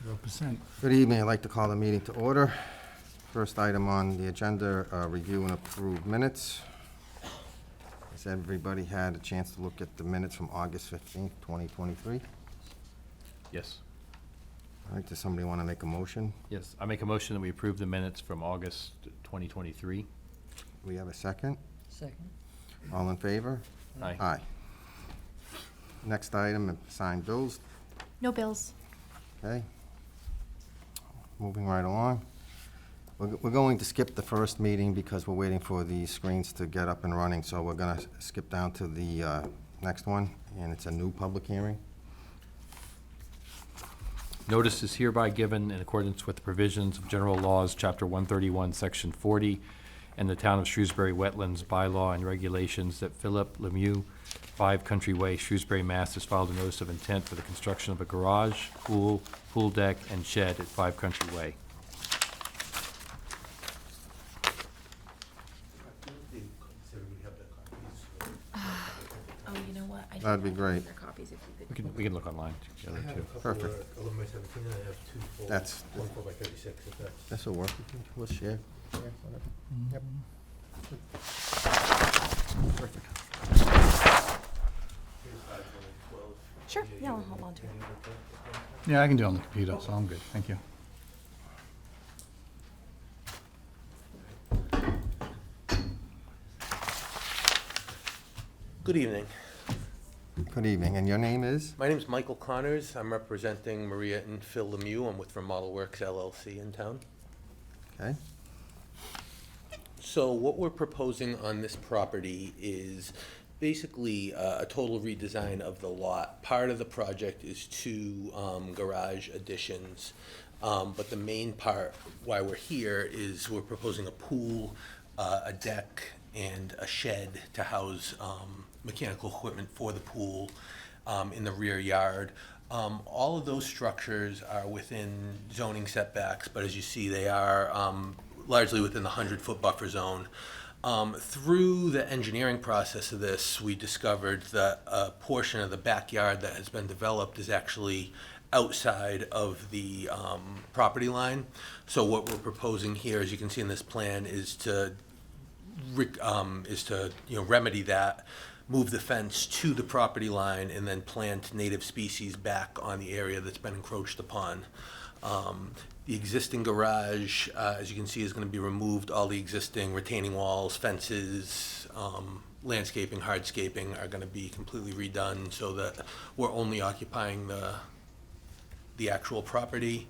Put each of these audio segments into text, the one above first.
0%. Good evening. I'd like to call the meeting to order. First item on the agenda, review and approve minutes. Has everybody had a chance to look at the minutes from August 15th, 2023? Yes. All right, does somebody want to make a motion? Yes, I make a motion that we approve the minutes from August 2023. Do we have a second? Second. All in favor? Aye. Aye. Next item, signed bills. No bills. Okay. Moving right along. We're going to skip the first meeting because we're waiting for the screens to get up and running, so we're going to skip down to the next one, and it's a new public hearing. Notice is hereby given in accordance with the provisions of General Laws, Chapter 131, Section 40, and the Town of Shrewsbury Wetlands Bylaw and Regulations that Philip Lemieux, 5 Country Way, Shrewsbury, Mass. Has filed a notice of intent for the construction of a garage, pool deck, and shed at 5 Country Way. Oh, you know what? I That'd be great. Your copies if you could. We can look online together, too. Perfect. 11 by 17, and I have 2 4. That's- 1 4 by 36, if that's... This'll work. We'll share. Whatever. Yep. Perfect. Sure, yeah, I'll hold on to it. Yeah, I can do it on the computer, so I'm good. Thank you. Good evening. Good evening, and your name is? My name is Michael Connors. I'm representing Maria and Phil Lemieux. I'm with Remodel Works LLC in town. Okay. So what we're proposing on this property is basically a total redesign of the lot. Part of the project is 2 garage additions, but the main part why we're here is we're proposing a pool, a deck, and a shed to house mechanical equipment for the pool in the rear yard. All of those structures are within zoning setbacks, but as you see, they are largely within the 100-foot buffer zone. Through the engineering process of this, we discovered that a portion of the backyard that has been developed is actually outside of the property line. So what we're proposing here, as you can see in this plan, is to remedy that, move the fence to the property line, and then plant native species back on the area that's been encroached upon. The existing garage, as you can see, is going to be removed. All the existing retaining walls, fences, landscaping, hardscaping are going to be completely redone so that we're only occupying the actual property.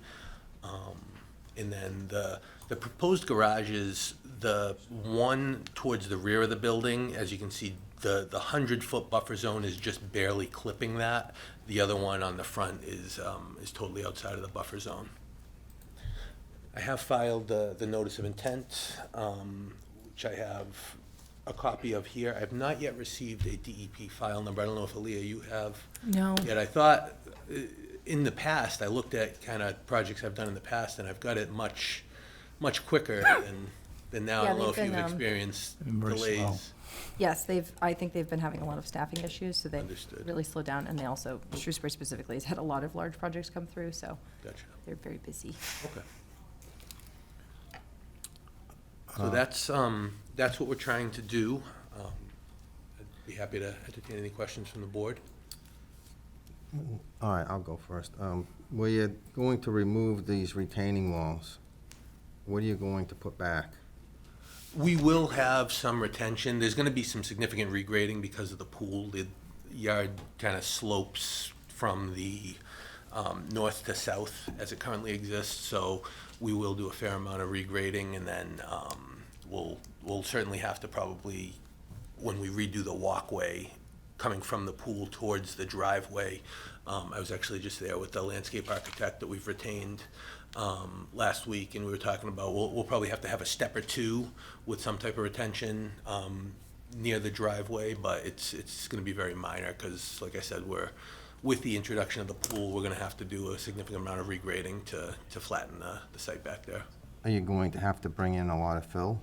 And then the proposed garage is the one towards the rear of the building. As you can see, the 100-foot buffer zone is just barely clipping that. The other one on the front is totally outside of the buffer zone. I have filed the notice of intent, which I have a copy of here. I have not yet received a DEP file number. I don't know if Aaliyah, you have No. yet. I thought in the past, I looked at kind of projects I've done in the past, and I've got it much quicker than now. Yeah, I don't know they've if you've been, experienced Been very delays. slow. Yes, I think they've been having a lot of staffing issues, so they've Understood. really slowed down. And they also, Shrewsbury specifically, has had a lot of large projects come through, so Gotcha. they're very busy. Okay. So that's what we're trying to do. I'd be happy to entertain any questions from the board. All right, I'll go first. Where you're going to remove these retaining walls, what are you going to put back? We will have some retention. There's going to be some significant regrading because of the pool. The yard kind of slopes from the north to south as it currently exists, so we will do a fair amount of regrading, and then we'll certainly have to probably, when we redo the walkway coming from the pool towards the driveway, I was actually just there with the landscape architect that we've retained last week, and we were talking about we'll probably have to have a step or 2 with some type of retention near the driveway, but it's going to be very minor because, like I said, with the introduction of the pool, we're going to have to do a significant amount of regrading to flatten the site back there. Are you going to have to bring in a lot of fill?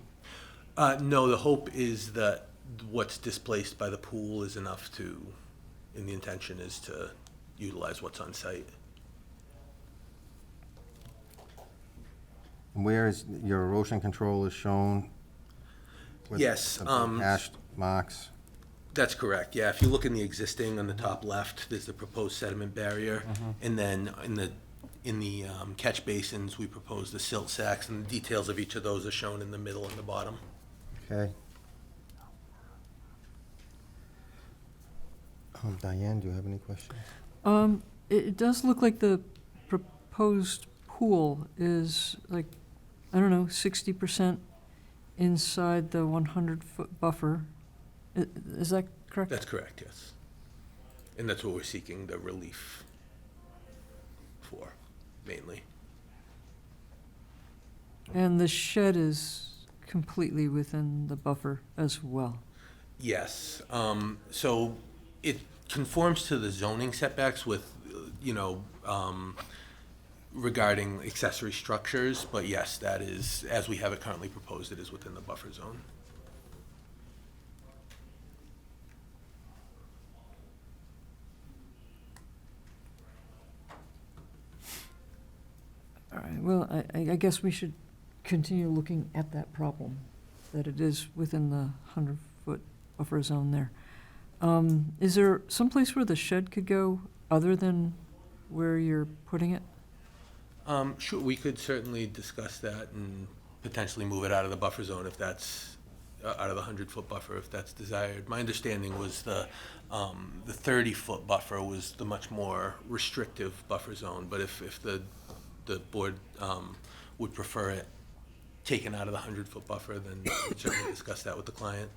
No, the hope is that what's displaced by the pool is enough and the intention is to utilize what's on site. Where is, your erosion control is shown? with Yes, the Hashed marks? That's correct, yeah. If you look in the existing on the top left, there's the proposed sediment barrier. And then in the catch basins, we propose the silt sacks, and the details of each of those are shown in the middle and the bottom. Okay. Diane, do you have any questions? It does look like the proposed pool is like, I don't know, 60% inside the 100-foot buffer. Is that correct? That's correct, yes. And that's what we're seeking the relief for, mainly. And the shed is completely within the buffer as well. Yes, so it conforms to the zoning setbacks with, regarding accessory structures, but yes, that is, as we have it currently proposed, it is within the buffer zone. All right, well, I guess we should continue looking at that problem, that it is within the 100-foot buffer zone there. Is there someplace where the shed could go other than where you're putting it? Sure, we could certainly discuss that and potentially move it out of the buffer zone if that's, out of the 100-foot buffer if that's desired. My understanding was the 30-foot buffer was the much more restrictive buffer zone, but if the board would prefer it taken out of the 100-foot buffer, then we'd certainly discuss that with the client.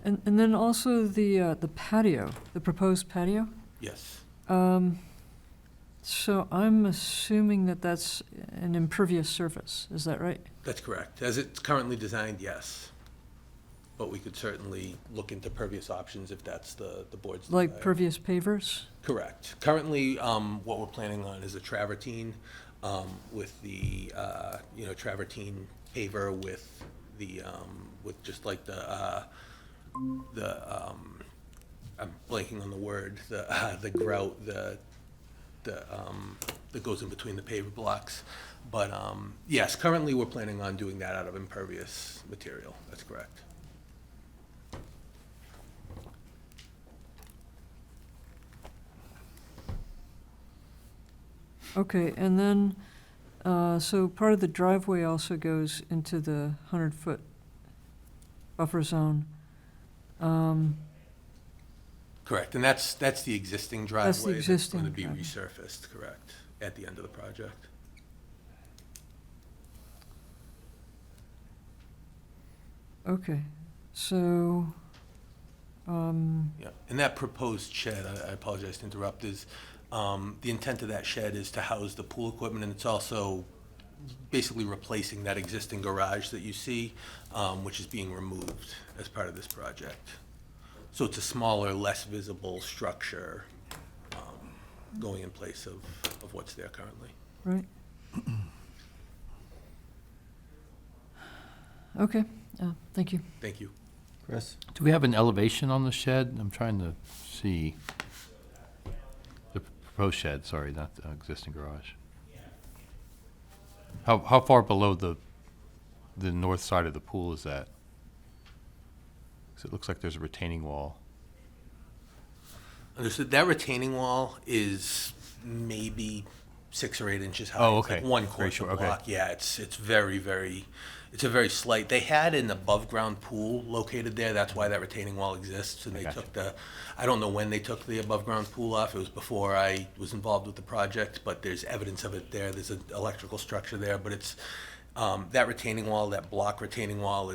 And then also the patio, the proposed patio? Yes, So I'm assuming that that's an impervious surface, is that right? that's correct. As it's currently designed, yes. But we could certainly look into pervious options if that's the board's desire. Like pervious pavers? Correct. Currently, what we're planning on is a travertine with the, travertine paver with the, with just like I'm blanking on the word, the grout, that goes in between the paver blocks. But, yes, currently we're planning on doing that out of impervious material. That's correct. Okay, and then, so part of the driveway also goes into the 100-foot buffer zone. Correct, and that's the existing driveway. That's the existing going to be driveway. resurfaced, correct, at the end of the project. Okay, so, Yeah, and that proposed shed, I apologize to interrupt, is, the intent of that shed is to house the pool equipment, and it's also basically replacing that existing garage that you see, which is being removed as part of this project. So it's a smaller, less visible structure, going in place of what's there currently. right? Okay, thank you. Thank you. Chris? Do we have an elevation on the shed? I'm trying to see. The proposed shed, sorry, not the existing garage. How far below the north side of the pool is that? 'Cause it looks like there's a retaining wall. Understood. That retaining wall is maybe 6 or 8 inches high. Oh, It's like okay. one Very quarter short, okay. block. Yeah, it's very, very, it's a very slight. They had an above-ground pool located there. That's why that retaining wall exists. And they Gotcha. took I don't know when they took the above-ground pool off. It was before I was involved with the project, but there's evidence of it there. There's an electrical structure there, but it's, that retaining wall, that block retaining wall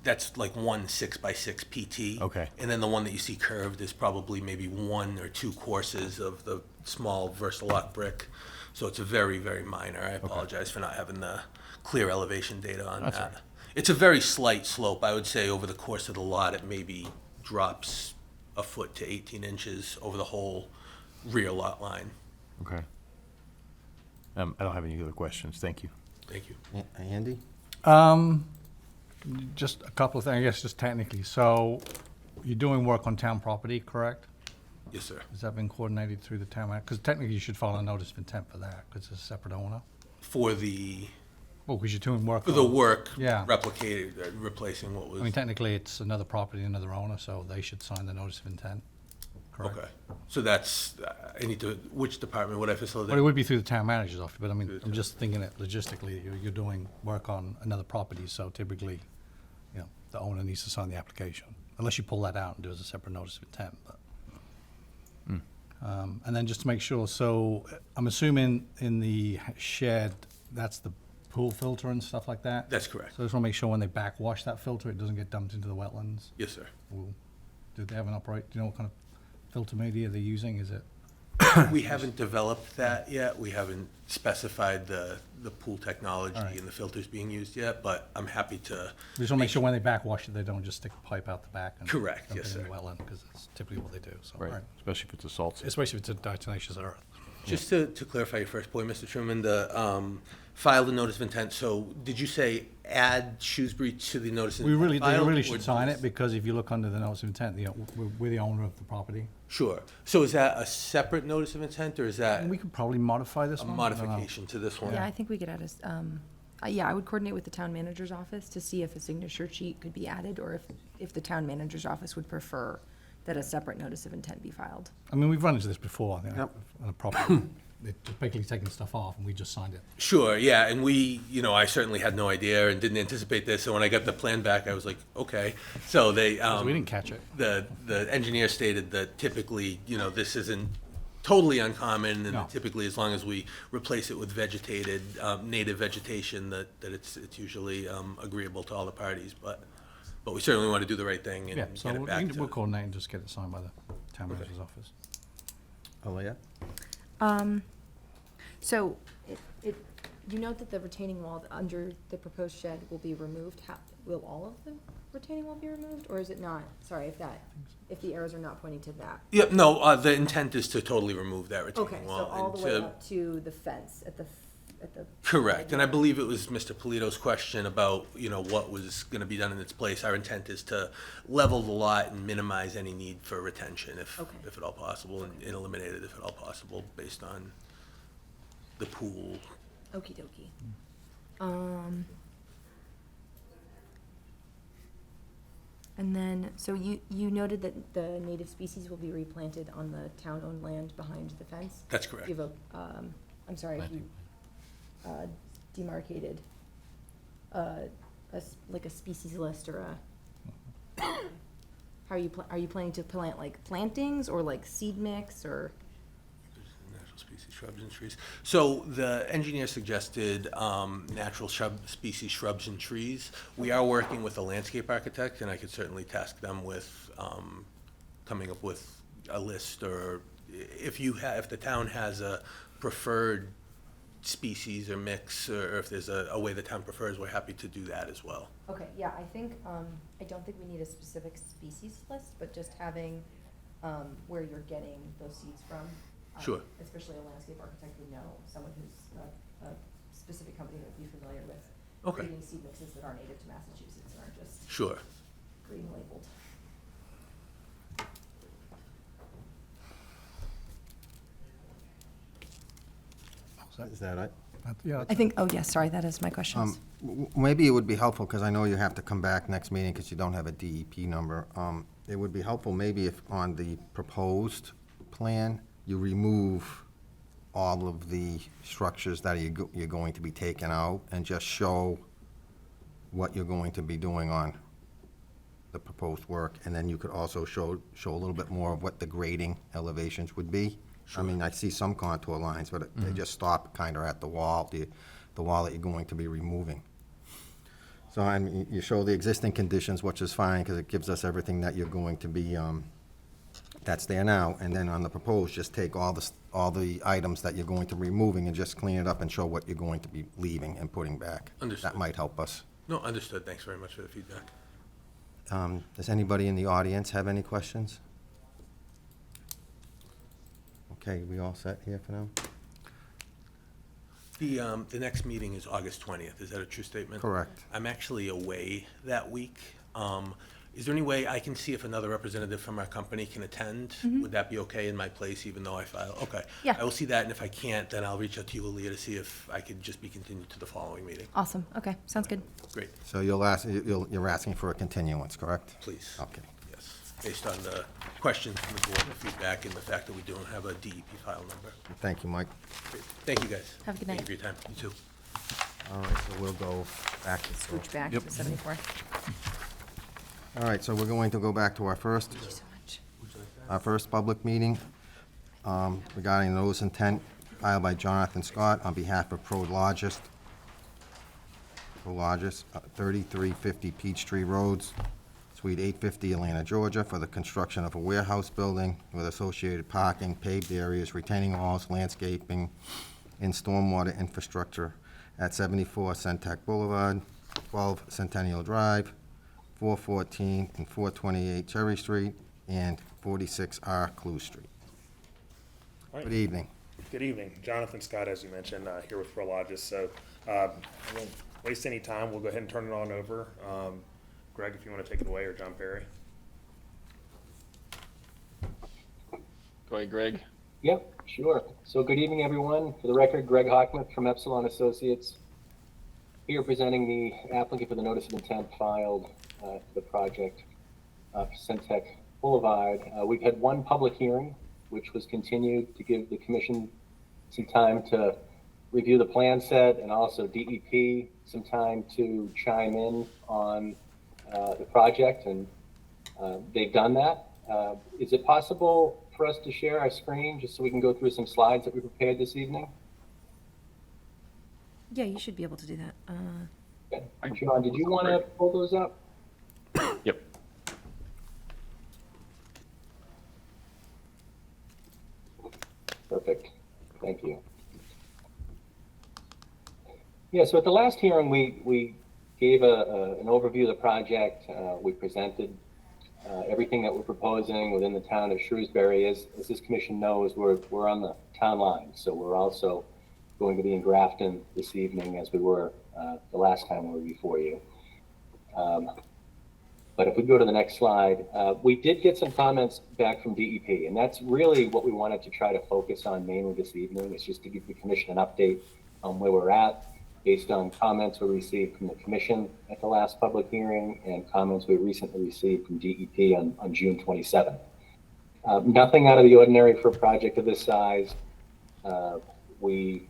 that's like one 6x6 PT. Okay. And then the one that you see curved is probably maybe 1 or 2 courses of the small Versalock brick. So it's a very, very minor. I apologize for not having the clear elevation data on That's that. all right. It's a very slight slope. I would say over the course of the lot, it maybe drops a foot to 18 inches over the whole rear lot line. Okay. I don't have any other questions. Thank you. Thank you. Andy? Just a couple of things, I guess, just technically. So you're doing work on town property, correct? Yes, sir. Has that been coordinated through the town? Because technically you should file a notice of intent for that, because it's a separate owner. For the Well, because you're doing work. For the on- work Yeah. replicated, replacing what was. I mean, technically, it's another property, another owner, so they should sign the notice of intent. Correct. Okay, so that's, I need to, which department would I But it facilitate? would be through the town manager's office, but I mean, Through the I'm just thinking it logistically, you're doing work on another property, so typically, you know, the owner needs to sign the application, unless you pull that out and do it as a separate notice of intent, but. And then just to make sure, so I'm assuming in the shed, that's the pool filter and stuff like that? That's correct. So I just want to make sure when they backwash that filter, it doesn't get dumped into the wetlands? Yes, sir. Or do they have an do you know what kind of filter media they're using? Is it? We haven't developed that yet. We haven't specified the pool technology All right. and the filters being used yet, but I'm happy to. We just want to make sure when they backwash it, they don't just stick a pipe out the back and. Correct, dump yes, it in sir. the wetland, because it's typically what they do, so. all Right, right. especially if it's a salt. Especially if it's a diatomaceous earth. Just to clarify your first point, Mr. Truman, the, filed a notice of intent, so did you say add Shrewsbury to the notice of We intent? really, they filed, really or should sign it, just- because if you look under the notice of intent, you know, we're the owner of the property. Sure. So is that a separate notice of intent, or is that And we could probably modify this a one. I don't know. modification to this one? Yeah, I think we could add yeah, I would coordinate with the town manager's office to see if a signature sheet could be added, or if the town manager's office would prefer that a separate notice of intent be filed. I mean, we've run into this before, you know, Yep. on a property. They're just basically taking stuff off, and we just signed it. Sure, yeah, and we, I certainly had no idea and didn't anticipate this, so when I got the plan back, I was like, okay. So they, So we didn't catch it. the engineer stated that typically, this isn't totally uncommon, and No. that typically, as long as we replace it with vegetated, native vegetation, that it's usually agreeable to all the parties, but we certainly want to do the right thing and Yeah, so get it back we'll to. coordinate and just get it signed by the town manager's office. Aaliyah? So, you note that the retaining wall under the proposed shed will be removed. Will all of the retaining wall be removed, or is it not? Sorry, if the arrows are not pointing to that. Yep, no, the intent is to totally remove that Okay, retaining so wall. all and the way to- up to the fence at the. Correct, and I believe it was Mr. Polito's question about, what was gonna be done in its place. Our intent is to level the lot and minimize any need for retention if Okay. at all possible, and eliminate it if at all possible, based on the pool. Okey dokey. And then, so you noted that the native species will be replanted on the town-owned land behind the fence? That's correct. You have I'm sorry, if you demarcated, like a species list or a, how are you planning to plant, like, plantings or like seed mix or? Natural species, shrubs and trees. So the engineer suggested natural species, shrubs and trees. We are working with a landscape architect, and I could certainly task them with coming up with a list, or if the town has a preferred species or mix, or if there's a way the town prefers, we're happy to do that as well. Okay, yeah, I think, I don't think we need a specific species list, but just having, where you're getting those seeds from. Sure. Especially a landscape architect would know, someone who's a specific company that would be familiar with Okay. creating seed mixes that are native to Massachusetts and aren't just Sure. green labeled. Is that it? Yeah, I think, oh, yes, sorry, that is my questions. Maybe it would be helpful, because I know you have to come back next meeting because you don't have a DEP number. It would be helpful maybe if on the proposed plan, you remove all of the structures that you're going to be taking out and just show what you're going to be doing on the proposed work. And then you could also show a little bit more of what the grading elevations would be. I mean, I see some contour lines, but they just stop kind of at the wall, the wall that you're going to be removing. So, I mean, you show the existing conditions, which is fine, because it gives us everything that you're going to be, that's there now. And then on the proposed, just take all the items that you're going to be removing and just clean it up and show what you're going to be leaving and putting back. Understood. That might help us. No, understood. Thanks very much for the feedback. Does anybody in the audience have any questions? Okay, we all set here for now? The next meeting is August 20th. Is that a true statement? Correct. I'm actually away that week. Is there any way I can see if another representative from our company can attend? Would that be okay in my place, even though I file? Okay. Yeah. I will see that, and if I can't, then I'll reach out to you, Aaliyah, to see if I could just be continued to the following meeting. Awesome, okay, sounds good. Great, So you're asking for a continuance, correct? please. Okay. Yes, based on the questions from the board, the feedback, and the fact that we don't have a DEP file number. Thank you, Mike. Great. Thank you, guys. Have a good Thank night. you for your time. You too. All right, so we'll go back. Switch back to 74. All right, so we're going to go back to our first Thank you so much. Our first public meeting regarding notice intent filed by Jonathan Scott on behalf of Prologis, 3350 Peachtree Roads, Suite 850, Atlanta, Georgia, for the construction of a warehouse building with associated parking, paved areas, retaining walls, landscaping, and stormwater infrastructure at 74 Centec Boulevard, 12 Centennial Drive, 414 and 428 Cherry Street, and 46R Clue Street. All right. Good evening. Good evening. Jonathan Scott, as you mentioned, here with Prologis. So I won't waste any time. We'll go ahead and turn it on over. Greg, if you want to take it away, or John Perry. Go ahead, Greg. Yep, sure. So good evening, everyone. For the record, Greg Hockmuth from Epsilon Associates, here presenting the applicant for the notice of intent filed for the project for Centec Boulevard. We've had one public hearing, which was continued to give the commission some time to review the plan set, and also DEP some time to chime in on the project, and they've done that. Is it possible for us to share our screen just so we can go through some slides that we prepared this evening? Yeah, you should be able to do that. Okay. John, did you want to pull those up? Yep. Perfect. Thank you. Yeah, so at the last hearing, we gave an overview of the project. We presented everything that we're proposing within the town of Shrewsbury. As this commission knows, we're on the town line, so we're also going to be in Grafton this evening, as we were the last time we were before you. But if we go to the next slide, we did get some comments back from DEP, and that's really what we wanted to try to focus on mainly this evening, is just to give the commission an update on where we're at, based on comments we received from the commission at the last public hearing and comments we recently received from DEP on June 27th. Nothing out of the ordinary for a project of this size. We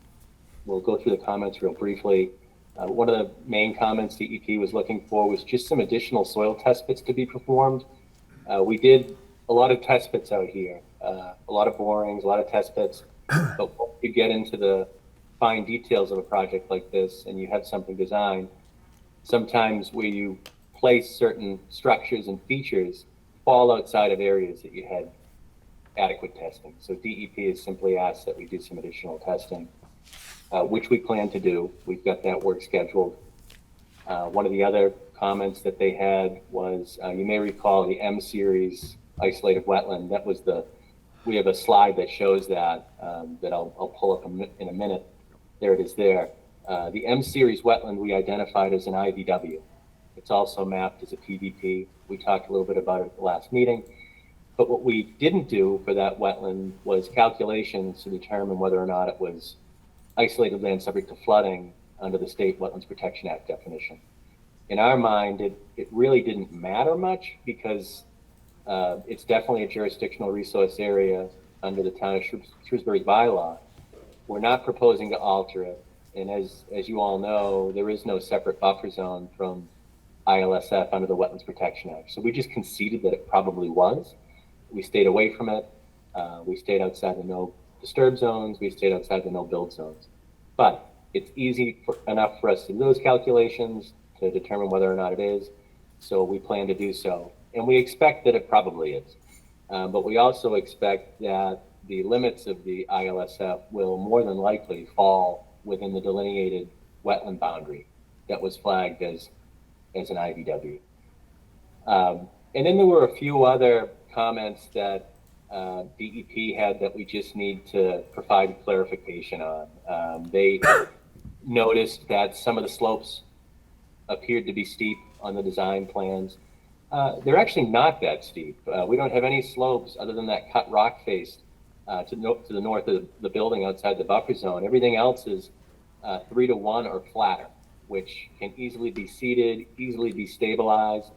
will go through the comments real briefly. One of the main comments DEP was looking for was just some additional soil test pits to be performed. We did a lot of test pits out here, a lot of borings, a lot of test pits, but once you get into the fine details of a project like this and you have something designed, sometimes where you place certain structures and features fall outside of areas that you had adequate testing. So DEP has simply asked that we do some additional testing, which we plan to do. We've got that work scheduled. One of the other comments that they had was, you may recall the M series isolated wetland. That was we have a slide that shows that, that I'll pull up in a minute. There it is there. The M series wetland we identified as an IVW. It's also mapped as a PVP. We talked a little bit about it at the last meeting. But what we didn't do for that wetland was calculations to determine whether or not it was isolated land subject to flooding under the State Wetlands Protection Act definition. In our mind, it really didn't matter much, because it's definitely a jurisdictional resource area under the town of Shrewsbury's bylaw. We're not proposing to alter it. And as you all know, there is no separate buffer zone from ILSF under the Wetlands Protection Act. So we just conceded that it probably was. We stayed away from it. We stayed outside the no disturb zones. We stayed outside the no build zones. But it's easy enough for us to do those calculations to determine whether or not it is. So we plan to do so. And we expect that it probably is. But we also expect that the limits of the ILSF will more than likely fall within the delineated wetland boundary that was flagged as an IVW. And then there were a few other comments that DEP had that we just need to provide clarification on. They noticed that some of the slopes appeared to be steep on the design plans. They're actually not that steep. We don't have any slopes other than that cut rock face to the north of the building outside the buffer zone. Everything else is 3-to-1 or flatter, which can easily be seeded, easily be stabilized.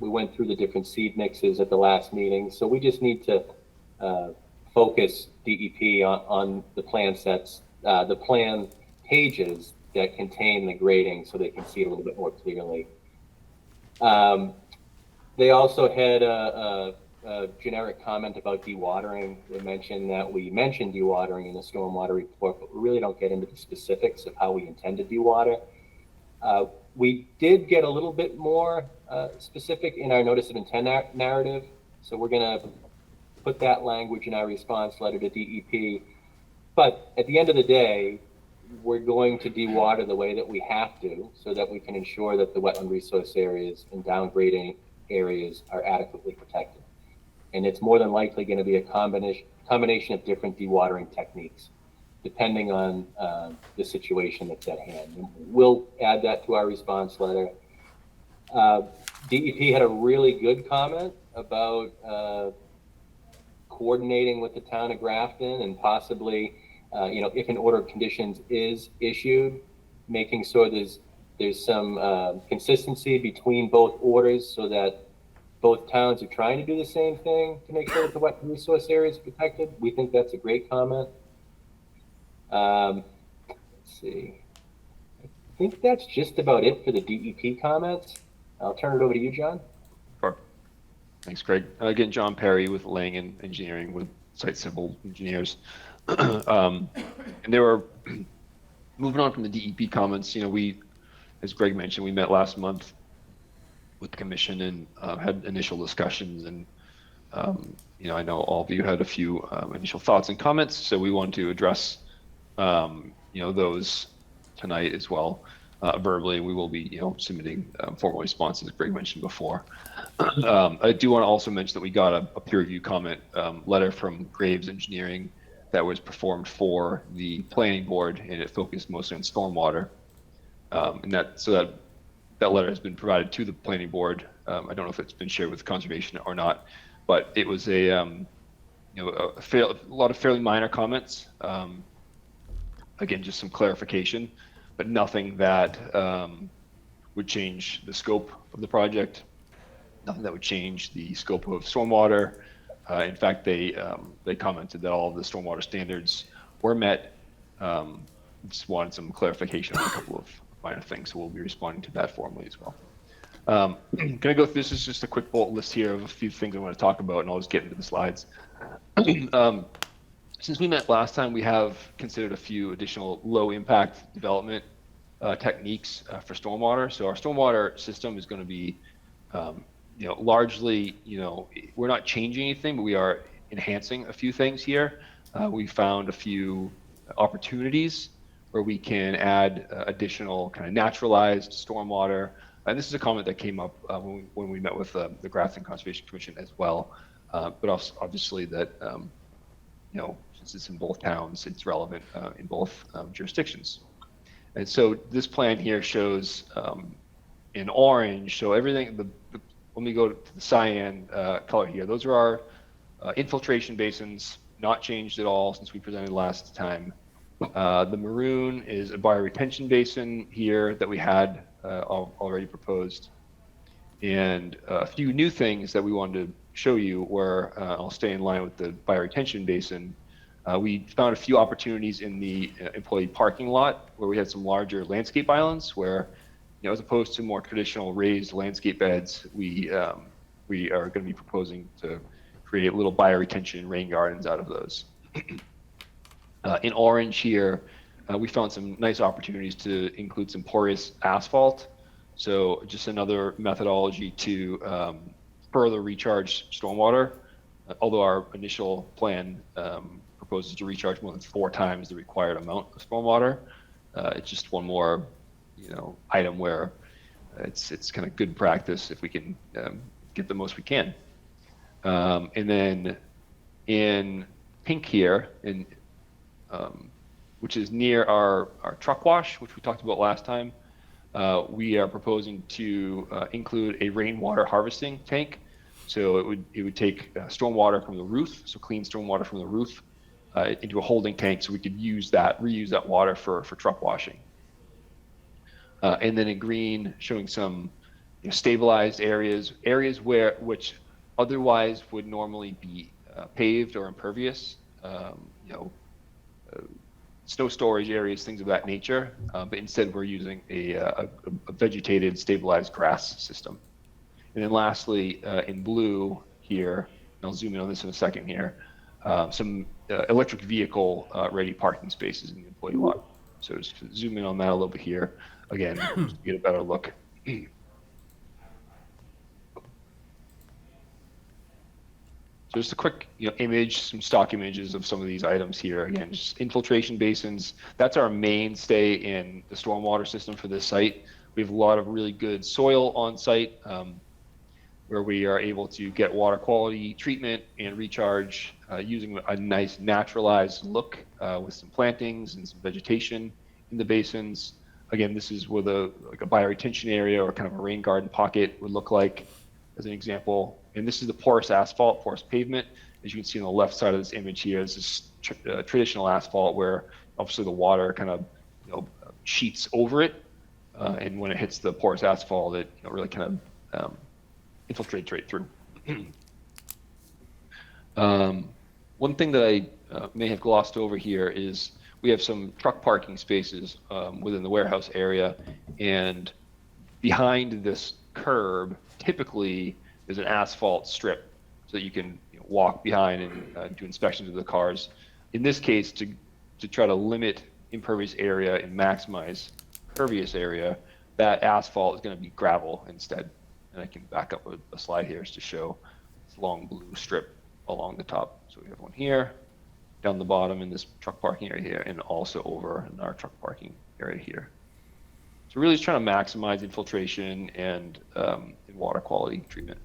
We went through the different seed mixes at the last meeting, so we just need to focus DEP on the plan sets, the plan pages that contain the grading so they can see it a little bit more clearly. They also had a generic comment about dewatering. They mentioned that we mentioned dewatering in the stormwater report, but we really don't get into the specifics of how we intend to dewater. We did get a little bit more specific in our notice of intent narrative, so we're going to put that language in our response letter to DEP. But at the end of the day, we're going to dewater the way that we have to so that we can ensure that the wetland resource areas and downgrading areas are adequately protected. And it's more than likely going to be a combination of different dewatering techniques, depending on the situation that's at hand. And we'll add that to our response letter. DEP had a really good comment about coordinating with the town of Grafton and possibly, if an order of conditions is issued, making sure there's some consistency between both orders so that both towns are trying to do the same thing to make sure that the wetland resource area is protected. We think that's a great comment. Let's see. I think that's just about it for the DEP comments. I'll turn it over to you, John. Sure. Thanks, Greg. Again, John Perry with Langen Engineering with Site Civil Engineers. And they were moving on from the DEP comments. We, as Greg mentioned, we met last month with the commission and had initial discussions. And, I know all of you had a few initial thoughts and comments. So we want to address, those tonight as well. Verbally, we will be, submitting formal responses, Greg mentioned before. I do want to also mention that we got a peer review comment letter from Graves Engineering that was performed for the planning board, and it focused mostly on stormwater. And that letter has been provided to the planning board. I don't know if it's been shared with conservation or not, but it was a lot of fairly minor comments. Again, just some clarification, but nothing that would change the scope of the project, nothing that would change the scope of stormwater. In fact, they commented that all of the stormwater standards were met. Just wanted some clarification on a couple of minor things, so we'll be responding to that formally as well. Can I go through, this is just a quick bullet list here of a few things I want to talk about, and I'll just get into the slides. Since we met last time, we have considered a few additional low impact development techniques for stormwater. So our stormwater system is going to be, largely, we're not changing anything, but we are enhancing a few things here. We found a few opportunities where we can add additional kind of naturalized stormwater. And this is a comment that came up when we met with the Grafton Conservation Commission as well. But also obviously that, since it's in both towns, it's relevant in both jurisdictions. And so this plan here shows in orange, so everything, when we go to the cyan color here, those are our infiltration basins, not changed at all since we presented last time. The maroon is a bioretention basin here that we had already proposed. And a few new things that we wanted to show you were, I'll stay in line with the bioretention basin. We found a few opportunities in the employee parking lot where we had some larger landscape islands where, as opposed to more traditional raised landscape beds, we are going to be proposing to create little bioretention rain gardens out of those. In orange here, we found some nice opportunities to include some porous asphalt. So just another methodology to further recharge stormwater, although our initial plan proposes to recharge more than 4 times the required amount of stormwater. It's just one more, item where it's kind of good practice if we can get the most we can. And then in pink here, which is near our truck wash, which we talked about last time, we are proposing to include a rainwater harvesting tank. So it would take stormwater from the roof, so clean stormwater from the roof, into a holding tank, so we could reuse that water for truck washing. And then in green, showing some stabilized areas which otherwise would normally be paved or impervious. Snow storage areas, things of that nature, but instead we're using a vegetated, stabilized grass system. And then lastly, in blue here, and I'll zoom in on this in a second here, some electric vehicle ready parking spaces in the employee lot. So just zoom in on that a little bit here, again, just to get a better look. So just a quick image, some stock images of some of these items here. Again, just infiltration basins. That's our mainstay in the stormwater system for this site. We have a lot of really good soil on site where we are able to get water quality treatment and recharge using a nice naturalized look with some plantings and some vegetation in the basins. Again, this is where like a bioretention area or kind of a rain garden pocket would look like, as an example. And this is the porous asphalt, porous pavement. As you can see on the left side of this image here, is this traditional asphalt where obviously the water kind of sheets over it, and when it hits the porous asphalt, it really kind of infiltrates right through. One thing that I may have glossed over here is we have some truck parking spaces within the warehouse area, and behind this curb, typically there's an asphalt strip so that you can walk behind and do inspections of the cars. In this case, to try to limit impervious area and maximize pervious area, that asphalt is going to be gravel instead. And I can back up with a slide here just to show this long blue strip along the top. So we have one here, down the bottom in this truck parking area here, and also over in our truck parking area here. So really just trying to maximize infiltration and water quality treatment.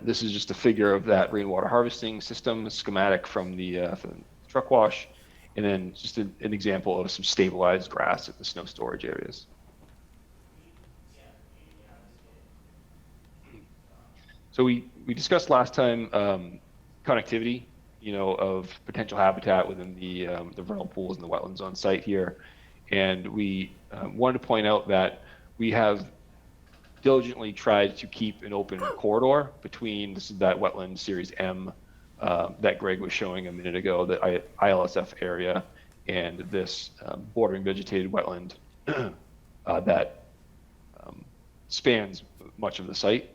This is just a figure of that rainwater harvesting system, a schematic from the truck wash, and then just an example of some stabilized grass at the snow storage areas. So we discussed last time connectivity, of potential habitat within the vernal pools and the wetlands on site here. And we wanted to point out that we have diligently tried to keep an open corridor between that wetland series M that Greg was showing a minute ago, the ILSF area, and this bordering vegetated wetland that spans much of the site.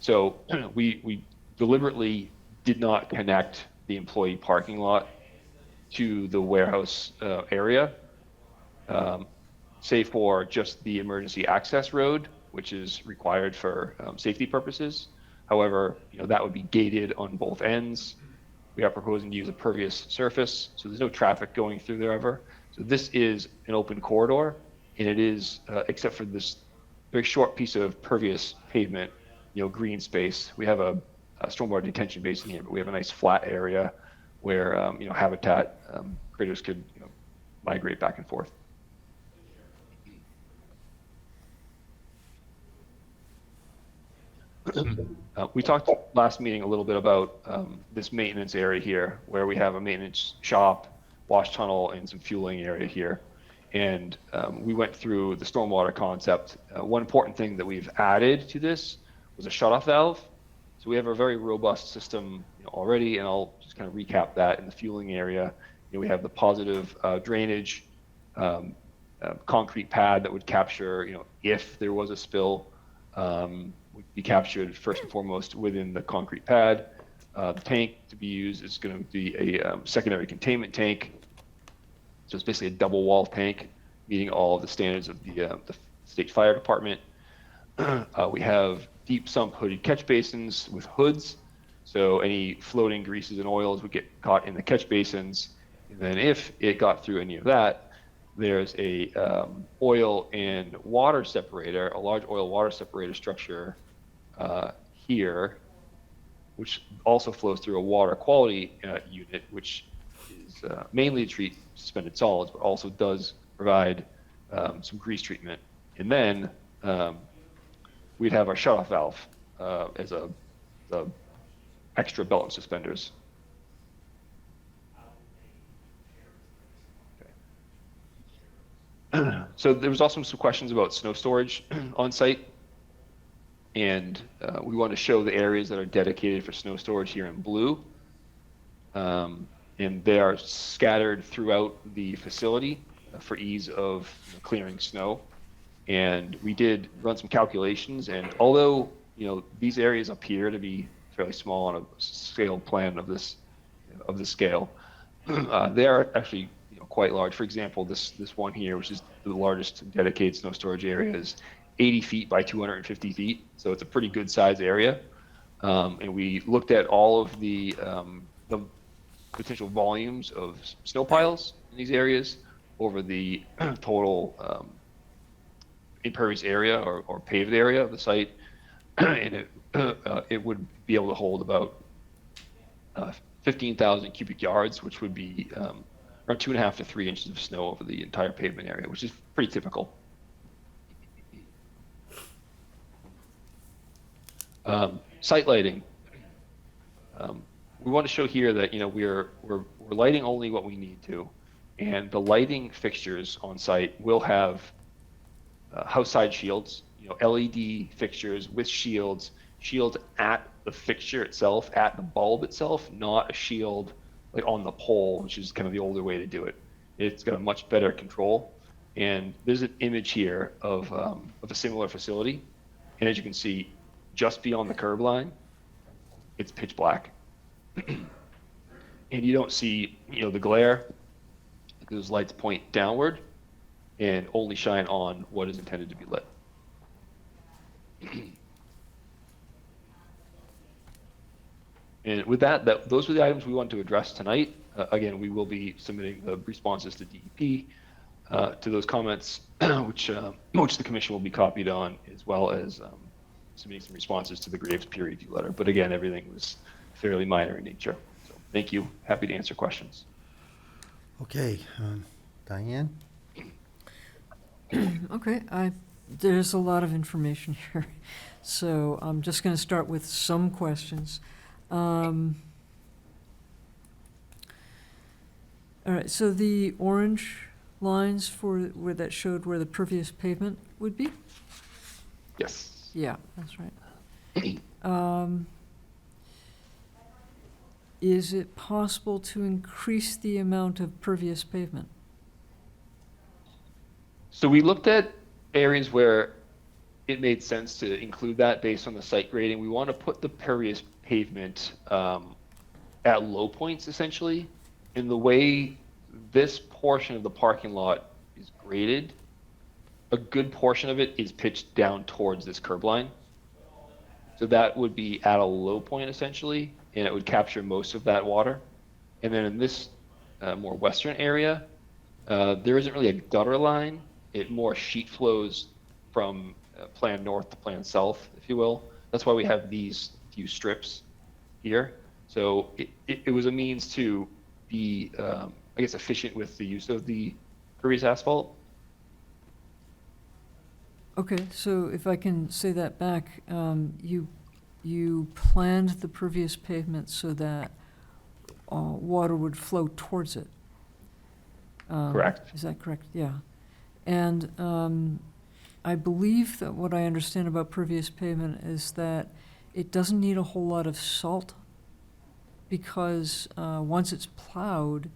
So we deliberately did not connect the employee parking lot to the warehouse area, save for just the emergency access road, which is required for safety purposes. However, that would be gated on both ends. We are proposing to use a pervious surface, so there's no traffic going through there ever. So this is an open corridor, and it is, except for this very short piece of pervious pavement, green space. We have a stormwater detention basin here, but we have a nice flat area where habitat critters could migrate back and forth. We talked last meeting a little bit about this maintenance area here, where we have a maintenance shop, wash tunnel, and some fueling area here. And we went through the stormwater concept. One important thing that we've added to this was a shutoff valve. So we have a very robust system already, and I'll just kind of recap that. In the fueling area, we have the positive drainage concrete pad that would capture, if there was a spill, would be captured first and foremost within the concrete pad. The tank to be used is going to be a secondary containment tank. So it's basically a double wall tank, meeting all of the standards of the state fire department. We have deep sump hooded catch basins with hoods. So any floating greases and oils would get caught in the catch basins. And then if it got through any of that, there's a oil and water separator, a large oil water separator structure here, which also flows through a water quality unit, which is mainly to treat suspended solids, but also does provide some grease treatment. And then we'd have our shutoff valve as a extra belt and suspenders. Okay. So there was also some questions about snow storage on site. And we want to show the areas that are dedicated for snow storage here in blue. And they are scattered throughout the facility for ease of clearing snow. And we did run some calculations, and although these areas appear to be fairly small on a scaled plan of this scale, they are actually quite large. For example, this one here, which is the largest dedicated snow storage area, is 80 feet by 250 feet, so it's a pretty good size area. And we looked at all of the potential volumes of snow piles in these areas over the total impervious area or paved area of the site, and it would be able to hold about 15,000 cubic yards, which would be around 2.5 to 3 inches of snow over the entire pavement area, which is pretty typical. Site lighting. We want to show here that we're lighting only what we need to, and the lighting fixtures on site will have house side shields, LED fixtures with shields at the fixture itself, at the bulb itself, not a shield like on the pole, which is kind of the older way to do it. It's got a much better control. And there's an image here of a similar facility, and as you can see, just beyond the curb line, it's pitch black. And you don't see, the glare. Those lights point downward and only shine on what is intended to be lit. And with that, those were the items we wanted to address tonight. Again, we will be submitting the responses to DEP to those comments, which the commission will be copied on, as well as submitting some responses to the Graves peer review letter. But again, everything was fairly minor in nature. So thank you. Happy to answer questions. Okay, Diane? Okay, there's a lot of information here, so I'm just going to start with some questions. All right, so the orange lines where that showed where the pervious pavement would be? Yes. Yeah, that's right. Is it possible to increase the amount of pervious pavement? So we looked at areas where it made sense to include that based on the site grading. We want to put the pervious pavement at low points, essentially. In the way this portion of the parking lot is graded, a good portion of it is pitched down towards this curb line. So that would be at a low point, essentially, and it would capture most of that water. And then in this more western area, there isn't really a gutter line. It more sheet flows from plan north to plan south, if you will. That's why we have these few strips here. So it was a means to be, I guess, efficient with the use of the pervious asphalt. Okay, so if I can say that back, you planned the pervious pavement so that water would flow towards it. Correct. Is that correct? Yeah. And I believe that what I understand about pervious pavement is that it doesn't need a whole lot of salt because once it's plowed,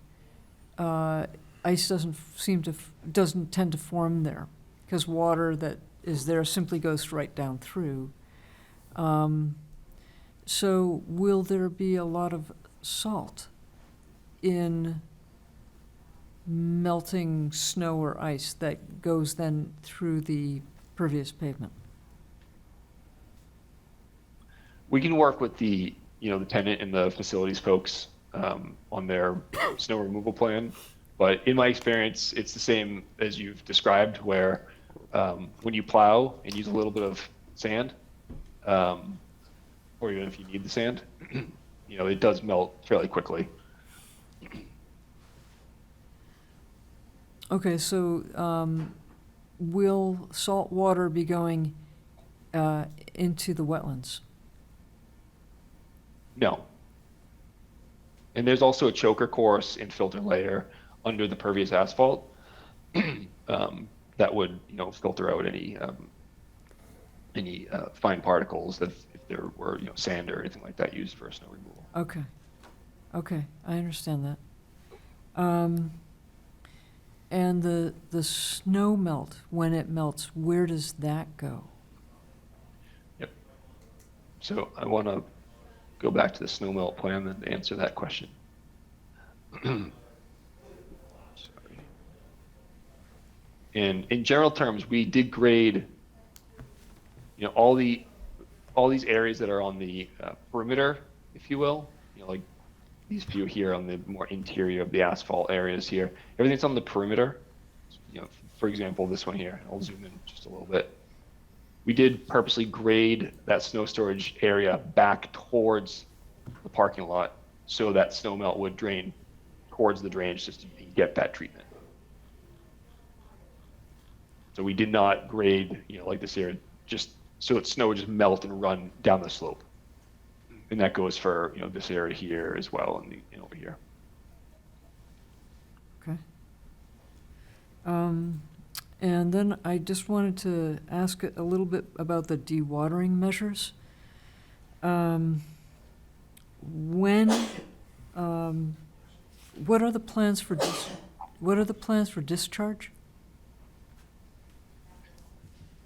ice doesn't tend to form there because water that is there simply goes right down through. So will there be a lot of salt in melting snow or ice that goes then through the pervious pavement? We can work with the tenant and the facilities folks on their snow removal plan. But in my experience, it's the same as you've described, where when you plow and use a little bit of sand, or even if you need the sand, it does melt fairly quickly. Okay, so will salt water be going into the wetlands? No. And there's also a choker course and filter layer under the pervious asphalt that would, filter out any fine particles that if there were, sand or anything like that used for snow removal. Okay, okay, I understand that. And the snow melt, when it melts, where does that go? Yep. So I want to go back to the snow melt plan and answer that question. Sorry. And in general terms, we did grade, all these areas that are on the perimeter, if you will, like these few here on the more interior of the asphalt areas here. Everything's on the perimeter. For example, this one here. I'll zoom in just a little bit. We did purposely grade that snow storage area back towards the parking lot so that snow melt would drain towards the drainage system and get that treatment. So we did not grade, like this area, just so that snow would just melt and run down the slope. And that goes for, this area here as well and over here. Okay. And then I just wanted to ask a little bit about the dewatering measures. What are the plans for discharge?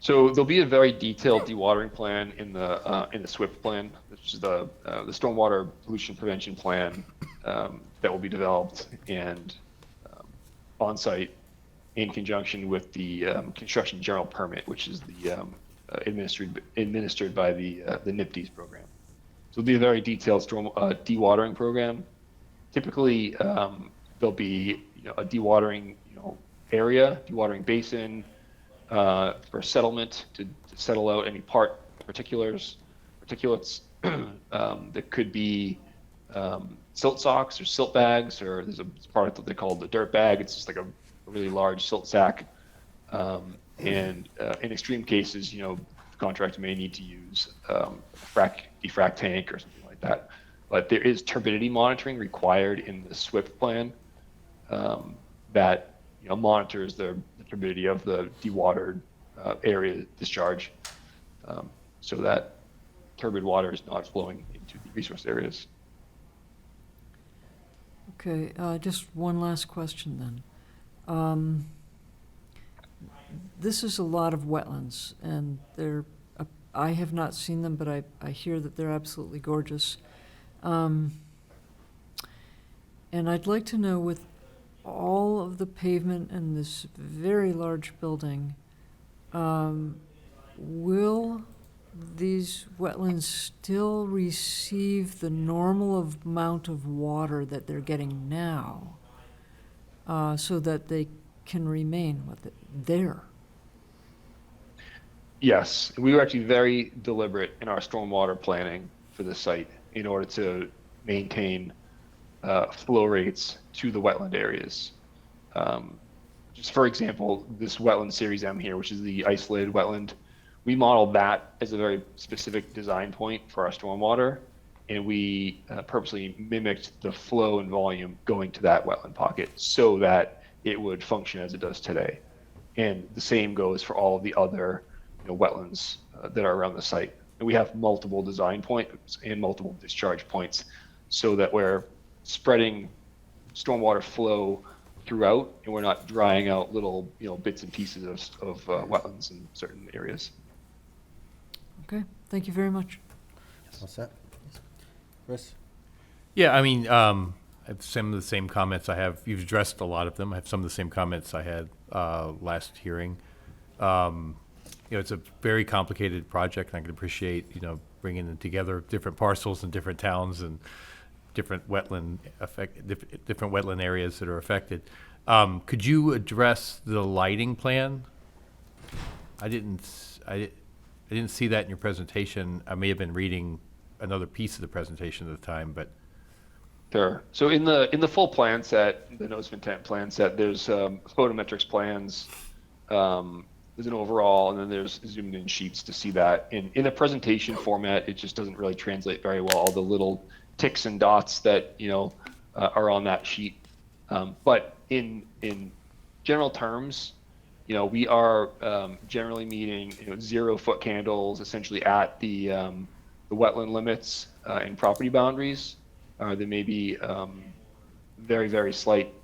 So there'll be a very detailed dewatering plan in the SWIP plan, which is the stormwater pollution prevention plan that will be developed and on site in conjunction with the construction general permit, which is the administered by the NIPDES program. So it'll be a very detailed dewatering program. Typically, there'll be a dewatering area, dewatering basin. For settlement to settle out any particulates. That could be silt socks or silt bags, or there's a product that they call the dirt bag. It's just like a really large silt sack. And in extreme cases, the contractor may need to use a defrac tank or something like that. But there is turbidity monitoring required in the SWIP plan that monitors the turbidity of the dewatered area discharge, so that turbid water is not flowing into the resource areas. Okay, just one last question then. This is a lot of wetlands, and I have not seen them, but I hear that they're absolutely gorgeous. And I'd like to know, with all of the pavement in this very large building, will these wetlands still receive the normal amount of water that they're getting now, so that they can remain there? Yes, we were actually very deliberate in our stormwater planning for the site in order to maintain flow rates to the wetland areas. Just for example, this wetland series M here, which is the isolated wetland, we modeled that as a very specific design point for our stormwater, and we purposely mimicked the flow and volume going to that wetland pocket so that it would function as it does today. And the same goes for all of the other wetlands that are around the site. And we have multiple design points and multiple discharge points so that we're spreading stormwater flow throughout, and we're not drying out little bits and pieces of wetlands in certain areas. Okay, thank you very much. All set? Chris? Yeah, I mean, I have some of the same comments I have. You've addressed a lot of them. I have some of the same comments I had last hearing. It's a very complicated project, and I can appreciate, bringing together different parcels in different towns and different wetland areas that are affected. Could you address the lighting plan? I didn't see that in your presentation. I may have been reading another piece of the presentation at the time, but. Sure. So in the full plan set, the notice of intent plan set, there's photometrics plans there's an overall, and then there's zoomed in sheets to see that. In a presentation format, it just doesn't really translate very well, all the little ticks and dots that, are on that sheet. But in general terms, we are generally meeting 0-foot candles essentially at the wetland limits and property boundaries. There may be very, very slight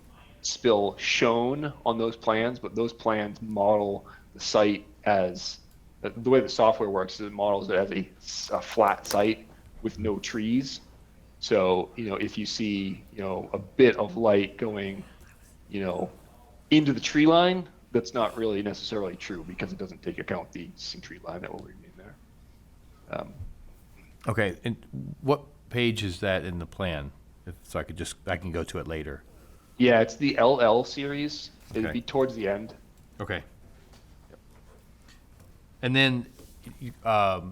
spill shown on those plans, but those plans model the site as, the way the software works is it models it as a flat site with no trees. So, if you see, a bit of light going, into the tree line, that's not really necessarily true because it doesn't take account the existing tree line that will remain there. Okay, and what page is that in the plan? So I can go to it later. Yeah, it's the LL series. It'd Okay. be towards the end. Okay. And then, I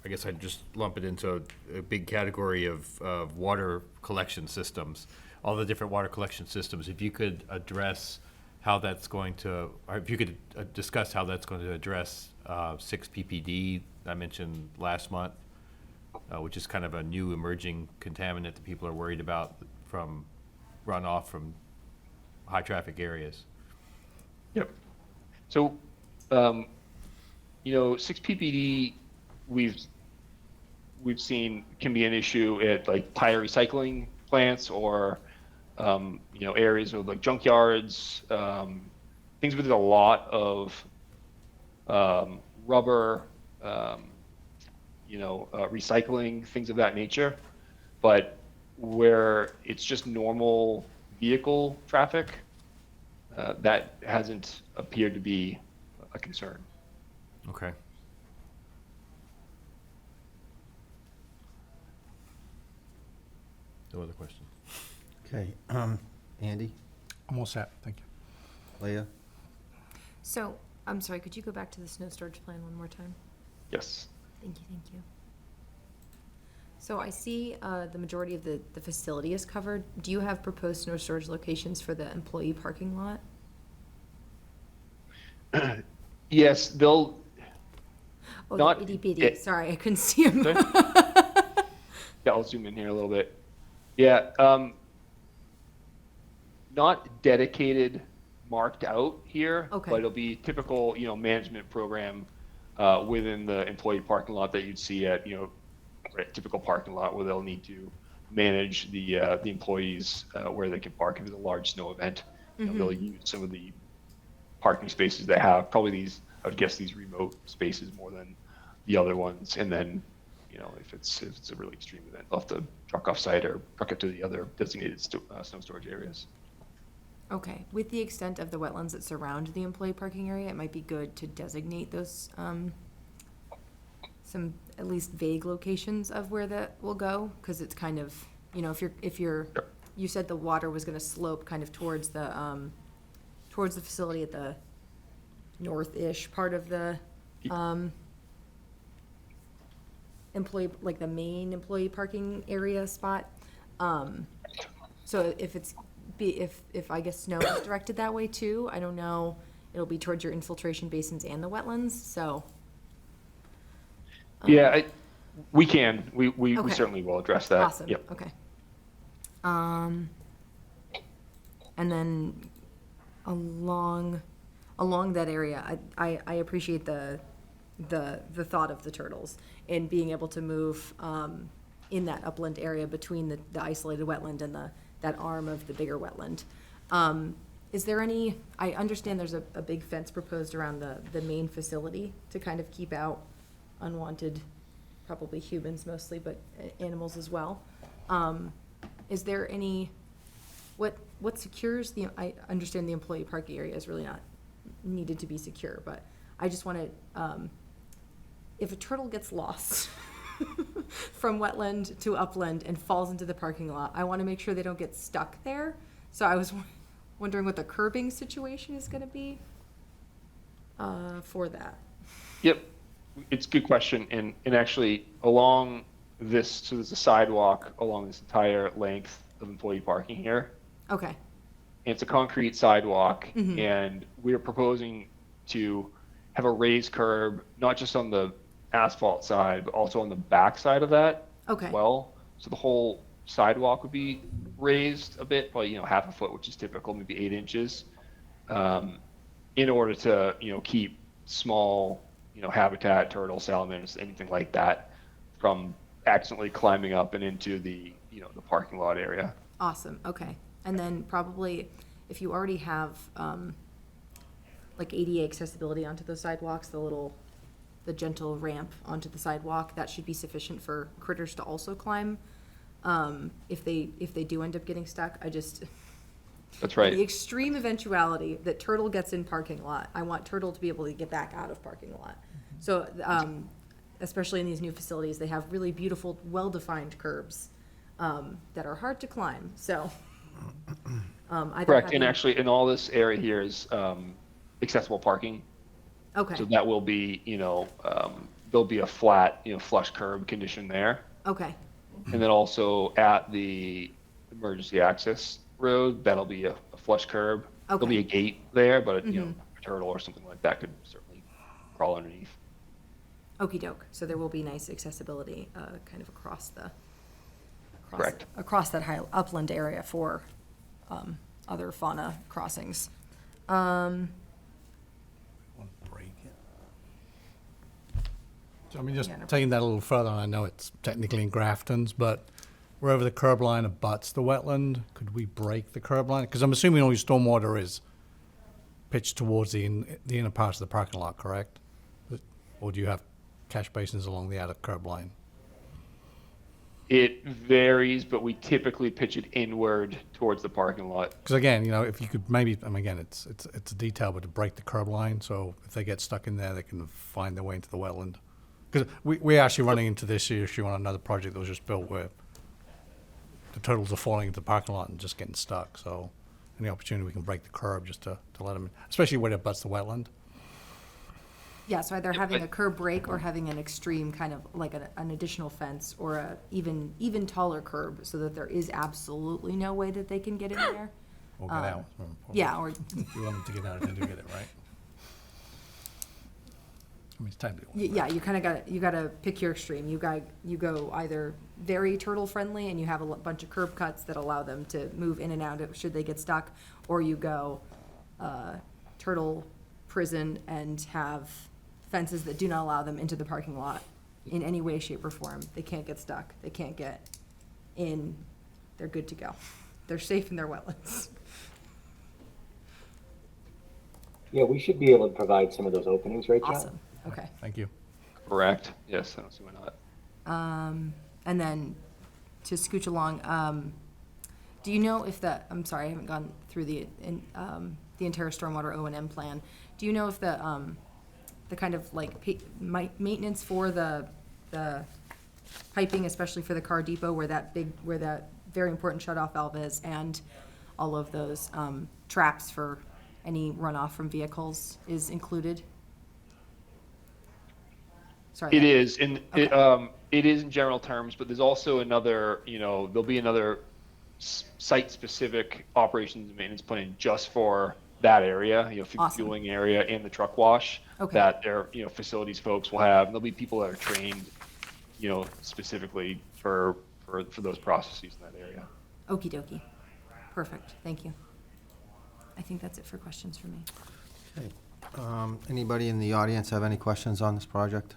guess I'd just lump it into a big category of water collection systems, all the different water collection systems. If you could address how that's going to, or if you could discuss how that's going to address 6 PPD I mentioned last month, which is kind of a new emerging contaminant that people are worried about from runoff from high traffic areas. Yep. So, 6 PPD we've seen can be an issue at like tire recycling plants or areas of like junkyards, things with a lot of rubber, recycling, things of that nature. But where it's just normal vehicle traffic, that hasn't appeared to be a concern. Okay. No other questions? Okay, Andy, I'm all set, thank you. Leah? So, I'm sorry, could you go back to the snow storage plan one more time? Yes. Thank you. So I see the majority of the facility is covered. Do you have proposed snow storage locations for the employee parking lot? Yes, they'll. Oh, Not the itty bitty, it- sorry, I couldn't see them. Yeah, I'll zoom in here a little bit. Yeah, not dedicated, marked out here. Okay. But it'll be typical, management program within the employee parking lot that you'd see at, a typical parking lot where they'll need to manage the employees where they can park if there's a large snow event. They'll use some of the parking spaces they have, probably these, I would guess these remote spaces more than the other ones. And then, if it's a really extreme event, they'll have to truck off site or truck it to the other designated snow storage areas. Okay, with the extent of the wetlands that surround the employee parking area, it might be good to designate those, some at least vague locations of where that will go, because it's kind of, if you're, you said the water was gonna slope kind of towards the facility at the north-ish part of the, employee, like the main employee parking area spot. So if I guess snow is directed that way too, I don't know, it'll be towards your infiltration basins and the wetlands, so. Yeah, we can. We Okay. certainly will address that. Awesome, Yep. okay. And then along that area, I appreciate the thought of the turtles and being able to move in that upland area between the isolated wetland and that arm of the bigger wetland. Is there any, I understand there's a big fence proposed around the main facility to kind of keep out unwanted, probably humans mostly, but animals as well. Is there any, what secures I understand the employee parking area is really not needed to be secure, but I just want to, if a turtle gets lost from wetland to upland and falls into the parking lot, I want to make sure they don't get stuck there. So I was wondering what the curbing situation is going to be for that. Yep, it's a good question, and actually along this, so there's a sidewalk along this entire length of employee parking here. Okay. And it's a concrete sidewalk, Mhm. and we're proposing to have a raised curb, not just on the asphalt side, but also on the back side of that Okay. as well. So the whole sidewalk would be raised a bit, probably, half a foot, which is typical, maybe 8 inches, in order to, keep small, habitat, turtle, salamanders, anything like that from accidentally climbing up and into the, the parking lot area. Awesome, okay. And then probably, if you already have, like ADA accessibility onto those sidewalks, the gentle ramp onto the sidewalk, that should be sufficient for critters to also climb. If they do end up getting stuck, That's right. the extreme eventuality that turtle gets in parking lot, I want turtle to be able to get back out of parking lot. So, especially in these new facilities, they have really beautiful, well-defined curbs, that are hard to climb, so. Either Correct, and having- actually, in all this area here is accessible parking. Okay, So that will be, there'll be a flat, flush curb condition there. okay, And then also at the emergency access road, that'll be a flush curb. There'll be a gate there, but, a turtle or something like that could certainly crawl underneath. okey doke. So there will be nice accessibility, kind of across Correct. across that high upland area for, other fauna crossings. Want to break it? So I mean, just Yeah, no taking that a little further, and I know it's technically in Grafton's, but wherever the curb line abuts the wetland, could we break the curb line? Because I'm assuming all your stormwater is pitched towards the inner parts of the parking lot, correct? Or do you have catch basins along the outer curb line? It varies, but we typically pitch it inward towards the parking lot. Because again, if you could maybe, I mean, again, it's a detail, but to break the curb line, so if they get stuck in there, they can find their way into the wetland. Because we're actually running into this issue on another project that was just built where the turtles are falling into the parking lot and just getting stuck, so any opportunity we can break the curb just to let them, especially where it butts the wetland. Yeah, so either having a curb break or having an extreme kind of like an additional fence or a even taller curb so that there is absolutely no way that they can get in there. Or get out. Yeah, or, You want them to get out if they do get it, right? I mean, it's technically. yeah, you gotta pick your extreme. You go either very turtle friendly and you have a bunch of curb cuts that allow them to move in and out should they get stuck, or you go, turtle prison and have fences that do not allow them into the parking lot in any way, shape, or form. They can't get stuck. They can't get in. They're good to go. They're safe in their wetlands. Yeah, we should be able to provide some of those openings, right, John? Awesome. Okay. Thank you. Correct. Yes, I don't see why not. And then to scooch along, do you know if I'm sorry, I haven't gone through the entire stormwater O&M plan. Do you know if the kind of like maintenance for the piping, especially for the car depot where that very important shut-off valve is, and all of those traps for any runoff from vehicles is included? Sorry. It is, and Okay. it is in general terms, but there's also another, there'll be another site-specific operations and maintenance plan just for that area, for the Awesome. fueling area and the truck wash. Okay. That their, facilities folks will have. And there'll be people that are trained, specifically for those processes in that area. Okie dokie. Perfect. Thank you. I think that's it for questions for me. Okay. Anybody in the audience have any questions on this project?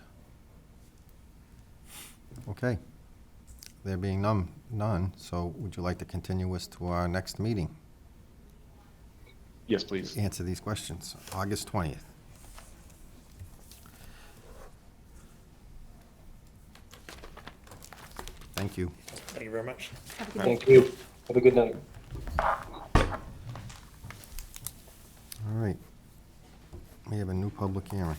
Okay. There being none, so would you like to continue us to our next meeting? Yes, please. Answer these questions, August 20th. Thank you. Thank you very much. Have a good night. Thank you. Have a good night. All right. We have a new public hearing.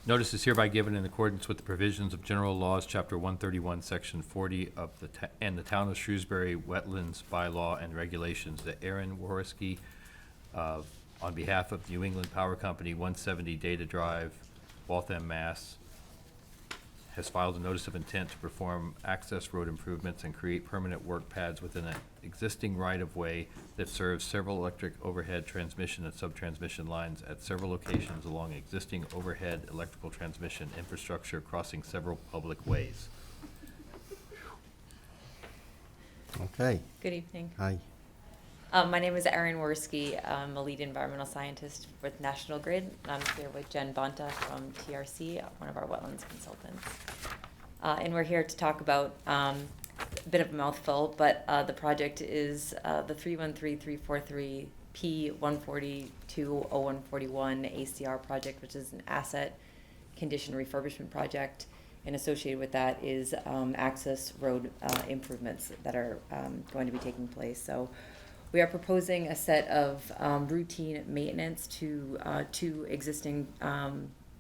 Notice is hereby given in accordance with the provisions of General Laws, Chapter 131, Section 40 of and the Town of Shrewsbury Wetlands Bylaw and Regulations, that Aaron Wariski, on behalf of New England Power Company, 170 Data Drive, Waltham, Mass., has filed a notice of intent to perform access road improvements and create permanent work pads within an existing right-of-way that serves several electric overhead transmission and sub-transmission lines at several locations along existing overhead electrical transmission infrastructure crossing several public ways. Okay, Good evening. hi. My name is Erin Worski. I'm a lead environmental scientist with National Grid. I'm here with Jen Bonta from TRC, one of our wetlands consultants. And we're here to talk about a bit of a mouthful, but the project is the 313343 P1420141 ACR project, which is an asset condition refurbishment project. And associated with that is access road improvements that are going to be taking place. So we are proposing a set of routine maintenance to two existing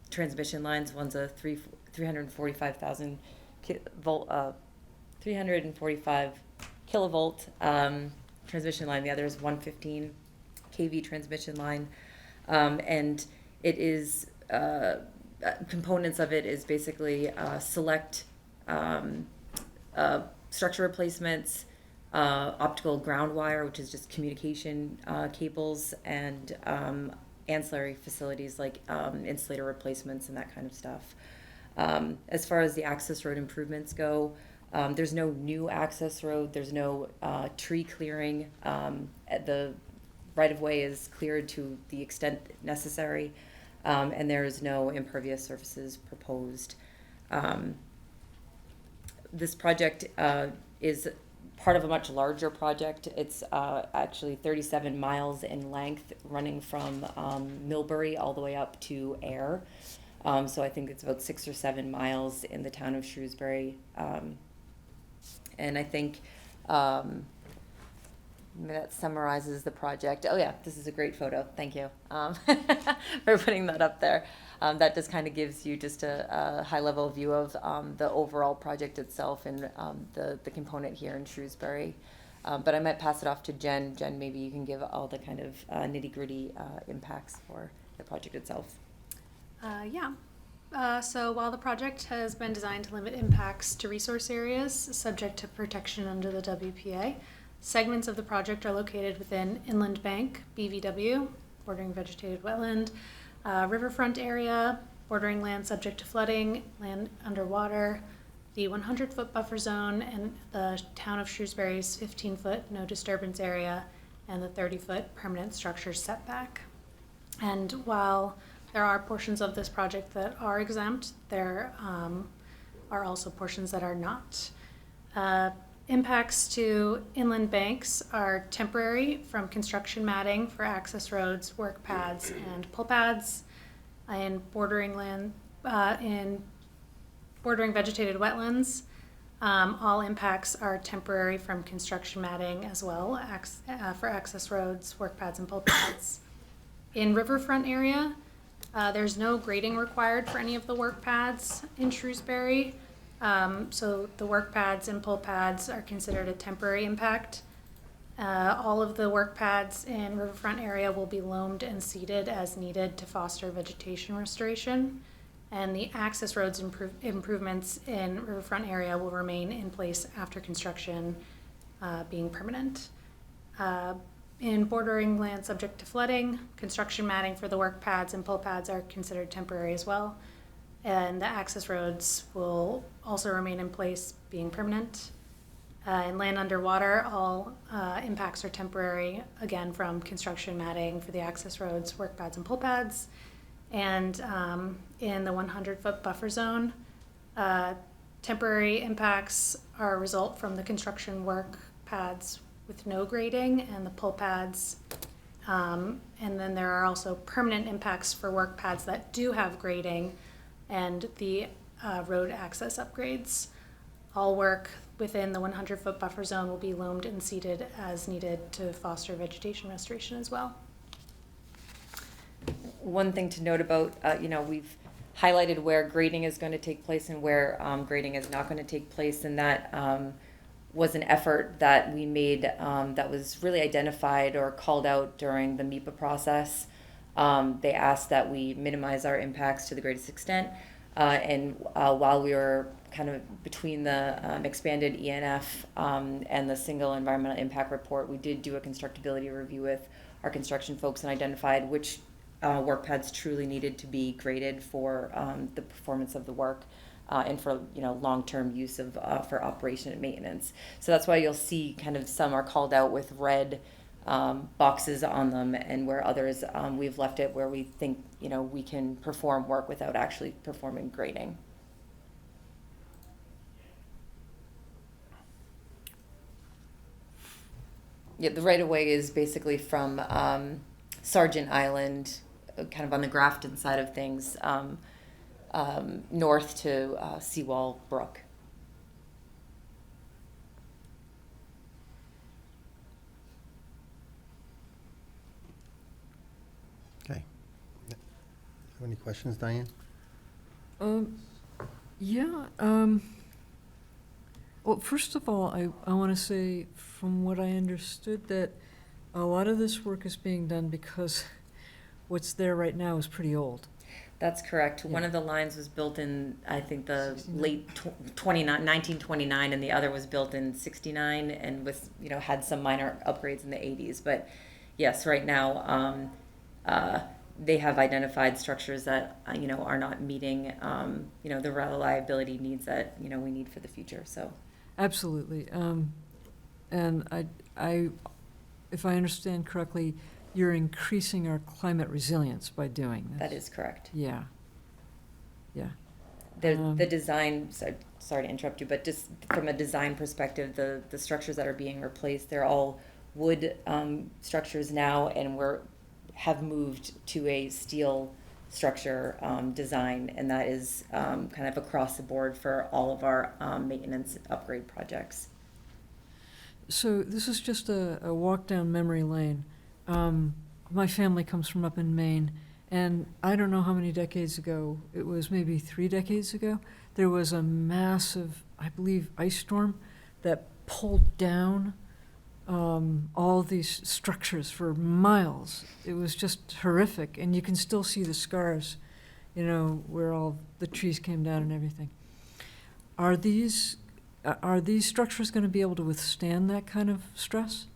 transmission lines. One's a 345,000 volt, 345 kilovolt transmission line. The other is 115 kV transmission line, and it is components of it is basically select structure replacements, optical ground wire, which is just communication cables, and ancillary facilities like insulator replacements and that kind of stuff. As far as the access road improvements go, there's no new access road, there's no tree clearing. The right-of-way is cleared to the extent necessary, and there is no impervious surfaces proposed. This project is part of a much larger project. It's actually 37 miles in length, running from Millbury all the way up to Ayr. So I think it's about 6 or 7 miles in the town of Shrewsbury. And I think that summarizes the project. Oh yeah, this is a great photo. Thank you for putting that up there. That just kind of gives you just a high-level view of the overall project itself and the component here in Shrewsbury. But I might pass it off to Jen. Jen, maybe you can give all the kind of nitty-gritty impacts for the project itself. So while the project has been designed to limit impacts to resource areas subject to protection under the WPA, segments of the project are located within Inland Bank, BVW, bordering vegetated wetland, riverfront area, bordering land subject to flooding, land underwater, the 100-foot buffer zone, and the town of Shrewsbury's 15-foot no disturbance area, and the 30-foot permanent structure setback. And while there are portions of this project that are exempt, there are also portions that are not. Impacts to inland banks are temporary from construction matting for access roads, work pads, and pull pads. In bordering vegetated wetlands, all impacts are temporary from construction matting as well for access roads, work pads, and pull pads. In riverfront area, there's no grading required for any of the work pads in Shrewsbury. So the work pads and pull pads are considered a temporary impact. All of the work pads in riverfront area will be loamed and seeded as needed to foster vegetation restoration. And the access roads improvements in riverfront area will remain in place after construction, being permanent. In bordering land subject to flooding, construction matting for the work pads and pull pads are considered temporary as well. And the access roads will also remain in place, being permanent. In land underwater, all impacts are temporary, again, from construction matting for the access roads, work pads, and pull pads. And in the 100-foot buffer zone, temporary impacts are a result from the construction work pads with no grading and the pull pads. And then there are also permanent impacts for work pads that do have grading and the road access upgrades. All work within the 100-foot buffer zone will be loamed and seeded as needed to foster vegetation restoration as well. One thing to note about, we've highlighted where grading is going to take place and where grading is not going to take place, and that was an effort that we made that was really identified or called out during the MIPA process. They asked that we minimize our impacts to the greatest extent. While we were kind of between the expanded ENF and the single environmental impact report, we did do a constructability review with our construction folks and identified which work pads truly needed to be graded for the performance of the work and for long-term use of for operation and maintenance. So that's why you'll see kind of some are called out with red boxes on them, and where others we've left it where we think we can perform work without actually performing grading. Yeah, the right of way is basically from Sargent Island, kind of on the Grafton side of things, north to Seawall Brook. Okay. Have any questions, Diane? Yeah, well, first of all, I want to say, from what I understood, that a lot of this work is being done because what's there right now is pretty old. That's correct. Yeah. One of the lines was built in, I think, the 69. late 1929, and the other was built in 69 and was, had some minor upgrades in the 80s. But yes, right now, they have identified structures that, are not meeting, the reliability needs that, we need for the future. So. Absolutely. And I, if I understand correctly, you're increasing our climate resilience by doing this. That is correct. Yeah. Yeah. The design, sorry to interrupt you, but just from a design perspective, the structures that are being replaced, they're all wood structures now, and have moved to a steel structure design, and that is kind of across the board for all of our maintenance upgrade projects. So this is just a walk down memory lane. My family comes from up in Maine, and I don't know how many decades ago, it was maybe 3 decades ago, there was a massive, I believe, ice storm that pulled down all these structures for miles. It was just horrific, and you can still see the scars, where all the trees came down and everything. Are these structures going to be able to withstand that kind of stress?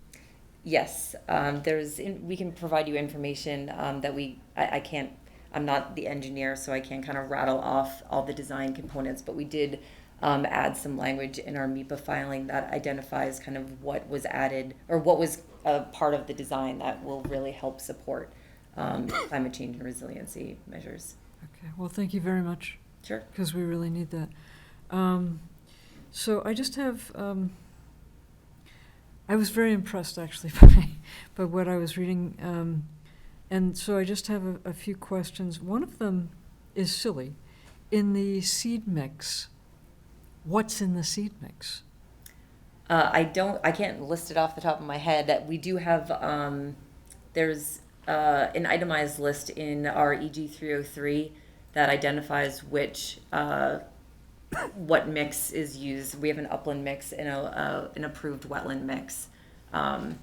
Yes, we can provide you information that I can't, I'm not the engineer, so I can't kind of rattle off all the design components, but we did add some language in our MIPA filing that identifies kind of what was added or what was a part of the design that will really help support climate change and resiliency measures. Okay, well, thank you very much. Sure. Because we really need that. So I just have, I was very impressed actually by what I was reading. And so I just have a few questions. One of them is silly. In the seed mix, what's in the seed mix? I can't list it off the top of my head. That we do have, there's an itemized list in our EG 303 that identifies which, what mix is used. We have an upland mix and an approved wetland mix. And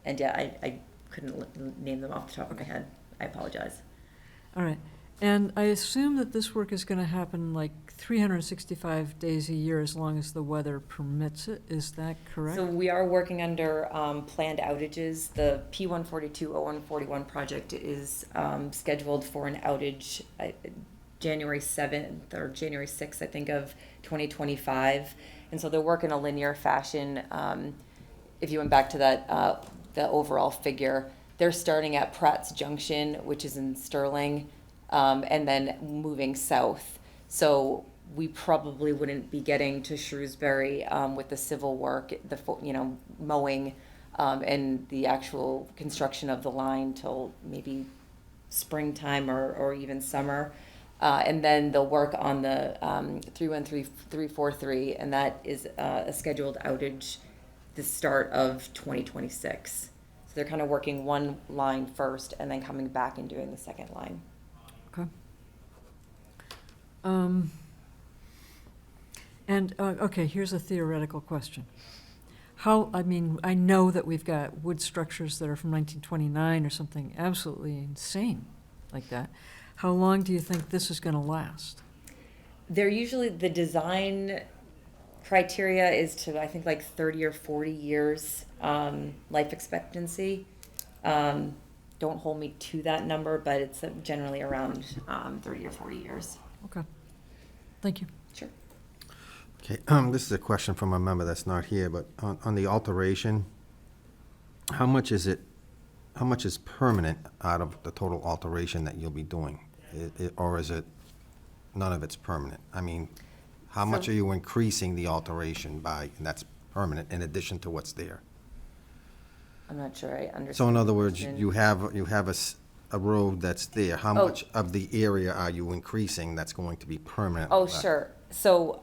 yeah, I couldn't name them off the top of my head. I apologize. All right. And I assume that this work is going to happen like 365 days a year as long as the weather permits it. Is that correct? So we are working under planned outages. The P142-0141 project is scheduled for an outage January 7th or January 6th, I think, of 2025. And so they'll work in a linear fashion. If you went back to that, the overall figure, they're starting at Pratt's Junction, which is in Sterling, and then moving south. So we probably wouldn't be getting to Shrewsbury with the civil work, the mowing, and the actual construction of the line till maybe springtime or even summer. And then they'll work on the 313343, and that is a scheduled outage the start of 2026. So they're kind of working one line first and then coming back and doing the second line. Okay. Okay, here's a theoretical question. I know that we've got wood structures that are from 1929 or something absolutely insane like that. how long do you think this is gonna last? They're usually, the design criteria is to, I think, like 30 or 40 years life expectancy. Don't hold me to that number, but it's generally around 30 or 40 years. Okay, thank you. Sure. Okay, this is a question from a member that's not here, but on the alteration, how much is permanent out of the total alteration that you'll be doing? Or is it, none of it's permanent? I mean, how much So- are you increasing the alteration by, and that's permanent, in addition to what's there? I'm not sure I understand. So in other the words, question. you have a road that's there. How Oh. much of the area are you increasing that's going to be permanent? Oh, sure. So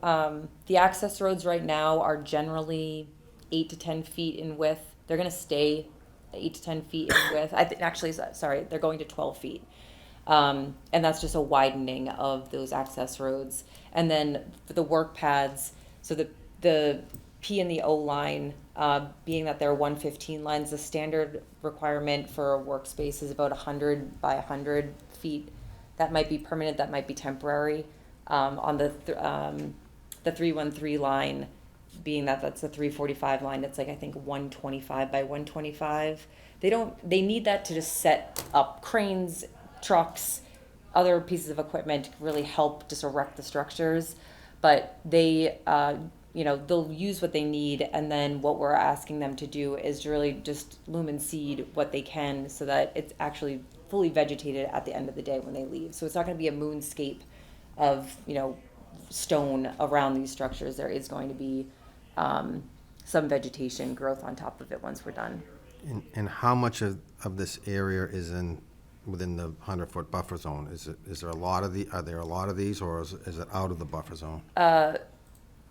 the access roads right now are generally 8 to 10 feet in width. They're going to stay 8 to 10 feet in width. Sorry, they're going to 12 feet. And that's just a widening of those access roads. And then for the work pads, so the P and the O line, being that they're 115 lines, the standard requirement for a workspace is about 100 by 100 feet. That might be permanent, that might be temporary. On the 313 line, being that that's the 345 line, it's like, I think 125 by 125. They need that to just set up cranes, trucks, other pieces of equipment to really help just erect the structures. But they, they'll use what they need, and then what we're asking them to do is to really just lumen seed what they can so that it's actually fully vegetated at the end of the day when they leave. So it's not gonna be a moonscape of, stone around these structures. There is going to be some vegetation growth on top of it once we're done. And how much of this area is within the 100-foot buffer zone? Are there a lot of these, or is it out of the buffer zone?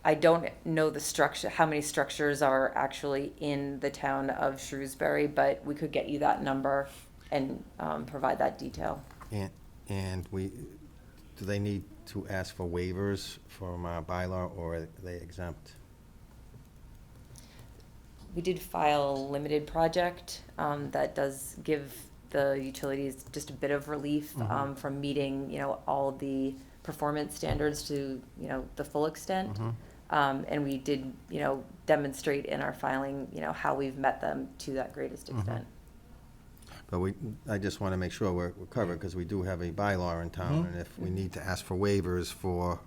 I don't know the structure, how many structures are actually in the town of Shrewsbury, but we could get you that number and provide that detail. And do they need to ask for waivers from our bylaw, or are they exempt? We did file a limited project that does give the utilities just a bit of relief from meeting, all of the performance standards to, the full extent. And we did, demonstrate in our filing, how we've met them to that greatest extent. But I just want to make sure we're covered, because we do have a bylaw in town, and if we need to ask for waivers for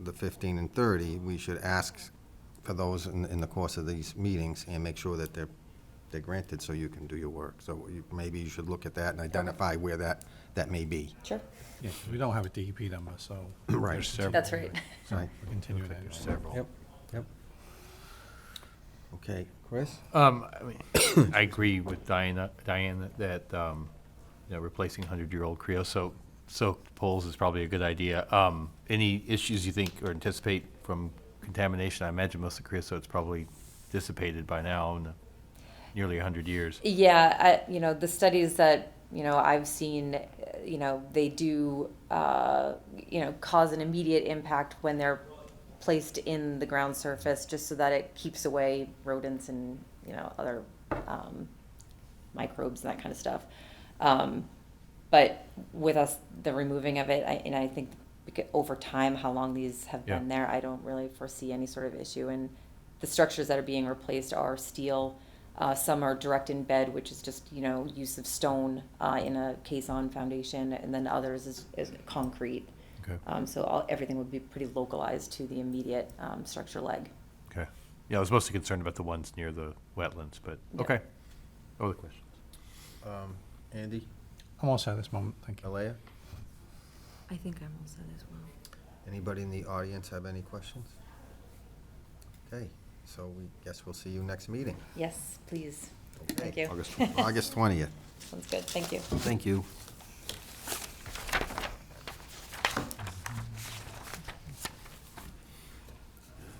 the 15 and 30, we should ask for those in the course of these meetings and make sure that they're granted so you can do your work. So maybe you should look at that and identify where that may be. Sure, Yeah, 'cause we don't have a DEP number, so. Right. there's several that's right. So Right. we continue that. There's several. Yep. Okay, Chris? I agree with Diane that, replacing 100-year-old creosote soaked poles is probably a good idea. Any issues you think or anticipate from contamination? I imagine most of the creosote's probably dissipated by now in nearly 100 years. Yeah, the studies that, I've seen, they do, cause an immediate impact when they're placed in the ground surface, just so that it keeps away rodents and, other microbes and that kind of stuff. But with us, the removing of it, I think over time, how long these have been there, I don't really foresee any sort of issue. And the structures that are being replaced are steel. Some are direct in bed, which is just, use of stone in a caisson foundation, and then others is concrete. Okay. So everything would be pretty localized to the immediate structure leg. Okay. Yeah, I was mostly concerned about the ones near the wetlands, but, Yeah. okay. Other questions? Andy? I'm all set at this moment, thank you. Alea? I think I'm all set as well. Anybody in the audience have any questions? Okay, so we guess we'll see you next meeting. Yes, please. Okay. Thank you. August 20th. Sounds good. Thank you. Thank you.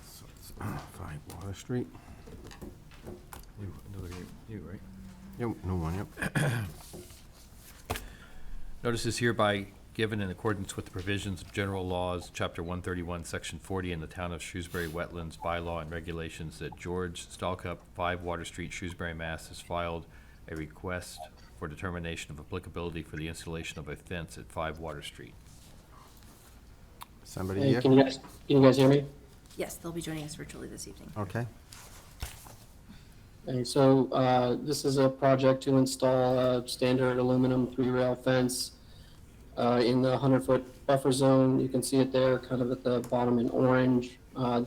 So it's 5 Water Street. You, right? Yep, new one, yep. Notice is hereby given in accordance with the provisions of general laws, Chapter 131, Section 40, in the Town of Shrewsbury Wetlands bylaw and regulations that George Stalcup, 5 Water Street, Shrewsbury, Mass. has filed a request for determination of applicability for the installation of a fence at 5 Water Street. Somebody Hey, here? can you guys hear me? Yes, they'll be joining us virtually this evening. Okay. And so, this is a project to install a standard aluminum 3-rail fence in the 100-foot buffer zone. You can see it there, kind of at the bottom in orange.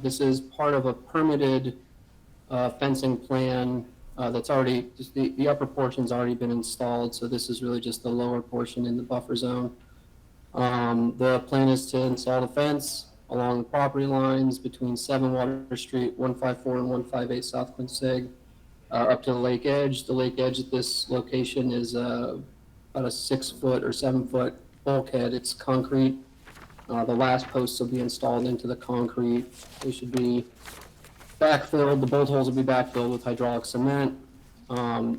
This is part of a permitted fencing plan that's already, just the upper portion's already been installed, so this is really just the lower portion in the buffer zone. The plan is to install the fence along the property lines between 7 Water Street, 154 and 158 South Quincy, up to the lake edge. The lake edge at this location is about a 6-foot or 7-foot bulkhead. It's concrete. The last posts will be installed into the concrete. They should be backfilled. The bolt holes will be backfilled with hydraulic cement.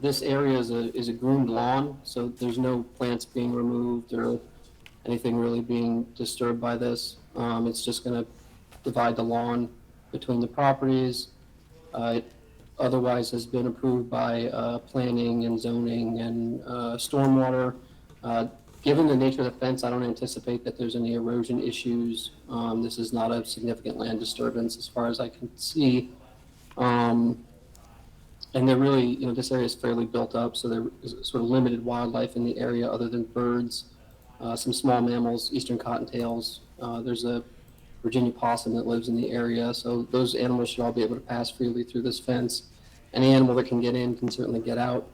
This area is a groomed lawn, so there's no plants being removed or anything really being disturbed by this. It's just going to divide the lawn between the properties. It otherwise has been approved by planning and zoning and stormwater. Given the nature of the fence, I don't anticipate that there's any erosion issues. This is not a significant land disturbance as far as I can see. And they're really, this area is fairly built up, so there is sort of limited wildlife in the area other than birds, some small mammals, eastern cottontails. There's a Virginia possum that lives in the area, so those animals should all be able to pass freely through this fence. Any animal that can get in can certainly get out.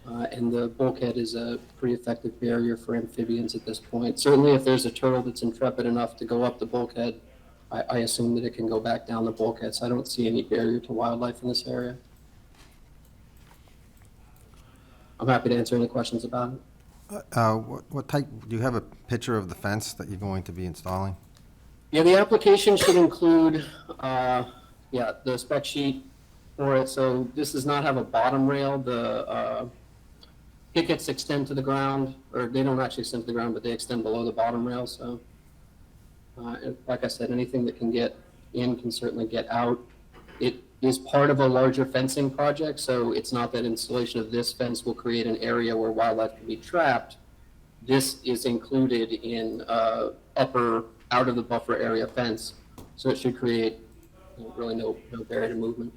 And the bulkhead is a pretty effective barrier for amphibians at this point. Certainly if there's a turtle that's intrepid enough to go up the bulkhead, I assume that it can go back down the bulkhead, so I don't see any barrier to wildlife in this area. I'm happy to answer any questions about it. What type, do you have a picture of the fence that you're going to be installing? Yeah, the application should include, the spec sheet for it. So this does not have a bottom rail. The pickets extend to the ground, or they don't actually extend to the ground, but they extend below the bottom rail. So, and like I said, anything that can get in can certainly get out. It is part of a larger fencing project, so it's not that installation of this fence will create an area where wildlife can be trapped. This is included in upper out of the buffer area fence, so it should create really no barrier to movement.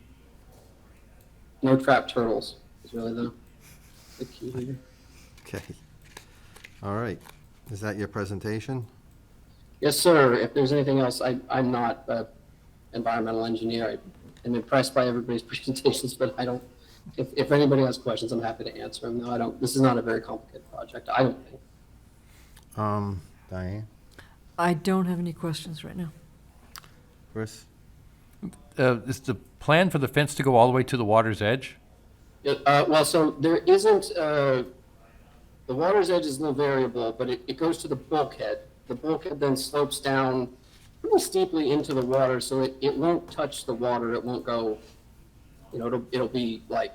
No trapped turtles is really the key here. Okay. All right. Is that your presentation? Yes, sir. If there's anything else, I'm not an environmental engineer. I'm impressed by everybody's presentations, but I don't, if anybody has questions, I'm happy to answer them. No, I don't, this is not a very complicated project, I don't think. Diane? I don't have any questions right now. Chris? Is the plan for the fence to go all the way to the water's edge? Well, so there isn't, the water's edge is a little variable, but it goes to the bulkhead. The bulkhead then slopes down pretty steeply into the water, so it won't touch the water. It won't go, it'll be like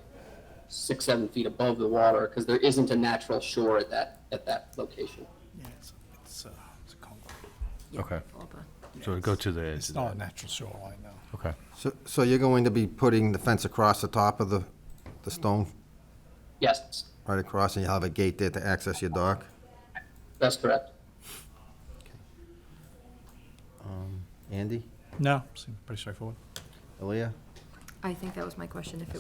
6-7 feet above the water because there isn't a natural shore at that location. Yeah, it's a concrete. Okay. So it'll go to the edge. It's of not a that. natural shoreline, no. Okay. So you're going to be putting the fence across the top of the stone, Yes, right across, and you'll have a gate there to access your dock? that's correct. Andy? No, seems pretty straightforward. Aaliyah? I think that was my question, if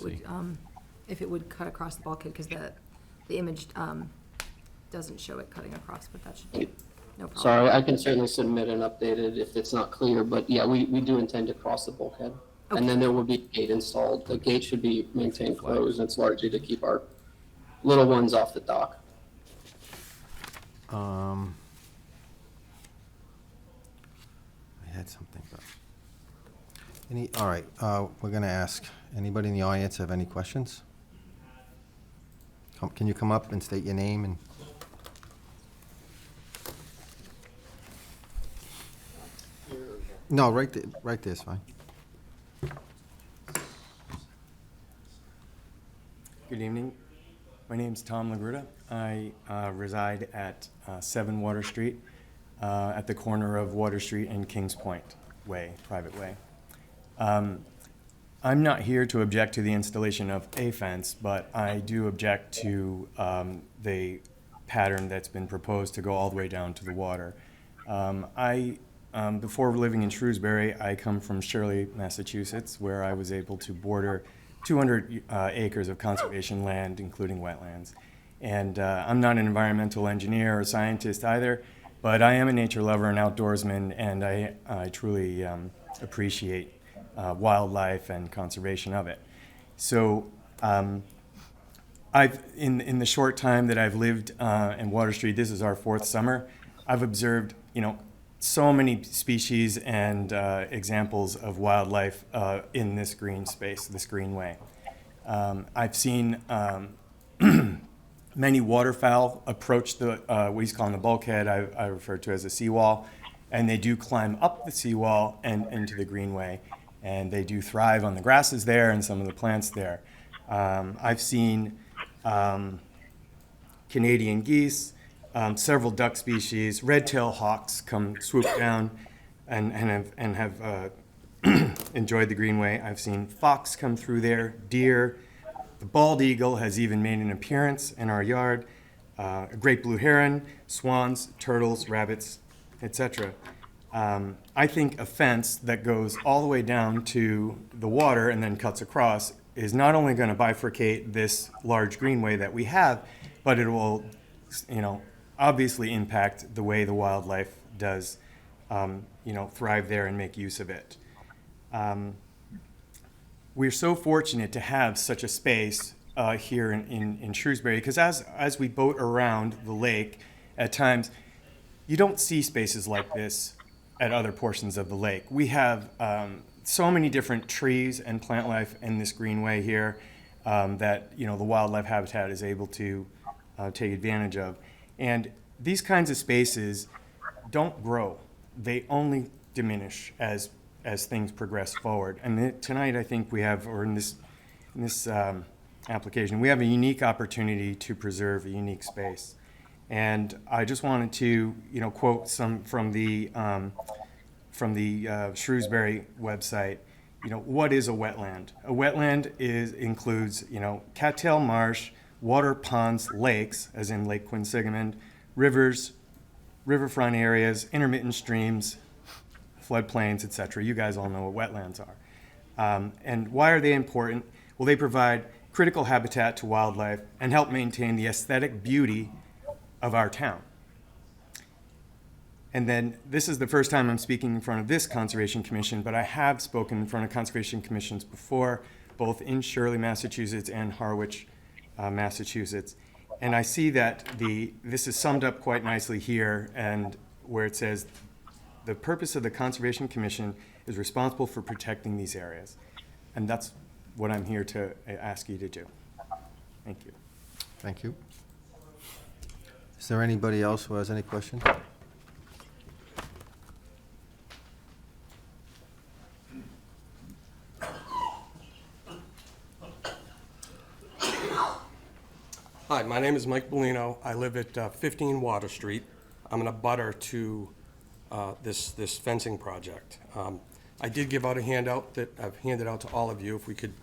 it would cut across the bulkhead, because the image doesn't show it cutting across, but that should be no problem. Sorry, I can certainly submit an updated if it's not clear, but yeah, we do intend to cross the bulkhead. Okay. And then there will be a gate installed. The gate should be maintained closed. It's largely to keep our little ones off the dock. I had something, but all right, we're gonna ask, anybody in the audience have any questions? Can you come up and state your name and? No, right there's fine. Good evening. My name's Tom Lagruda. I reside at 7 Water Street, at the corner of Water Street and Kings Point Way, private way. I'm not here to object to the installation of a fence, but I do object to the pattern that's been proposed to go all the way down to the water. Before living in Shrewsbury, I come from Shirley, Massachusetts, where I was able to border 200 acres of conservation land, including wetlands. And I'm not an environmental engineer or scientist either, but I am a nature lover and outdoorsman, and I truly appreciate wildlife and conservation of it. So in the short time that I've lived in Water Street, this is our 4th summer, I've observed, so many species and examples of wildlife in this green space, this greenway. I've seen many waterfowl approach the, we call the bulkhead, I refer to as a seawall, and they do climb up the seawall and into the greenway, and they do thrive on the grasses there and some of the plants there. I've seen Canadian geese, several duck species, red-tailed hawks come swoop down and have enjoyed the greenway. I've seen fox come through there, deer. The bald eagle has even made an appearance in our yard. A great blue heron, swans, turtles, rabbits, etc. I think a fence that goes all the way down to the water and then cuts across is not only going to bifurcate this large greenway that we have, but it will, obviously impact the way the wildlife does, thrive there and make use of it. We're so fortunate to have such a space here in Shrewsbury, because as we boat around the lake, at times, you don't see spaces like this at other portions of the lake. We have so many different trees and plant life in this greenway here that the wildlife habitat is able to take advantage of. And these kinds of spaces don't grow. They only diminish as things progress forward. And tonight, I think we have, or in this application, we have a unique opportunity to preserve a unique space. And I just wanted to, quote some from the Shrewsbury website. What is a wetland? A wetland includes, cattail marsh, water ponds, lakes, as in Lake Quinsigamond, rivers, riverfront areas, intermittent streams, floodplains, etc. You guys all know what wetlands are. And why are they important? Well, they provide critical habitat to wildlife and help maintain the aesthetic beauty of our town. And then this is the first time I'm speaking in front of this Conservation Commission, but I have spoken in front of Conservation Commissions before, both in Shirley, Massachusetts and Harwich, Massachusetts. And I see that this is summed up quite nicely here, and where it says, the purpose of the Conservation Commission is responsible for protecting these areas. And that's what I'm here to ask you to do. Thank you. Thank you. Is there anybody else who has any questions? Hi, my name is Mike Bellino. I live at 15 Water Street. I'm an abutter to this fencing project. I did give out a handout that I've handed out to all of you, if we could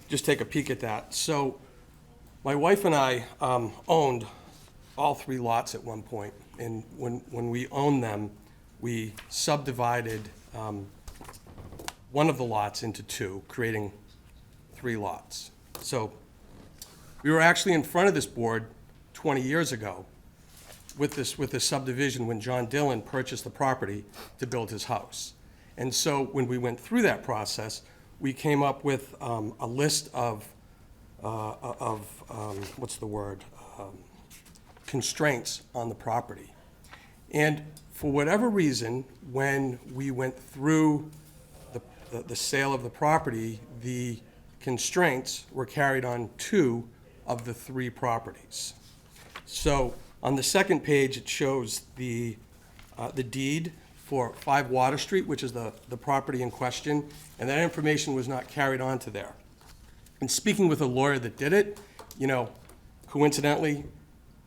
just take a peek at that. So my wife and I owned all 3 lots at one point, and when we owned them, we subdivided one of the lots into 2, creating 3 lots. So we were actually in front of this board 20 years ago with this subdivision when John Dillon purchased the property to build his house. And so when we went through that process, we came up with a list of constraints on the property. And for whatever reason, when we went through the sale of the property, the constraints were carried on 2 of the 3 properties. So on the second page, it shows the deed for 5 Water Street, which is the property in question, and that information was not carried on to there. And speaking with a lawyer that did it, coincidentally,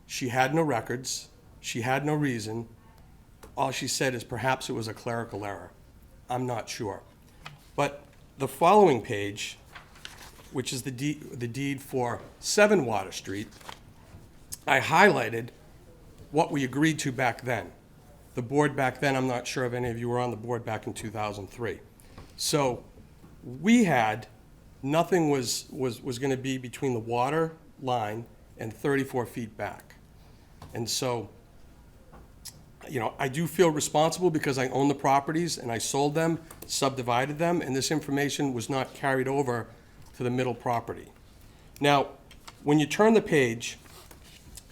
she had no records, she had no reason. All she said is perhaps it was a clerical error. I'm not sure. But the following page, which is the deed for 7 Water Street, I highlighted what we agreed to back then. The board back then, I'm not sure if any of you were on the board back in 2003. So we had, nothing was going to be between the water line and 34 feet back. And so, you know, I do feel responsible because I own the properties and I sold them, subdivided them, and this information was not carried over to the middle property. Now, when you turn the page,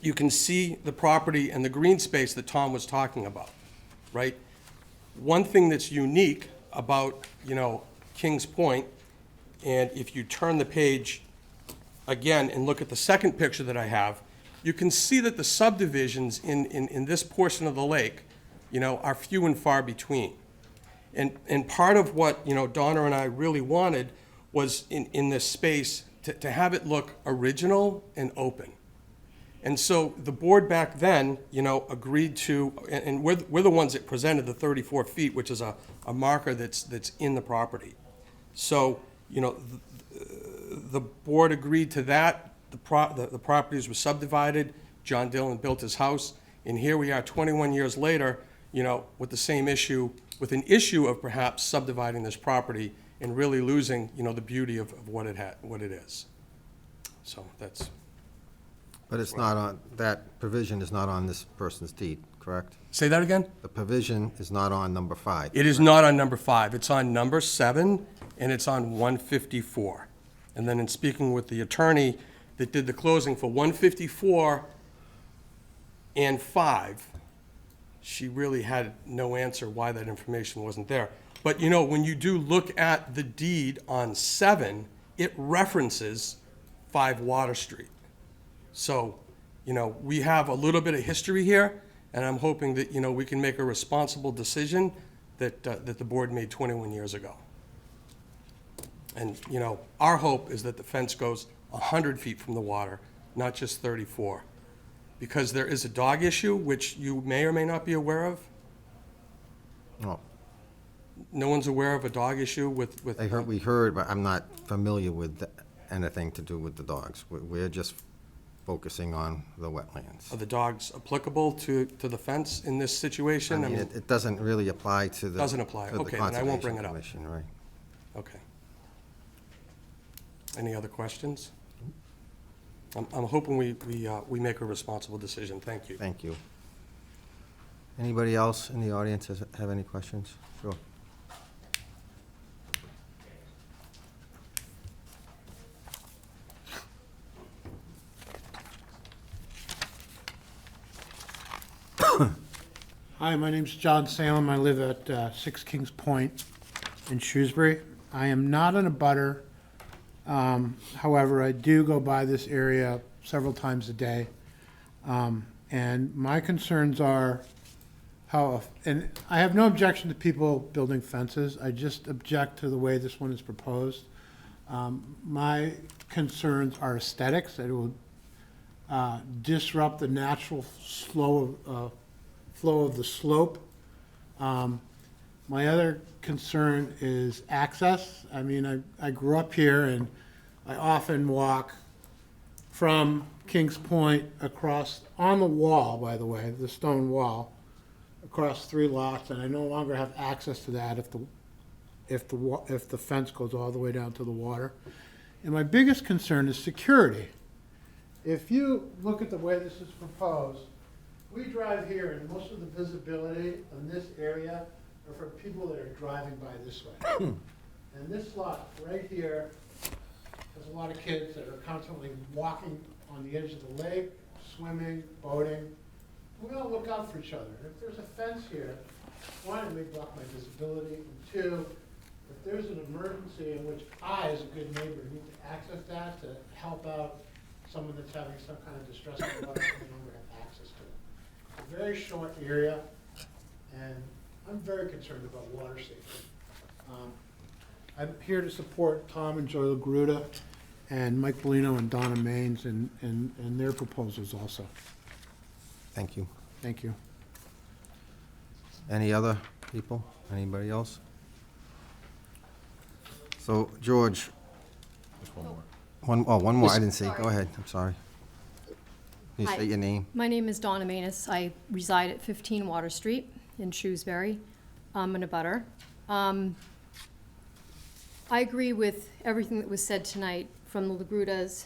you can see the property and the green space that Tom was talking about, right? One thing that's unique about, you know, Kings Point, and if you turn the page again and look at the second picture that I have, you can see that the subdivisions in this portion of the lake, you know, are few and far between. And part of what, you know, Donna and I really wanted was in this space to have it look original and open. And so the board back then, you know, agreed to, and we're the ones that presented the 34 feet, which is a marker that's in the property. So, you know, the board agreed to that. The properties were subdivided. John Dillon built his house. And here we are 21 years later, you know, with the same issue, with an issue of perhaps subdividing this property and really losing, you know, the beauty of what it is. So that's. But it's not on, that provision is not on this person's deed, correct? Say that again? The provision is not on number 5. It is not on number 5. It's on number 7, and it's on 154. And then in speaking with the attorney that did the closing for 154 and 5, she really had no answer why that information wasn't there. But, you know, when you do look at the deed on 7, it references 5 Water Street. So, you know, we have a little bit of history here, and I'm hoping that, you know, we can make a responsible decision that the board made 21 years ago. And, you know, our hope is that the fence goes 100 feet from the water, not just 34. Because there is a dog issue, which you may or may not be aware of. Oh, No one's aware of a dog issue with. we heard, but I'm not familiar with anything to do with the dogs. We're just focusing on the wetlands. Are the dogs applicable to the fence in this situation? I mean, it doesn't really apply to the. Doesn't apply. to the Okay, then I won't bring it up. Conservation Commission, right. Okay. Any other questions? I'm hoping we make a responsible decision. Thank you. Thank you. Anybody else in the audience have any questions? Sure. Hi, my name's John Salem. I live at 6 Kings Point in Shrewsbury. I am not an abutter. However, I do go by this area several times a day. And my concerns are and I have no objection to people building fences. I just object to the way this one is proposed. My concerns are aesthetics. That it will disrupt the natural flow of the slope. My other concern is access. I mean, I grew up here and I often walk from Kings Point across, on the wall, by the way, the stone wall, across 3 lots, and I no longer have access to that if the fence goes all the way down to the water. And my biggest concern is security. If you look at the way this is proposed, we drive here and most of the visibility in this area are for people that are driving by this way. And this lot right here has a lot of kids that are constantly walking on the edge of the lake, swimming, boating. We all look out for each other. If there's a fence here, one, it may block my visibility, and 2, if there's an emergency in which I, as a good neighbor, need to access that to help out someone that's having some kind of distress in water, I no longer have access to it. It's a very short area, and I'm very concerned about water safety. I'm here to support Tom and Joy LaGruda and Mike Bellino and Donna Maines and their proposals also. Thank you. Thank you. Any other people? Anybody else? So, George. One more, I didn't see. Go ahead, I'm sorry. Can you Hi. state your name? My name is Donna Manus. I reside at 15 Water Street in Shrewsbury. I'm an abutter. I agree with everything that was said tonight, from the Lagrudas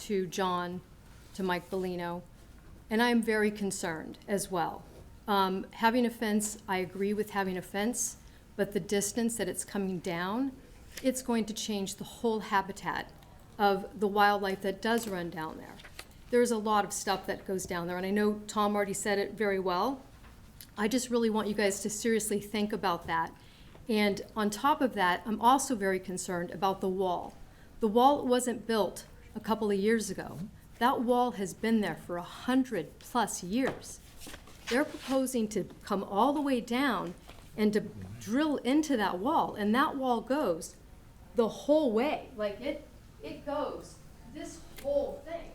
to John to Mike Bellino, and I'm very concerned as well. Having a fence, I agree with having a fence, but the distance that it's coming down, it's going to change the whole habitat of the wildlife that does run down there. There's a lot of stuff that goes down there, and I know Tom already said it very well. I just really want you guys to seriously think about that. And on top of that, I'm also very concerned about the wall. The wall wasn't built a couple of years ago. That wall has been there for 100+ years. They're proposing to come all the way down and to drill into that wall, and that wall goes the whole way. Like it goes this whole thing.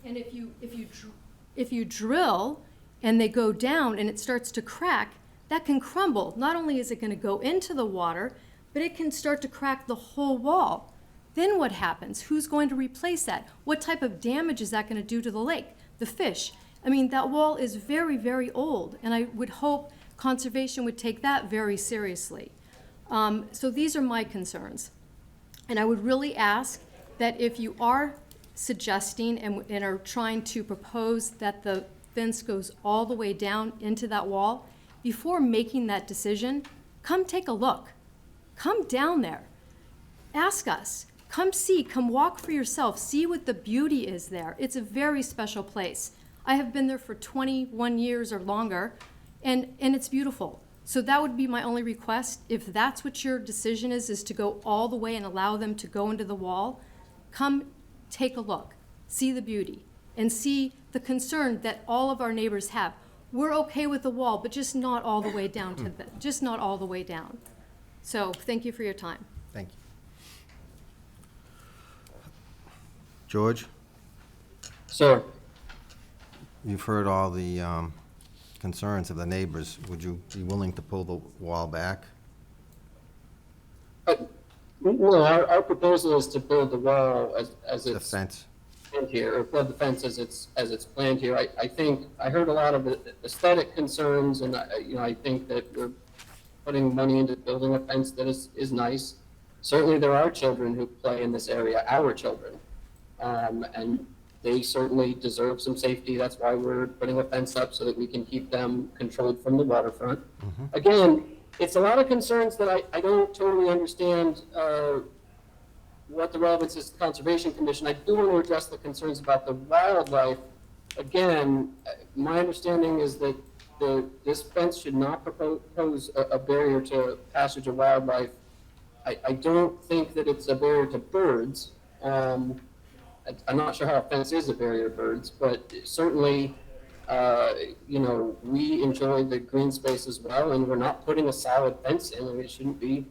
And if you drill and they go down and it starts to crack, that can crumble. Not only is it going to go into the water, but it can start to crack the whole wall. Then what happens? Who's going to replace that? What type of damage is that going to do to the lake, the fish? I mean, that wall is very, very old, and I would hope conservation would take that very seriously. So these are my concerns. And I would really ask that if you are suggesting and are trying to propose that the fence goes all the way down into that wall, before making that decision, come take a look. Come down there. Ask us. Come see. Come walk for yourself. See what the beauty is there. It's a very special place. I have been there for 21 years or longer, and it's beautiful. So that would be my only request. If that's what your decision is to go all the way and allow them to go into the wall, come take a look. See the beauty and see the concern that all of our neighbors have. We're okay with the wall, but just not all the way down to just not all the way down. So thank you for your time. Thank you. George, Sir, you've heard all the concerns of the neighbors. Would you be willing to pull the wall back? no, our proposal is to build the wall as The it's fence? planned here, or build the fence as it's planned here. I think, I heard a lot of aesthetic concerns, and I think that we're putting money into building a fence that is nice. Certainly, there are children who play in this area, our children, and they certainly deserve some safety. That's why we're putting a fence up, so that we can keep them controlled from the waterfront. Again, it's a lot of concerns that I don't totally understand what the relevance is to the Conservation Commission. I do want to address the concerns about the wildlife. Again, my understanding is that this fence should not pose a barrier to passage of wildlife. I don't think that it's a barrier to birds. I'm not sure how a fence is a barrier to birds, but certainly, we enjoy the green space as well, and we're not putting a solid fence in. I mean, it shouldn't be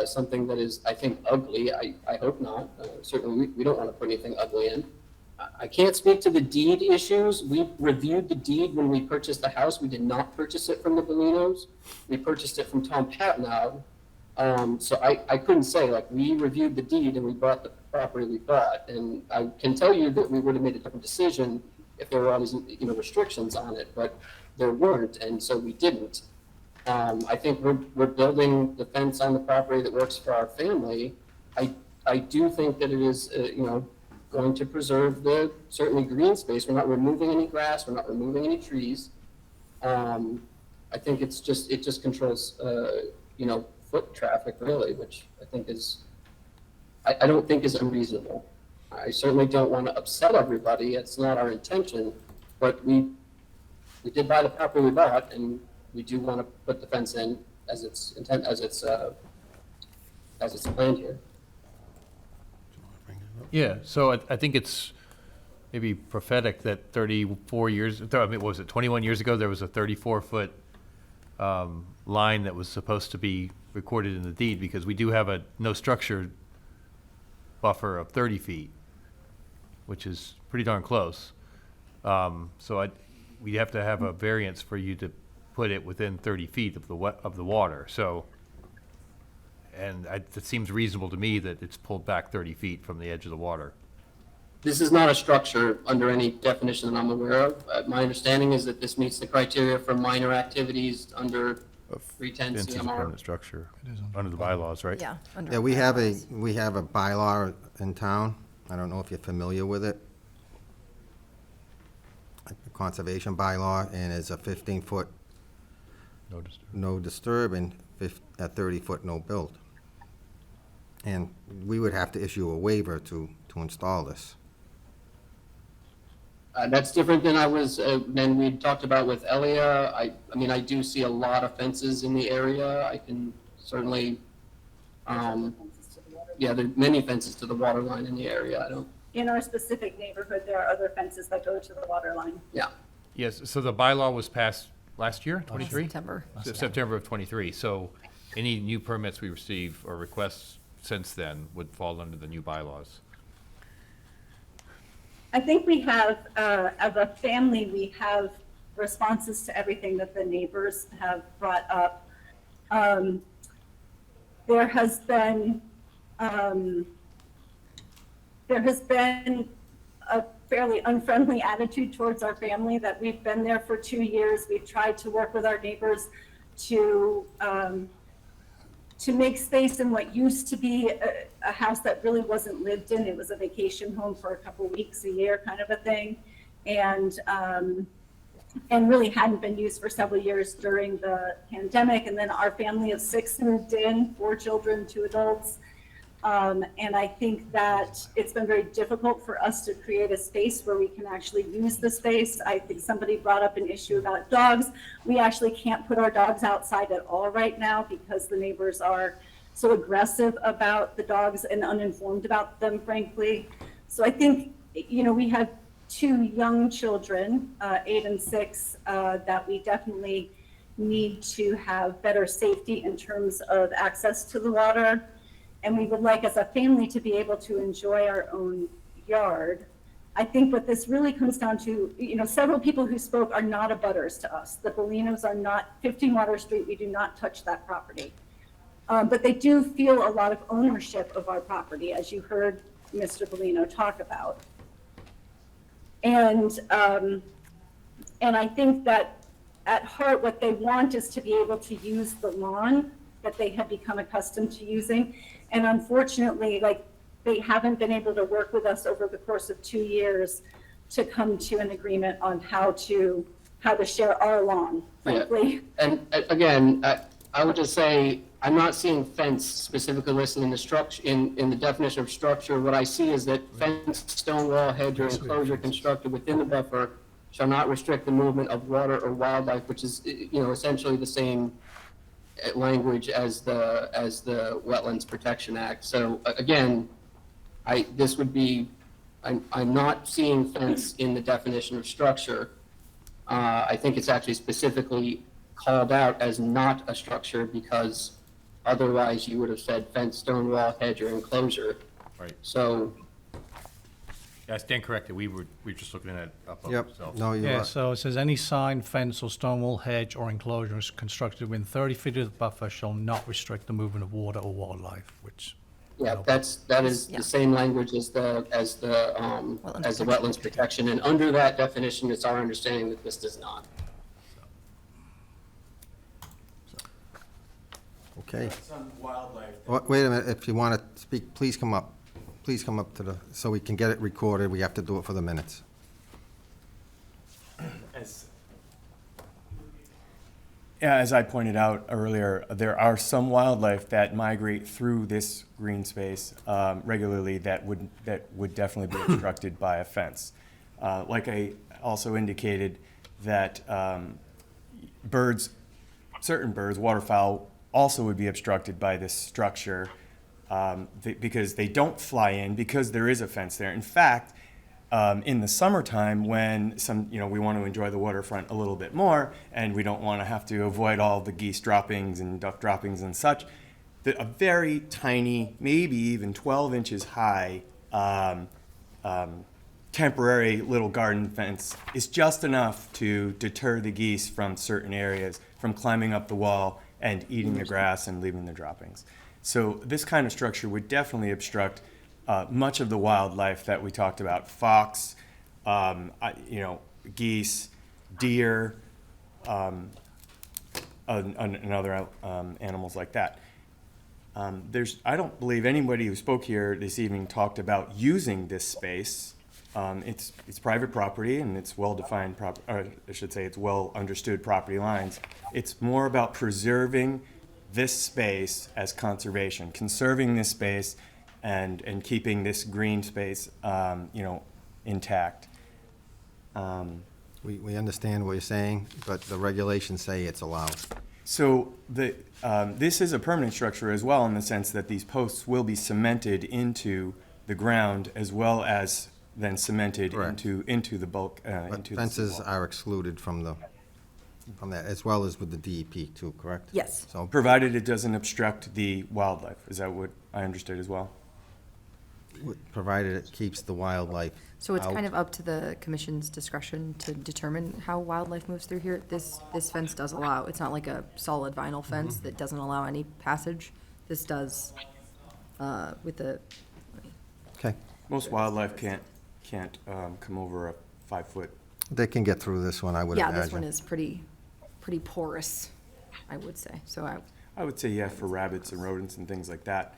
something that is, I think, ugly. I hope not. Certainly, we don't want to put anything ugly in. I can't speak to the deed issues. We reviewed the deed when we purchased the house. We did not purchase it from the Bellinos. We purchased it from Tom Patnow. So I couldn't say, like, we reviewed the deed and we bought the property we bought. And I can tell you that we would have made a different decision if there were all these, restrictions on it, but there weren't, and so we didn't. I think we're building the fence on the property that works for our family. I do think that it is, going to preserve the certainly green space. We're not removing any grass. We're not removing any trees. I think it just controls, foot traffic really, which I think I don't think is unreasonable. I certainly don't want to upset everybody. It's not our intention, but we did buy the property we bought, and we do want to put the fence in as it's planned here. Yeah, so I think it's maybe prophetic that 34 years, I mean, what was it, 21 years ago, there was a 34-foot line that was supposed to be recorded in the deed, because we do have a no structure buffer of 30 feet, which is pretty darn close. So we have to have a variance for you to put it within 30 feet of the water. So And it seems reasonable to me that it's pulled back 30 feet from the edge of the water. This is not a structure under any definition that I'm aware of. My understanding is that this meets the criteria for minor activities under 310 Fence is a CMR. permanent structure under the bylaws, right? Yeah. under Yeah, our we have bylaws. a bylaw in town. I don't know if you're familiar with it. A conservation bylaw, and it's a 15-foot No disturb. no disturb and a 30-foot no build. And we would have to issue a waiver to install this. That's different than than we talked about with Elia. I mean, I do see a lot of fences in the area. I can certainly, yeah, there are many fences to the water line in the area. In our specific neighborhood, there are other fences that go to the water line. Yeah. Yes, so the bylaw was passed last year, 23? September. September of 23. So any new permits we receive or requests since then would fall under the new bylaws. I think we have, as a family, we have responses to everything that the neighbors have brought up. There has been a fairly unfriendly attitude towards our family, that we've been there for 2 years. We've tried to work with our neighbors to make space in what used to be a house that really wasn't lived in. It was a vacation home for a couple weeks a year kind of a thing. And really hadn't been used for several years during the pandemic. And then our family of 6 moved in, 4 children, 2 adults. And I think that it's been very difficult for us to create a space where we can actually use the space. I think somebody brought up an issue about dogs. We actually can't put our dogs outside at all right now because the neighbors are so aggressive about the dogs and uninformed about them, frankly. So I think, we have 2 young children, 8 and 6, that we definitely need to have better safety in terms of access to the water. And we would like, as a family, to be able to enjoy our own yard. I think what this really comes down to, several people who spoke are not abutters to us. The Bolinos are not 15 Water Street. We do not touch that property. But they do feel a lot of ownership of our property, as you heard Mr. Bolino talk about. And I think that at heart, what they want is to be able to use the lawn that they have become accustomed to using. And unfortunately, they haven't been able to work with us over the course of 2 years to come to an agreement on how to share our lawn, frankly. Yeah. And again, I would just say, I'm not seeing fence specifically listed in the structure, in the definition of structure. What I see is that fence, stone wall, hedge, or enclosure constructed within the buffer shall not restrict the movement of water or wildlife, which is, essentially the same language as the Wetlands Protection Act. So again, I'm not seeing fence in the definition of structure. I think it's actually specifically called out as not a structure because otherwise you would have said fence, stone wall, hedge, or enclosure. Right. So, Yeah, I stand corrected. We were just looking at it up Yep, ourselves. no, you're Yeah, right. so it says any sign, fence, or stone wall, hedge, or enclosure is constructed within 30 feet of the buffer shall not restrict the movement of water or wildlife, which, yeah, that is Yeah. the same language as the wetlands protection. And under that definition, it's our understanding that this does not. Okay. Some wildlife. Wait a minute, if you want to speak, please come up. Please come up so we can get it recorded. We have to do it for the minutes. As I pointed out earlier, there are some wildlife that migrate through this green space regularly that would definitely be obstructed by a fence. Like I also indicated, that certain birds, waterfowl, also would be obstructed by this structure because they don't fly in because there is a fence there. In fact, in the summertime when we want to enjoy the waterfront a little bit more and we don't want to have to avoid all the geese droppings and duck droppings and such, a very tiny, maybe even 12 inches high, temporary little garden fence is just enough to deter the geese from certain areas from climbing up the wall and eating the grass and leaving their droppings. So this kind of structure would definitely obstruct much of the wildlife that we talked about: fox, geese, deer, and other animals like that. I don't believe anybody who spoke here this evening talked about using this space. It's private property and it's well-defined, or I should say it's well-understood property lines. It's more about preserving this space as conservation, conserving this space and keeping this green space, intact. We understand what you're saying, but the regulations say it's allowed. So this is a permanent structure as well, in the sense that these posts will be cemented into the ground as well as then cemented Correct. into the bulk, But into the fences seawall. are excluded from that, as well as with the DEP too, correct? Yes. So, Provided it doesn't obstruct the wildlife. Is that what I understood as well? provided it keeps the wildlife So it's out. kind of up to the commission's discretion to determine how wildlife moves through here. This fence does allow, it's not like a solid vinyl fence that doesn't allow any passage. This does, with the, Okay, Most wildlife can't come over a 5-foot. they can get through this one, I would imagine. yeah, this one is pretty porous, I would say. So I would say, yeah, for rabbits and rodents and things like that,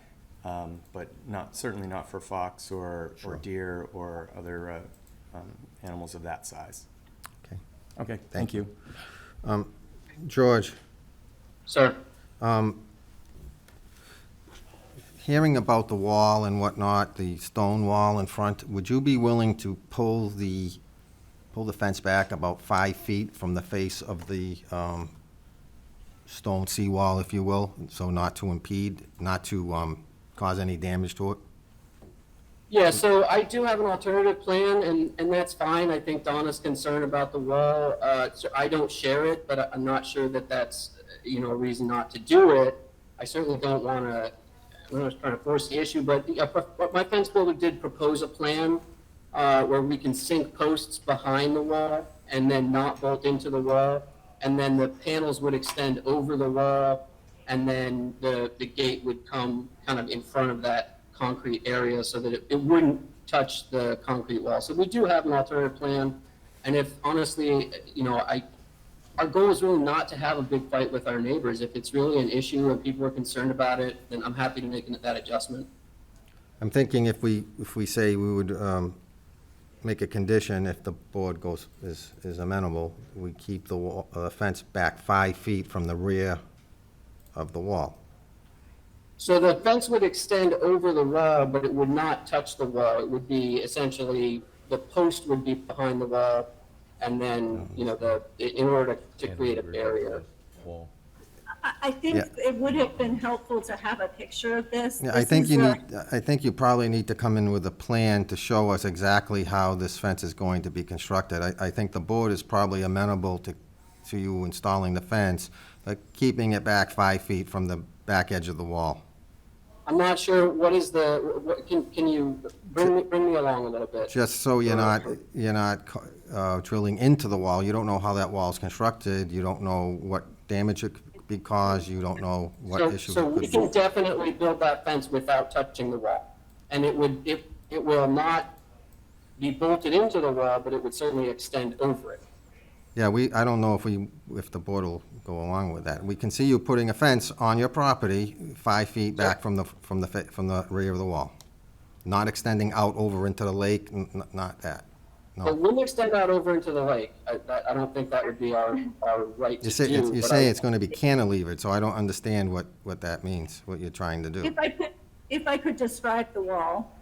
but certainly not for fox or deer or other animals of that size. Okay. Okay, thank you. George, Sir? hearing about the wall and whatnot, the stone wall in front, would you be willing to pull the fence back about 5 feet from the face of the stone seawall, if you will, so not to impede, not to cause any damage to it? Yeah, so I do have an alternative plan, and that's fine. I think Donna's concerned about the wall. So I don't share it, but I'm not sure that that's, a reason not to do it. I certainly don't want to, I'm not trying to force the issue, but my fence builder did propose a plan where we can sink posts behind the wall and then not bolt into the wall. And then the panels would extend over the wall, and then the gate would come kind of in front of that concrete area so that it wouldn't touch the concrete wall. So we do have an alternative plan. And if honestly, our goal is really not to have a big fight with our neighbors. If it's really an issue and people are concerned about it, then I'm happy to make that adjustment. I'm thinking if we say we would make a condition, if the board is amenable, we keep the fence back 5 feet from the rear of the wall. So the fence would extend over the wall, but it would not touch the wall. It would be essentially, the post would be behind the wall, and then, in order to create a barrier. I think Yeah. it would have been helpful to have a picture of this. Yeah, I This think is I think you probably need to come in with a plan to show us exactly how this fence is going to be constructed. I think the board is probably amenable to you installing the fence, but keeping it back 5 feet from the back edge of the wall. I'm not sure, can you bring me along a little bit? Just so you're not drilling into the wall. You don't know how that wall is constructed. You don't know what damage it could be caused. You don't know what issues So it we could can be. definitely build that fence without touching the wall. And it will not be bolted into the wall, but it would certainly extend over it. Yeah, I don't know if the board will go along with that. We can see you putting a fence on your property 5 feet back from the rear of the wall. Not extending out over into the lake, not that. It No. wouldn't extend out over into the lake. I don't think that would be our right to do. You but say it's going to be cantilevered, so I don't understand what that means, what you're trying to do. If I could describe the wall,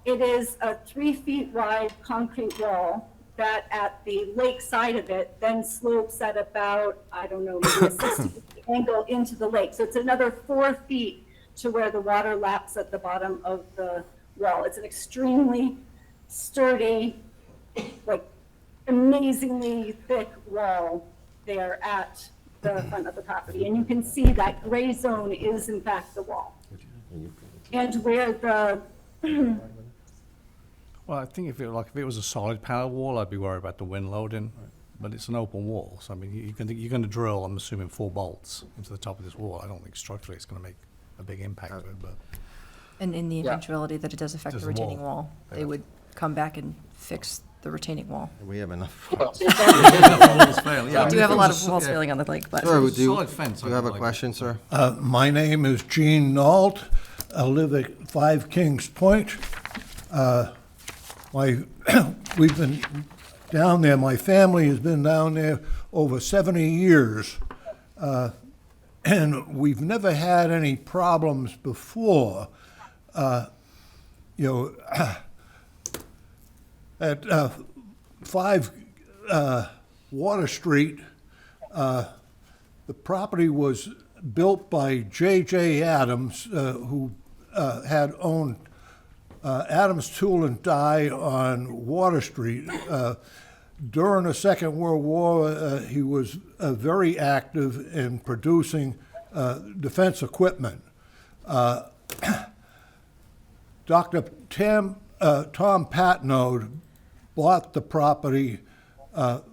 it is a 3 feet wide concrete wall that at the lake side of it then slopes at about, I don't know, maybe a 60 angle into the lake. So it's another 4 feet to where the water laps at the bottom of the wall. It's an extremely sturdy, like amazingly thick wall there at the front of the property. And you can see that gray zone is in fact the wall. And where the Well, I think if it was a solid panel wall, I'd be worried about the wind loading, but it's an open wall, so I mean, you're going to drill, I'm assuming, 4 bolts into the top of this wall. I don't think structurally it's going to make a big impact to it, but. And in the Yeah. eventuality that it does affect Just the the retaining wall. wall, they would come back and fix the retaining wall. We have enough. Well, Walls fail, yeah. We do have a lot of walls failing on the lake, but. Sir, It's a do you solid fence, do you have a like it. question, sir? My name is Gene Nault. I live at 5 Kings Point. We've been down there, my family has been down there over 70 years. And we've never had any problems before. At 5 Water Street, the property was built by J.J. Adams, who had owned Adams Tool and Die on Water Street. During the Second World War, he was very active in producing defense equipment. Dr. Tom Patnode bought the property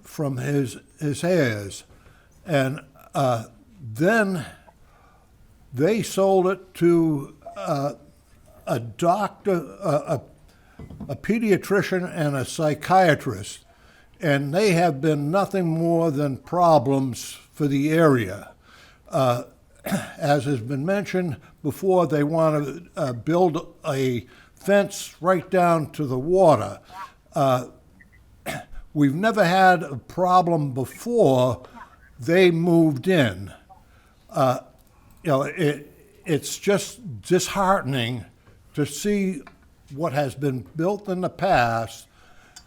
from his heirs, and then they sold it to a doctor, a pediatrician and a psychiatrist, and they have been nothing more than problems for the area. As has been mentioned before, they want to build a fence right down to the water. We've never had a problem before they moved in. It's just disheartening to see what has been built in the past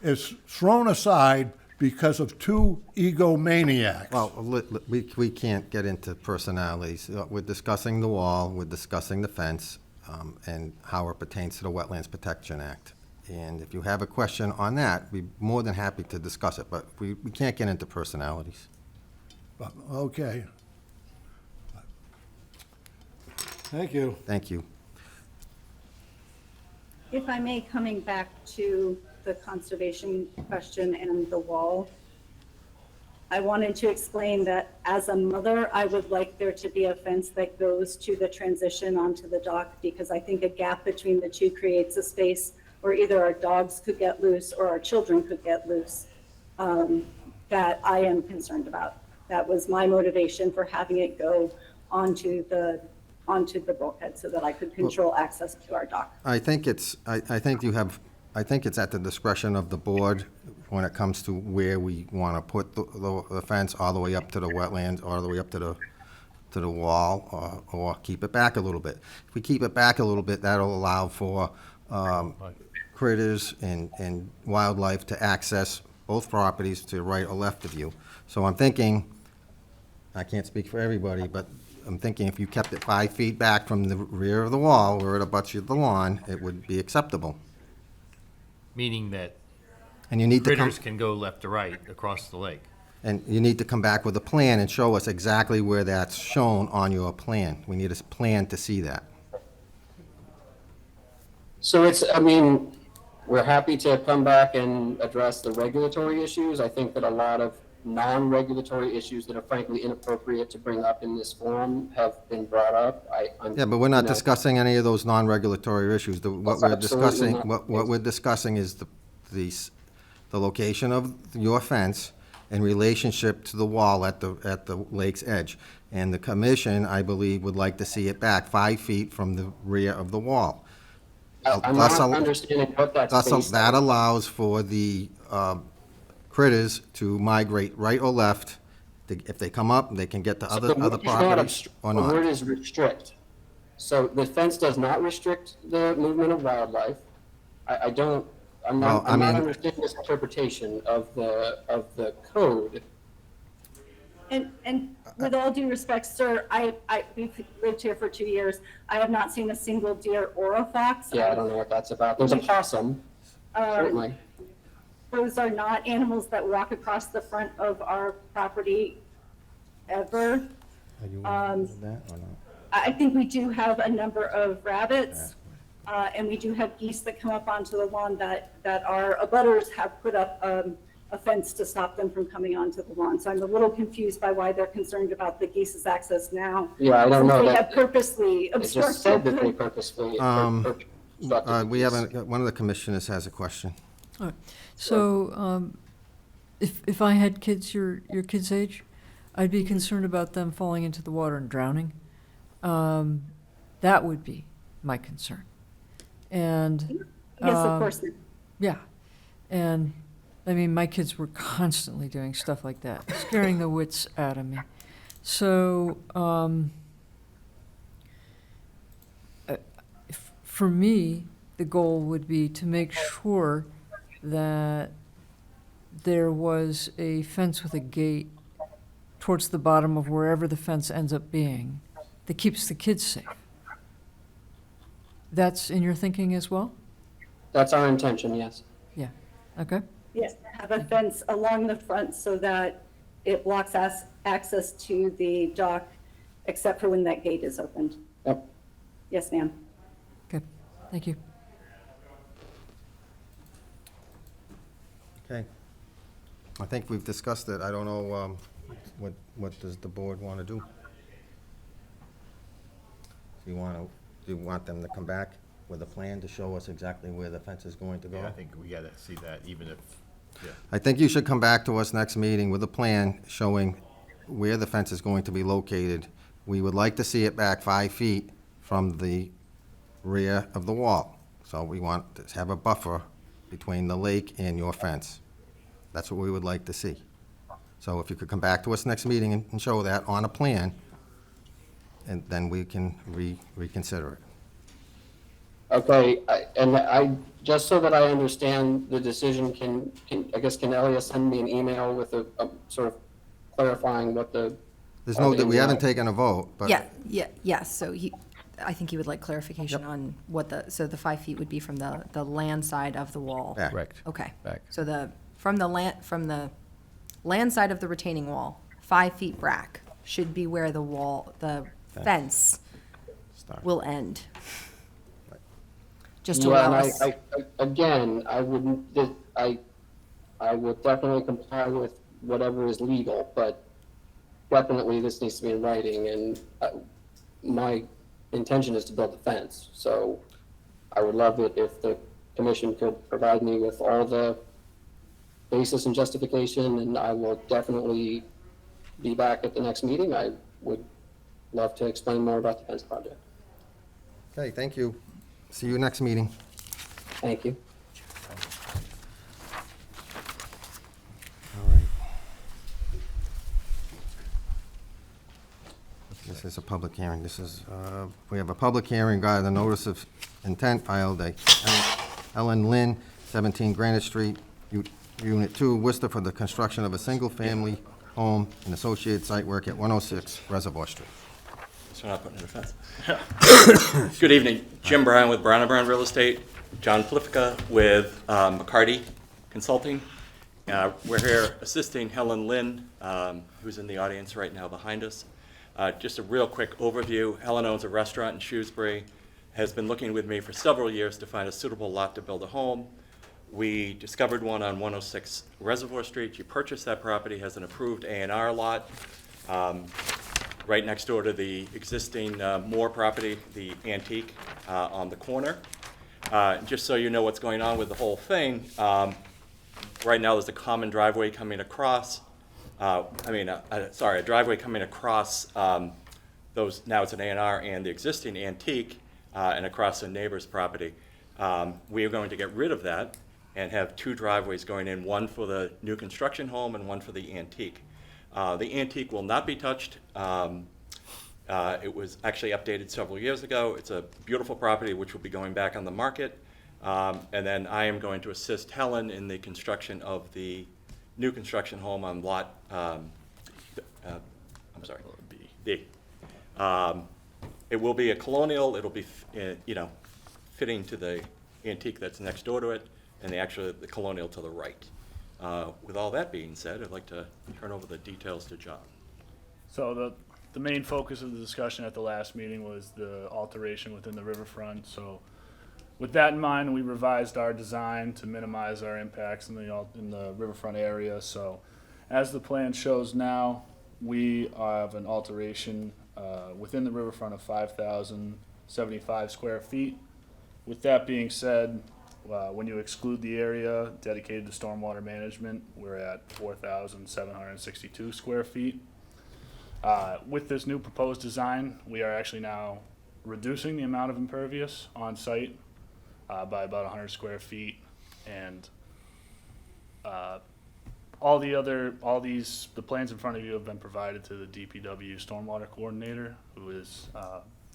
is thrown aside because of two egomaniacs. Well, we can't get into personalities. We're discussing the wall, we're discussing the fence, and how it pertains to the Wetlands Protection Act. And if you have a question on that, we're more than happy to discuss it, but we can't get into personalities. Okay. Thank you. Thank you. If I may, coming back to the conservation question and the wall, I wanted to explain that as a mother, I would like there to be a fence that goes to the transition onto the dock, because I think a gap between the two creates a space where either our dogs could get loose or our children could get loose, that I am concerned about. That was my motivation for having it go onto the bulkhead so that I could control access to our dock. I think it's at the discretion of the board when it comes to where we want to put the fence, all the way up to the wetlands, all the way up to the wall, or keep it back a little bit. If we keep it back a little bit, that'll allow for critters and wildlife to access both properties to the right or left of you. So I'm thinking, I can't speak for everybody, but I'm thinking if you kept it 5 feet back from the rear of the wall where it abuts the lawn, it would be acceptable. Meaning that And you need to come, critters can go left to right across the lake. and you need to come back with a plan and show us exactly where that's shown on your plan. We need a plan to see that. So we're happy to come back and address the regulatory issues. I think that a lot of non-regulatory issues that are frankly inappropriate to bring up in this forum have been brought up. Yeah, but we're not discussing any of those non-regulatory issues. What we're discussing, not the what we're discussing is the location of your fence in relationship to the wall at the lake's edge. And the commission, I believe, would like to see it back 5 feet from the rear of the wall. I'm not understanding what that's Thus, based that on. allows for the critters to migrate right or left. If they come up, they can get to other properties or The word not. is restrict. So the fence does not restrict the movement of wildlife. I'm not understanding this interpretation of the code. And with all due respect, sir, we've lived here for 2 years. I have not seen a single deer or a fox. Yeah, I don't know what that's about. There's a possum, certainly. Those are not animals that walk across the front of our property ever. Are you with that or not? I think we do have a number of rabbits, and we do have geese that come up onto the lawn that our abutters have put up a a fence to stop them from coming onto the lawn. So I'm a little confused by why they're concerned about the geese's access now. Yeah, I don't know Since they that- have purposely It just said that they obstructed. purposefully. We have, one of the commissioners has a question. All right. So, if I had kids your kids' age, I'd be concerned about them falling into the water and drowning. That would be my concern. And Yes, of course. yeah, and I mean, my kids were constantly doing stuff like that, scaring the wits out of me. So, for me, the goal would be to make sure that there was a fence with a gate towards the bottom of wherever the fence ends up being that keeps the kids safe. That's in your thinking as well? That's our intention, yes. Yeah, okay. Yes, have a fence along the front so that it blocks access to the dock, except for when that gate is opened. Yep. Yes, ma'am. Okay, thank you. Okay. I think we've discussed it. I don't know, what does the board want to do? Do you want them to come back with a plan to show us exactly where the fence is going to go? Yeah, I think we gotta see that, even if, yeah. I think you should come back to us next meeting with a plan showing where the fence is going to be located. We would like to see it back 5 feet from the rear of the wall. So we want to have a buffer between the lake and your fence. That's what we would like to see. So if you could come back to us next meeting and show that on a plan, and then we can reconsider it. Okay, just so that I understand the decision, can Elliot send me an email with a sort of clarifying what the... There's no, we haven't taken a vote, but. Yes, so I think he would like clarification on what so the 5 feet would be from the land side of the wall. Back. Correct. Okay. Back. So from the land side of the retaining wall, 5 feet back should be where the fence will end. Just to allow us. Again, I would definitely comply with whatever is legal, but definitely this needs to be in writing, and my intention is to build a fence. So I would love it if the commission could provide me with all the basis and justification, and I will definitely be back at the next meeting. I would love to explain more about the fence project. Okay, thank you. See you next meeting. Thank you. All right. This is a public hearing. We have a public hearing regarding the notice of intent filed by Ellen Lynn, 17 Granite Street, Unit 2, Worcester, for the construction of a single-family home and associated site work at 106 Reservoir Street. So we're not putting in a fence. Good evening. Jim Brown with Brown & Brown Real Estate. John Plifica with McCarty Consulting. We're here assisting Helen Lynn, who's in the audience right now behind us. Just a real quick overview. Helen owns a restaurant in Shrewsbury, has been looking with me for several years to find a suitable lot to build a home. We discovered one on 106 Reservoir Street. She purchased that property, has an approved A&R lot right next door to the existing Moore property, the antique on the corner. Just so you know what's going on with the whole thing, right now there's a common driveway coming across. A driveway coming across those, now it's an A&R and the existing antique, and across the neighbor's property. We are going to get rid of that and have two driveways going in, one for the new construction home and one for the antique. The antique will not be touched. It was actually updated several years ago. It's a beautiful property which will be going back on the market. And then I am going to assist Helen in the construction of the new construction home on lot, D. It will be a colonial. It'll be, fitting to the antique that's next door to it, and the colonial to the right. With all that being said, I'd like to turn over the details to John. So the main focus of the discussion at the last meeting was the alteration within the riverfront. So with that in mind, we revised our design to minimize our impacts in the riverfront area. So as the plan shows now, we have an alteration within the riverfront of 5,075 square feet. With that being said, when you exclude the area dedicated to stormwater management, we're at 4,762 square feet. With this new proposed design, we are actually now reducing the amount of impervious on site by about 100 square feet, and the plans in front of you have been provided to the DPW stormwater coordinator, who has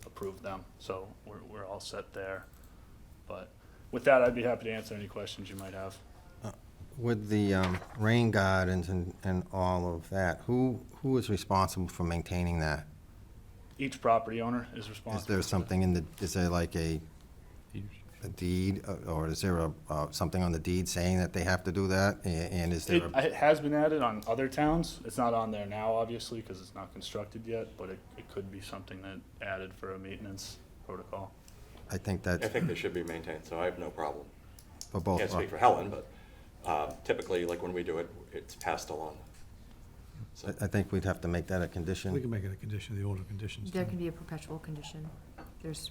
approved them. So we're all set there. But with that, I'd be happy to answer any questions you might have. With the rain gardens and all of that, who is responsible for maintaining that? Each property owner is responsible. Is there something is there like a deed, or is there something on the deed saying that they have to do that? And is there It has been added on other towns. It's not on there now, obviously, because it's not constructed yet, but it could be something that added for a maintenance protocol. I think I think they should be maintained, so I have no problem. For both. Can't speak for Helen, but typically, like when we do it, it's passed along. So I think we'd have to make that a condition. We can make it a condition of the order of conditions. There too. can be a perpetual condition.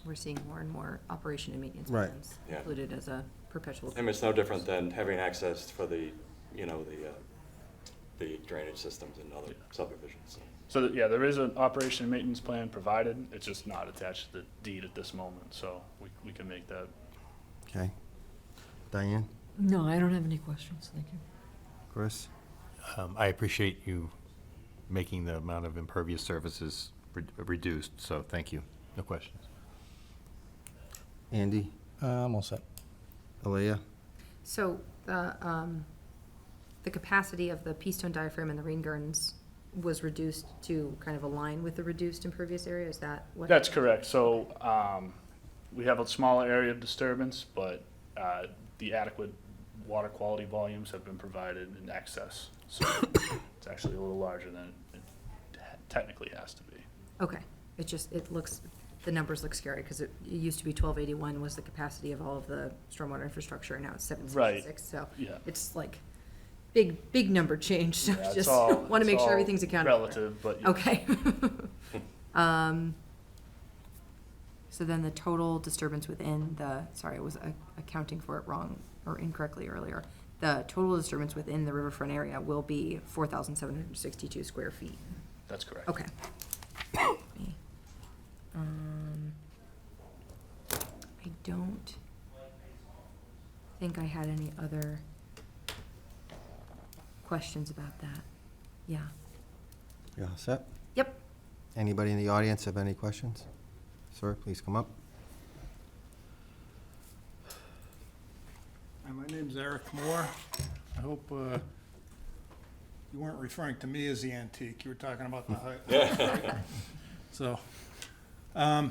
We're seeing more and more operation and maintenance Right. plans Yeah. included as a perpetual. I mean, it's no different than having access for the drainage systems in other subdivisions. So yeah, there is an operation and maintenance plan provided. It's just not attached to the deed at this moment, so we can make that. Okay. Diane? No, I don't have any questions, thank you. Chris? I appreciate you making the amount of impervious surfaces reduced, so thank you. No questions. Andy? I'm all set. Aaliyah? So the capacity of the pea stone diaphragm and the rain gardens was reduced to kind of align with the reduced impervious area? Is that what? That's correct. So we have a smaller area of disturbance, but the adequate water quality volumes have been provided in excess. So it's actually a little larger than it technically has to be. Okay, the numbers look scary, because it used to be 1281 was the capacity of all of the stormwater infrastructure, and now it's 766, so Yeah. it's like big number change, so Yeah, it's just all- want to it's make sure all everything's accounted for. relative, but yeah. Okay. So then the total disturbance within sorry, I was accounting for it wrong or incorrectly earlier. The total disturbance within the riverfront area will be 4,762 square feet. That's correct. Okay. I don't think I had any other questions about that. Yeah. You all set? Yep. Anybody in the audience have any questions? Sir, please come up. Hi, my name's Eric Moore. I hope you weren't referring to me as the antique. You were talking about the height. So, I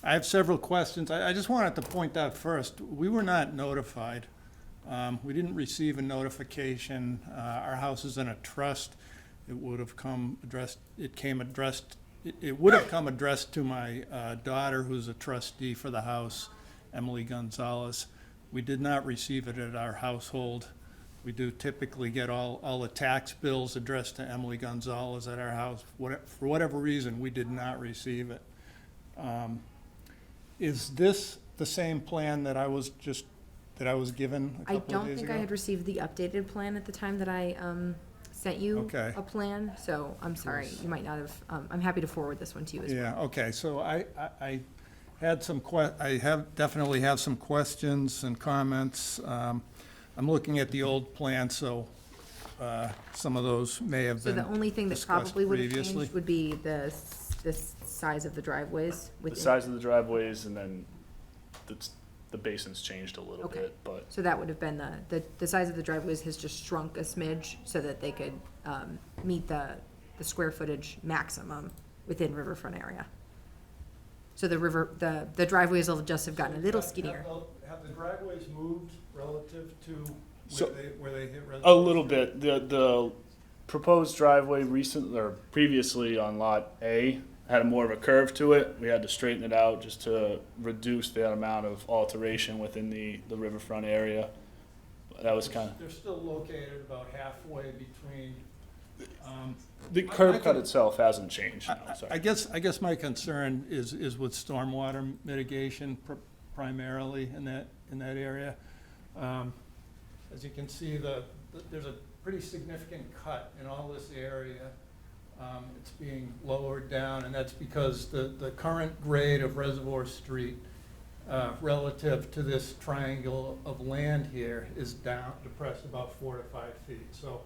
have several questions. I just wanted to point out first, we were not notified. We didn't receive a notification. Our house is in a trust. It would have come addressed, it would have come addressed to my daughter, who's a trustee for the house, Emily Gonzalez. We did not receive it at our household. We do typically get all the tax bills addressed to Emily Gonzalez at our house. For whatever reason, we did not receive it. Is this the same plan that I was given a couple of days ago? I don't think I had received the updated plan at the time that I sent you Okay. a plan, so I'm sorry, you might not have, I'm happy to forward this one to you as well. Yeah, okay, so I had definitely have some questions and comments. I'm looking at the old plan, so some of those may have So been the only thing that discussed probably would have previously. changed would be the size of the driveways. The size of the driveways, and then the basin's changed a little Okay. bit, but So that would have been the size of the driveways has just shrunk a smidge so that they could meet the square footage maximum within riverfront area. So the driveways will just have gotten a little skinnier. Have the driveways moved relative to So- where they hit residential? a little bit. The proposed driveway previously on Lot A had more of a curve to it. We had to straighten it out just to reduce the amount of alteration within the riverfront area. That was kind of, They're still located about halfway between, the curb cut itself hasn't changed. No, sorry. I guess my concern is with stormwater mitigation primarily in that area. As you can see, there's a pretty significant cut in all this area. It's being lowered down, and that's because the current grade of Reservoir Street relative to this triangle of land here is down, depressed about 4 to 5 feet. So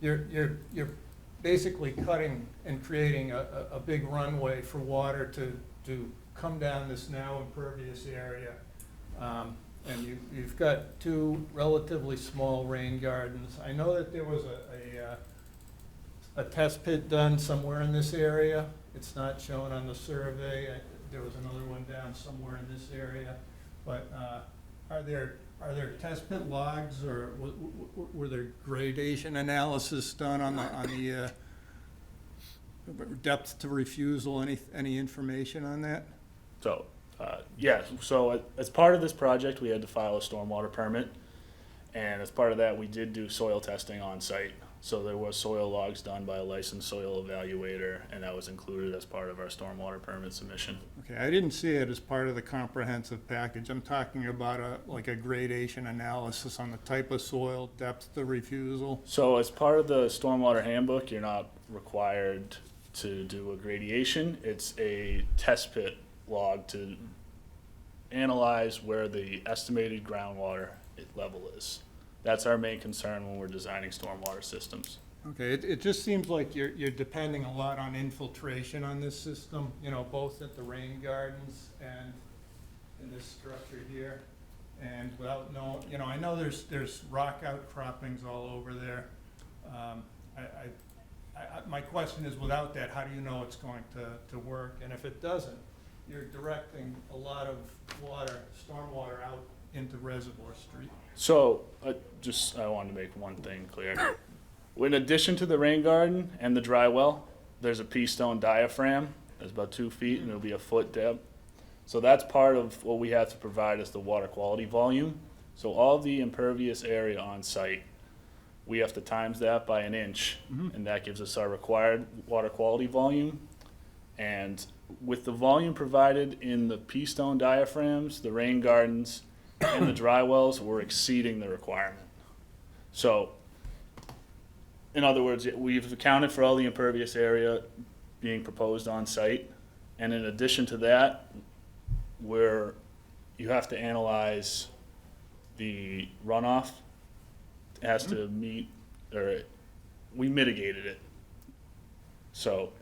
you're basically cutting and creating a big runway for water to come down this now impervious area. And you've got 2 relatively small rain gardens. I know that there was a test pit done somewhere in this area. It's not shown on the survey. There was another one down somewhere in this area. But are there test pit logs, or were there gradation analysis done on the depth to refusal? Any information on that? So, yeah, so as part of this project, we had to file a stormwater permit. And as part of that, we did do soil testing on site. So there was soil logs done by a licensed soil evaluator, and that was included as part of our stormwater permit submission. Okay, I didn't see it as part of the comprehensive package. I'm talking about like a gradation analysis on the type of soil, depth to refusal. So as part of the stormwater handbook, you're not required to do a gradation. It's a test pit log to analyze where the estimated groundwater level is. That's our main concern when we're designing stormwater systems. Okay, it just seems like you're depending a lot on infiltration on this system, both at the rain gardens and in this structure here. And without knowing, I know there's rock outcroppings all over there. My question is, without that, how do you know it's going to work? And if it doesn't, you're directing a lot of water, stormwater out into Reservoir Street. So, I wanted to make one thing clear. In addition to the rain garden and the dry well, there's a pea stone diaphragm that's about 2 feet, and it'll be a foot depth. So that's part of what we have to provide as the water quality volume. So all the impervious area on site, we have to times that by 1 inch, and that gives us our required water quality volume. And with the volume provided in the pea stone diaphragms, the rain gardens, and the dry wells, we're exceeding the requirement. So, in other words, we've accounted for all the impervious area being proposed on site, and in addition to that, you have to analyze the runoff. It has to meet, or we mitigated it. So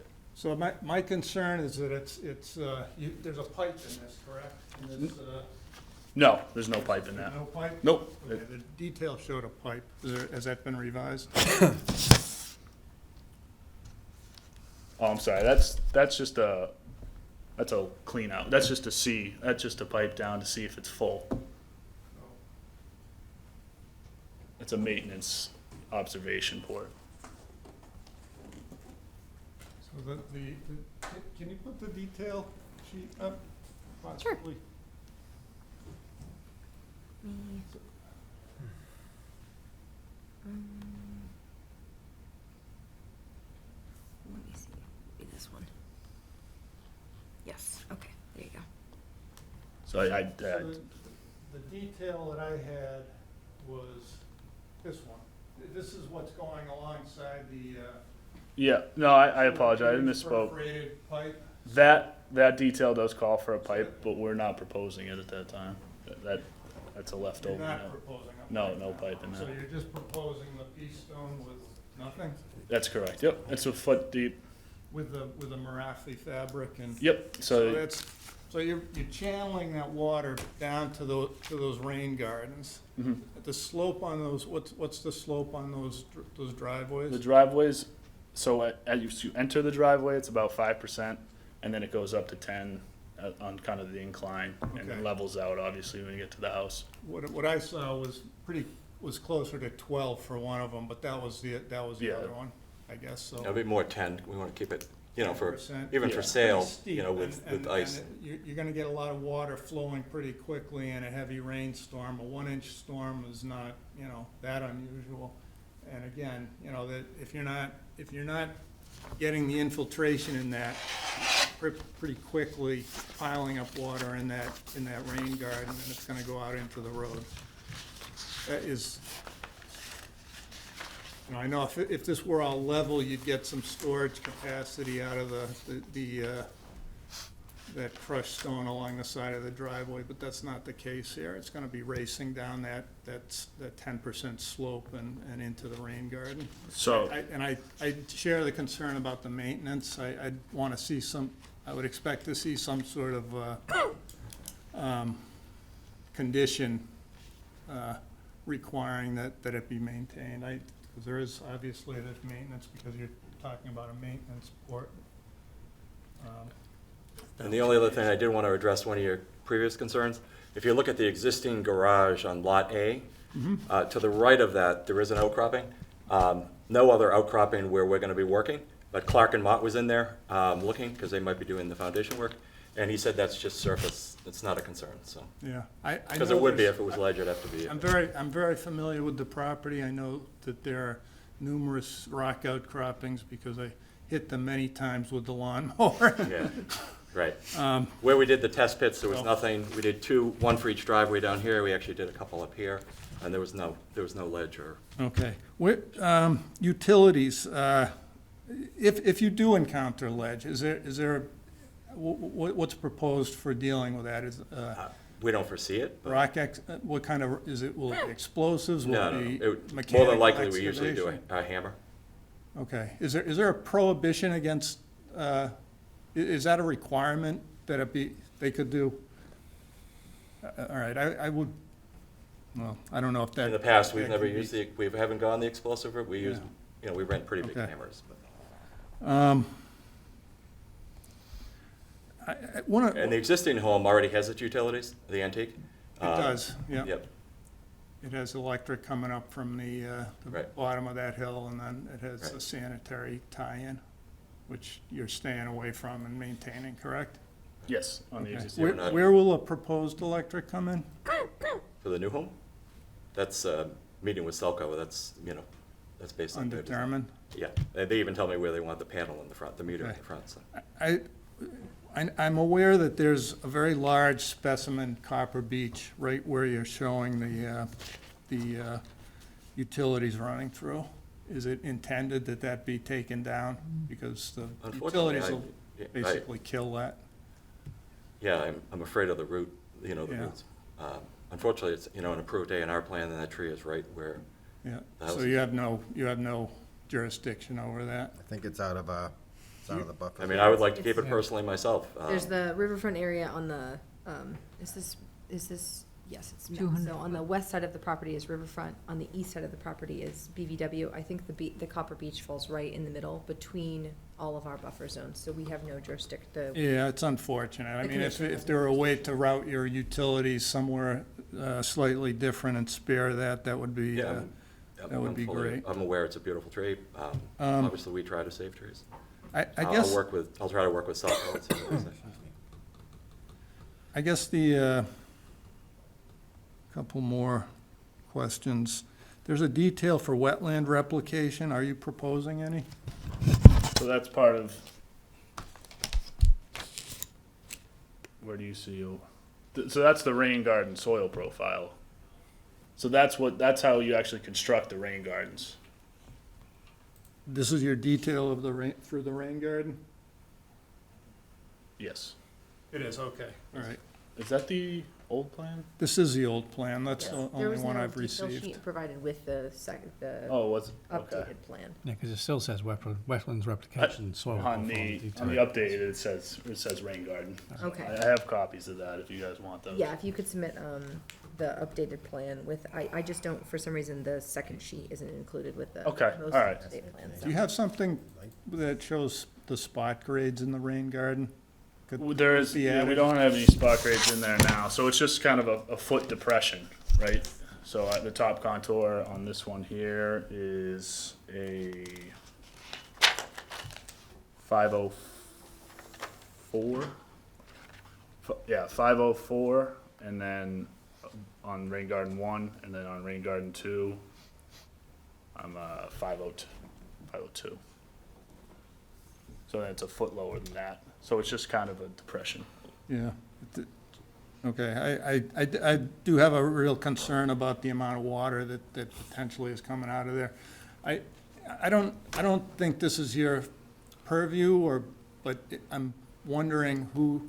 my concern is that there's a pipe in this, correct? In this, no, there's no pipe in that. No pipe? Nope. Okay, the detail showed a pipe. Has that been revised? Oh, I'm sorry. That's just a clean out. That's just a C. That's just a pipe down to see if it's full. It's a maintenance observation port. So can you put the detail sheet up, possibly? Let me see, maybe this one. Yes, okay, there you go. So The detail that I had was this one. This is what's going alongside the. yeah, no, I apologize. I misspoke. Perforated pipe. That detail does call for a pipe, but we're not proposing it at that time. That's a leftover. You're not note. proposing a No, pipe. no pipe in So that. you're just proposing the pea stone with nothing? That's correct. Yep, it's a foot deep. With the Marathi fabric and. Yep. So So you're channeling that water down to those rain gardens. Mhm. The slope on those, what's the slope on those driveways? the driveways. So as you enter the driveway, it's about 5%, and then it goes up to 10 on kind of the incline, and Okay. it levels out obviously when you get to the house. What I saw was closer to 12 for one of them, but that was the Yeah. other one, I guess, so. It'll be more 10. We want to keep it, you know, for, 10%. even for Pretty sale, steep, you know, with and ice. You're gonna get a lot of water flowing pretty quickly in a heavy rainstorm. A 1-inch storm is not, you know, that unusual. And again, you know, that if you're not getting the infiltration in that pretty quickly, piling up water in that rain garden, and it's gonna go out into the road. That is, you know, I know if this were all level, you'd get some storage capacity out of that crushed stone along the side of the driveway, but that's not the case here. It's gonna be racing down that 10% slope and into the rain garden. So- I share the concern about the maintenance. I'd wanna see I would expect to see some sort of, condition, requiring that it be maintained. Because there's maintenance, because you're talking about a maintenance port. And the only other thing, I did want to address one of your previous concerns. If you look at the existing garage on Lot A, to the right of that, there is an outcropping. No other outcropping where we're going to be working, but Clark and Mott was in there looking, because they might be doing the foundation work, and he said that's just surface, it's not a concern, so. Yeah. Because it would be if it was ledge, it'd have to be. I'm very familiar with the property. I know that there are numerous rock outcroppings because I hit them many times with the lawnmower. Yeah, right. Where we did the test pits, there was So- nothing. We did one for each driveway down here. We actually did a couple up here, and there was no ledge or. Okay. Utilities, if you do encounter ledge, is there, what's proposed for dealing with that? Is, We don't foresee it. But what kind of, will it be explosives? Will no, it be more mechanical than likely, we usually do excavation? a hammer. Okay. Is there a prohibition against, is that a requirement that they could do? All right, I would, well, I don't know if that. In the past, we've that never could be- used we haven't gone the explosive route. We used, we rent pretty big Okay. hammers. But. And the existing home already has its utilities, the antique. It does, yeah. Yep. It has electric coming up from the Right. bottom of that hill, and then it has Right. a sanitary tie-in, which you're staying away from and maintaining, correct? Yes, on the Okay. existing. Where will a proposed electric come in? For the new home, that's meeting with Selco. That's that's based on their design. Undetermined? Yeah, they even tell me where they want the panel in the front, the meter in Okay. the front. So. I'm aware that there's a very large specimen copper beach right where you're showing the utilities running through. Is it intended that that be taken down? Because the Unfortunately, utilities will basically kill that. Yeah, I'm afraid of the route. The Yeah. roots. Unfortunately, it's an approved A&R plan, and that tree is right where. Yeah, the house so is. you have no jurisdiction over that? I think it's out of the buffer. I mean, I would like to keep it personally myself. There's the riverfront area on the, is this, yes, it's, 200 so on the west side of the property is riverfront, on the east side of the property is BVW. I think the Copper Beach falls right in the middle between all of our buffer zones, so we have no jurisdiction. Yeah, it's unfortunate. I The mean, if commission there were a way to route your utilities somewhere slightly different and spare that would be, Yeah, that would be great. I'm aware it's a beautiful tree. Obviously, we try to save trees. I guess. I'll try to work with Selco and see what they say. I guess the, couple more questions. There's a detail for wetland replication. Are you proposing any? So that's part of. Where do you see? So that's the rain garden soil profile. So that's how you actually construct the rain gardens. This is your detail of for the rain garden? Yes. It is, okay, all right. Is that the old plan? This is the old plan. That's the There only was one no I've detail received. sheet provided with the Oh, was it? Okay. updated plan. Yeah, because it still says wetlands replication soil. On profile the detail. updated, it says rain garden. Okay. I have copies of that if you guys want those. Yeah, if you could submit, the updated plan with, I just don't, for some reason, the second sheet isn't included with the Okay, most all right. up-to-date plan, so. Do you have something that shows the spot grades in the rain garden? Could There is, be yeah, we added? don't have any spot grades in there now, so it's just kind of a foot depression, right? So at the top contour on this one here is a 504. Yeah, 504, and then on Rain Garden 1, and then on Rain Garden 2, I'm 502. So that's a foot lower than that. So it's just kind of a depression. Yeah. Okay, I do have a real concern about the amount of water that potentially is coming out of there. I don't think this is your purview, but I'm wondering who,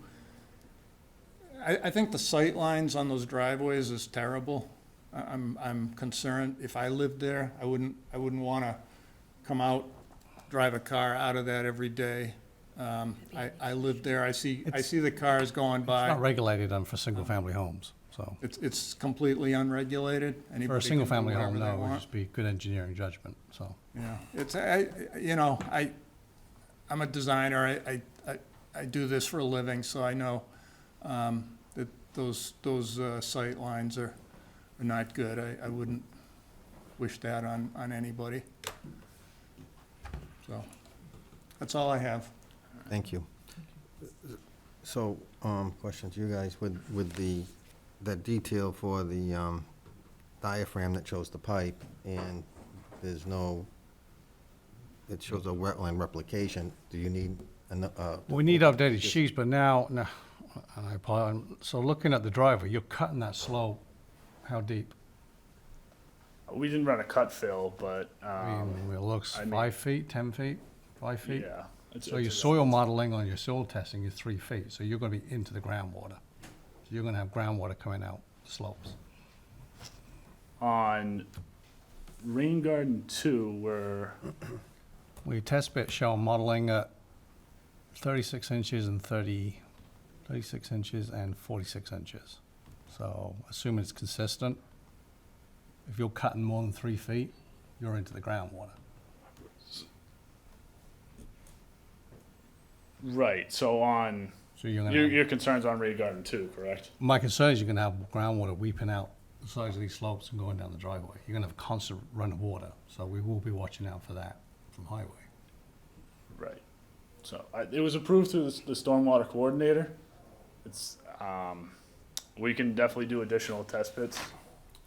I think the sight lines on those driveways is terrible. I'm concerned, if I lived there, I wouldn't wanna come out, drive a car out of that every day. I live there, I see the cars going by. It's not regulated for single-family homes, so. It's completely unregulated. For a Anybody can do single-family home, whatever they no, it would want. just be good engineering judgment, so. Yeah, I'm a designer, I do this for a living, so I know, that those sight lines are not good. I wouldn't wish that on anybody. So, that's all I have. Thank you. So, question to you guys, with the detail for the diaphragm that shows the pipe, and there's no, it shows a wetland replication, do you need We need updated sheets, but now, and I apologize, so looking at the driveway, you're cutting that slope, how deep? We didn't run a cut fill, but, I mean, it looks I mean- 5 feet, 10 feet, 5 feet? yeah. So your soil modeling on your soil testing is 3 feet, so you're gonna be into the groundwater. So you're gonna have groundwater coming out slopes. On Rain Garden 2, where We test bit show modeling at 36 inches and 36 inches and 46 inches. So assuming it's consistent, if you're cutting more than 3 feet, you're into the groundwater. right, so on, So you're gonna. your concerns on Rain Garden 2, correct? My concern is you're gonna have groundwater weeping out the sides of these slopes and going down the driveway. You're gonna have a constant run of water, so we will be watching out for that from highway. Right. So it was approved through the stormwater coordinator. It's, we can definitely do additional test pits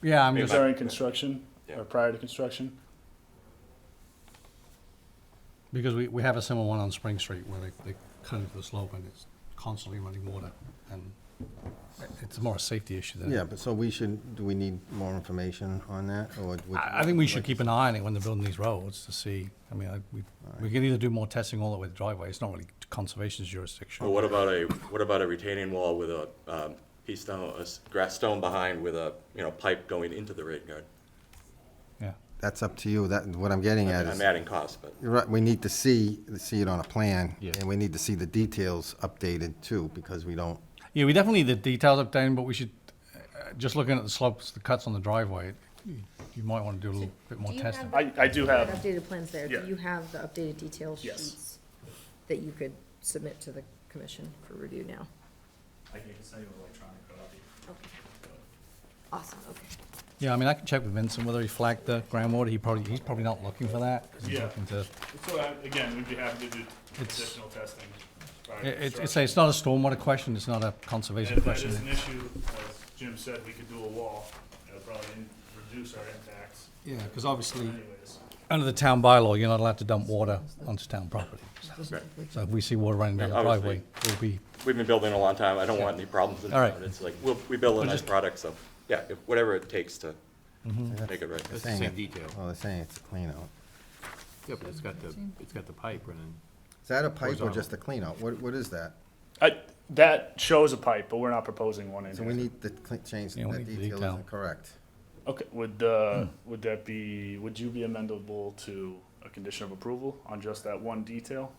Yeah, I'm just, during construction or prior to construction. because we have a similar one on Spring Street where they cut into the slope and it's constantly running water, and it's more a safety issue than. Yeah, but so do we need more information on that, or? I think we should keep an eye on it when they're building these roads to see, I mean, we can either do more testing all the way to the driveway, it's not really conservation's jurisdiction. Well, what about a retaining wall with a pea stone, grass stone behind with a, pipe going into the rain garden? Yeah. That's up to you, what I'm getting at is. I'm adding cost, but. You're right, we need to see it on a plan, Yeah. and we need to see the details updated too, because we don't. Yeah, we definitely need the details updated, but we should, just looking at the slopes, the cuts on the driveway, you might want to do a little bit more Do you testing. have I do have, updated plans there? Yeah. Do you have the updated detail Yes. sheets that you could submit to the commission for review now? I can send you an electronic copy. Okay. Awesome, okay. Yeah, I mean, I can check with Vincent whether he flagged the groundwater, he's probably not looking for that, 'cause he's Yeah. looking to. So again, we'd be happy to do It's- additional testing. prior to It's construction. not a stormwater question, it's not a And conservation if that question. is an issue, as Jim said, we could do a wall. That would probably reduce our impacts Yeah, because obviously, anyways. under the town bylaw, you're not allowed to dump water onto town property. So if we see water running down the Obviously. driveway, we'll be, We've been building a long time, I don't want any problems in All right. town. It's like, we build a We'll nice just- product, so, yeah, whatever it takes to Mm-hmm. make it right. That's the saying same it- detail. Well, they're saying it's a clean out. Yeah, but it's got the pipe running. Is that a pipe or Horizontal. just a clean out? What is that? That shows a pipe, but we're not proposing one in So here. we need to change, Yeah, we that need the detail detail. isn't correct. Okay, would you be amendable to a condition of approval on just that one detail?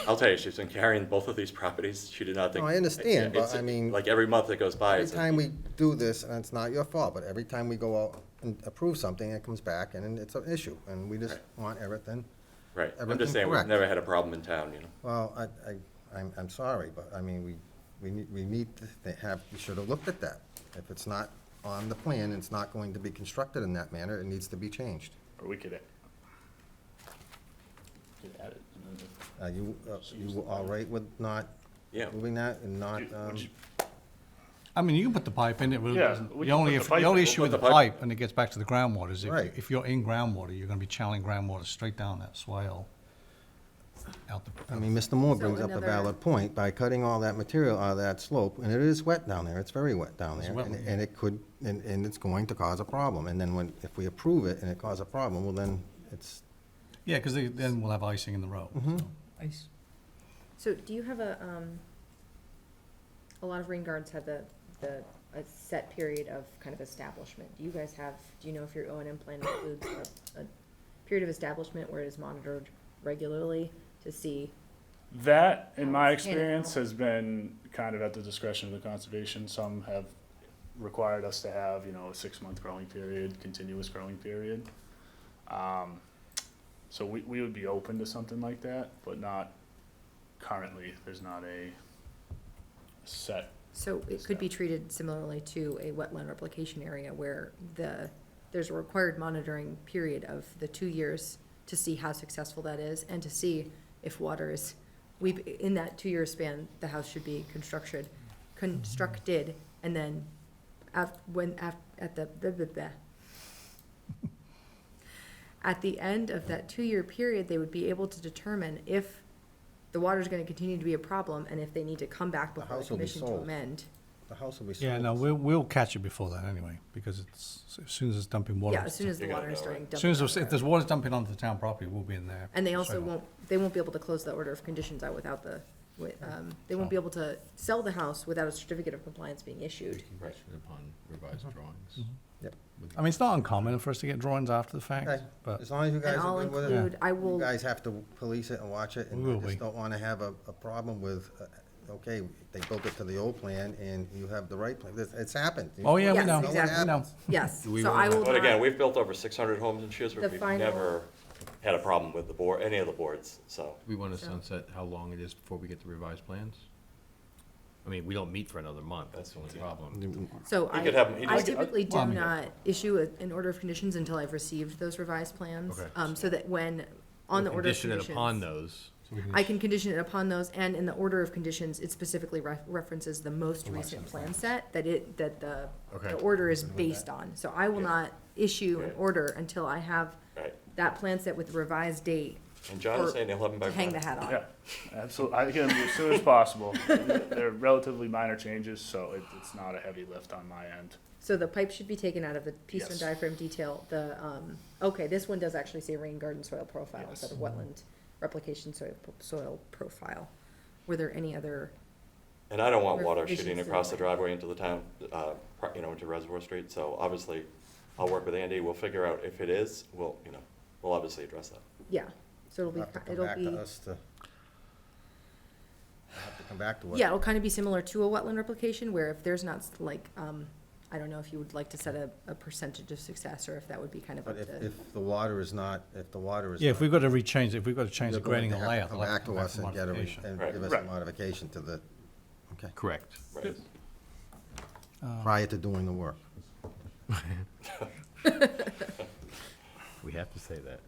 I'll tell you, she's been carrying both of these properties, she did not think. No, I understand, but it's- I mean- Like every month that goes by, Every it's like, time we do this, and it's not your fault, but every time we go out and approve something, it comes back and it's an issue, and we just want everything. right, I'm everything just saying, we've correct. never had a problem in town, Well, I'm sorry, but I mean, we need to have, we should have looked at that. If it's not on the plan, and it's not going to be constructed in that manner, it needs to be changed. Or we could add it. and then Are you all right with not Yeah. moving that and not, I mean, you can put the pipe in, it really Yeah, doesn't, we the can only, put the pipe the only in. issue We'll with put the the pipe- pipe, and it gets back to the groundwater, is Right. if you're in groundwater, you're gonna be channeling groundwater straight down that swale. Out the, I mean, Mr. Moore So brings up a another- valid point, by cutting all that material out of that slope, and it is wet down there, it's very wet down It's there, wet, and yeah. and it could, and it's going to cause a problem, and then when, if we approve it and it causes a problem, well, then it's, yeah, because then we'll have icing in the road. Mhm. so. Ice. So do you have a lot of rain gardens have a set period of kind of establishment? Do you guys have, do you know if your O and M plan includes a period of establishment where it is monitored regularly to see? That, in my It's handed experience, out. has been kind of at the discretion of the conservation. Some have required us to have, a 6-month growing period, continuous growing period. So we would be open to something like that, but not currently. There's not a set. So it could be treated similarly to a wetland replication area where there's a required monitoring period of the 2 years to see how successful that is and to see if water is, in that 2-year span, the house should be constructed, and then at the end of that 2-year period, they would be able to determine if the water's gonna continue to be a problem and if they need to come back before the house will be commission to sold. amend. the house will be sold. Yeah, no, we'll catch it before that anyway, because it's, as soon as it's dumping water. Yeah, as soon as the water is starting As soon as, dumping. if there's water dumping onto the town property, we'll be in there. And they also straight away. they won't be able to close the order of conditions out without they won't be able to sell the house without a certificate of compliance being issued. Right. Upon revised drawings. Yep. I mean, it's not uncommon for us to get drawings after the fact, Okay, but, as long as you guys And I'll are good with it. include, I will, You guys have to police it and watch it, and We I will just be. don't wanna have a problem with, okay, they built it to the old plan, and you have the right plan, it's happened. oh, yeah, we Yes, know, we exactly. know. yes, Do we so I wanna- will But again, not, we've built over 600 homes in Shrewsbury. The We've final- never had a problem with the board, any of the boards, so. Do we want to So- sunset how long it is before we get the revised plans? I mean, we don't meet for another month, that's the only problem. so You could have- I typically do Well, I mean- not issue an order of conditions until I've received those revised plans. Okay. So that when, on the We'll order of condition conditions. it upon those. I can condition it upon those, and in the order of conditions, it specifically references the most recent plan set that the Okay. order is based on. So I will not issue an order until I have Right. that plan set with the revised date And John is Or saying he'll have them by to hang the Friday. hat on. Yeah, absolutely. I can, as soon as possible. They're relatively minor changes, so it's not a heavy lift on my end. So the pipe should be taken out of the piece and Yes. diaphragm detail, okay, this one does actually say rain garden soil profile instead of wetland replication soil profile. Were there any other, And I don't want water Revisions shooting to the across the plan. driveway into the town, into Reservoir Street, so obviously, I'll work with Andy, we'll figure out if it is, we'll obviously address that. yeah, so You'll have to come it'll back be, to us to, you'll have to come back to us. yeah, it'll kind of be similar to a wetland replication, where if there's not, like, I don't know if you would like to set a percentage of success, or if that would be kind of But up to. if the water is not, Yeah, if we've got to rechange, if we've got to change the You're going grading to and have to layout, come they'll have back to to come us back and for get a, modification. and Right. give us a Right. modification to the, okay, Correct. Right. prior to doing the work. We have to say that.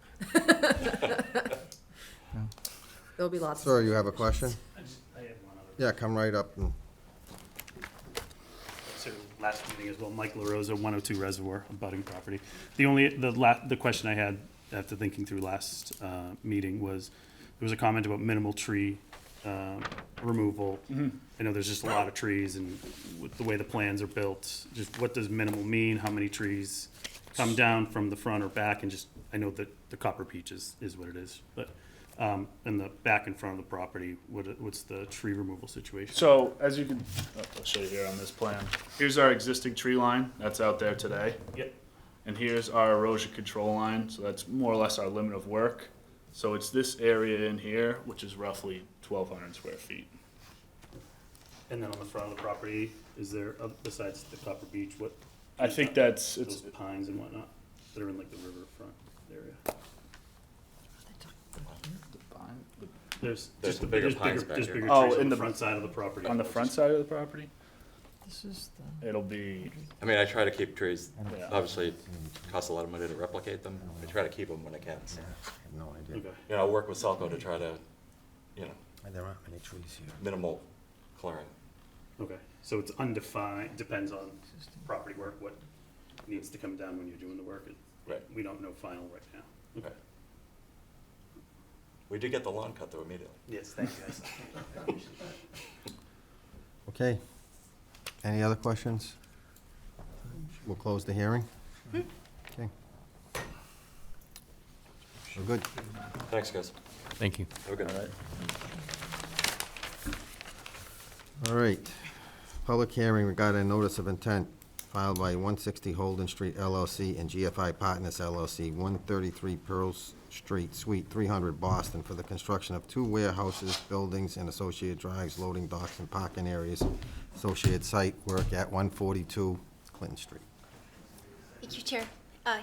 There'll be lots. of Sir, you have a question? I have one other. Yeah, come right up and. So last meeting as well, Mike LaRosa, 102 Reservoir, abutting property. The question I had after thinking through last meeting was, there was a comment about minimal tree removal. I know there's just a lot of trees, and with the way the plans are built, just what does minimal mean? How many trees come down from the front or back? And just, I know that the copper peach is what it is, but in the back and front of the property, what's the tree removal situation? So, as you can, I'll show you here on this plan. Here's our existing tree line that's out there today. Yep. And here's our erosion control line, so that's more or less our limit of work. So it's this area in here, which is roughly 1,200 square feet. And then on the front of the property, is there, besides the copper beech, what? I think that's, Those it's, pines and whatnot that are in like the riverfront area. There's There's just the bigger there's pines back there's here. bigger Oh, trees in on the the- front side of the property. on the front side of the property, This is it'll be, I mean, I try to keep trees, Yeah. obviously, it costs a lot of money to replicate them, I try to keep them when I can, so. I have no idea. Okay. You know, I work with Selco to try to you know, And there aren't many trees here. minimal clearing. Okay, so it's undefined, depends on property work, what needs to come down when you're doing the work. Right. We don't know final right now. Okay. We did get the lawn cut though immediately. Yes, thank you guys. Okay. Any other questions? We'll close the hearing. Okay. We're good. Thanks, guys. Thank you. Have a good night. All right. Public hearing regarding a notice of intent filed by 160 Holden Street LLC and GFI Partners LLC, 133 Pearl Street, Suite 300, Boston, for the construction of 2 warehouses, buildings, and associated drives, loading docks, and parking areas. Associated site work at 142 Clinton Street. Thank you, Chair.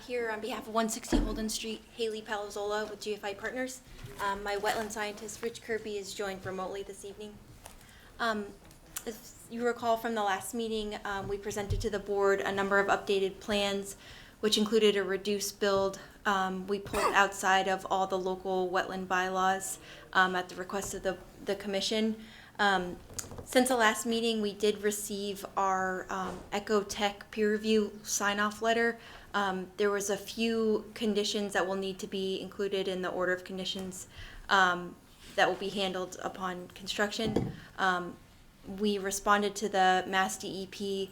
Here on behalf of 160 Holden Street, Haley Palazzola with GFI Partners. My wetland scientist, Rich Kirby, is joined remotely this evening. As you recall from the last meeting, we presented to the board a number of updated plans, which included a reduced build. We pulled outside of all the local wetland bylaws at the request of the commission. Since the last meeting, we did receive our Ecotech peer review sign-off letter. There was a few conditions that will need to be included in the order of conditions that will be handled upon construction. We responded to the Mass DEP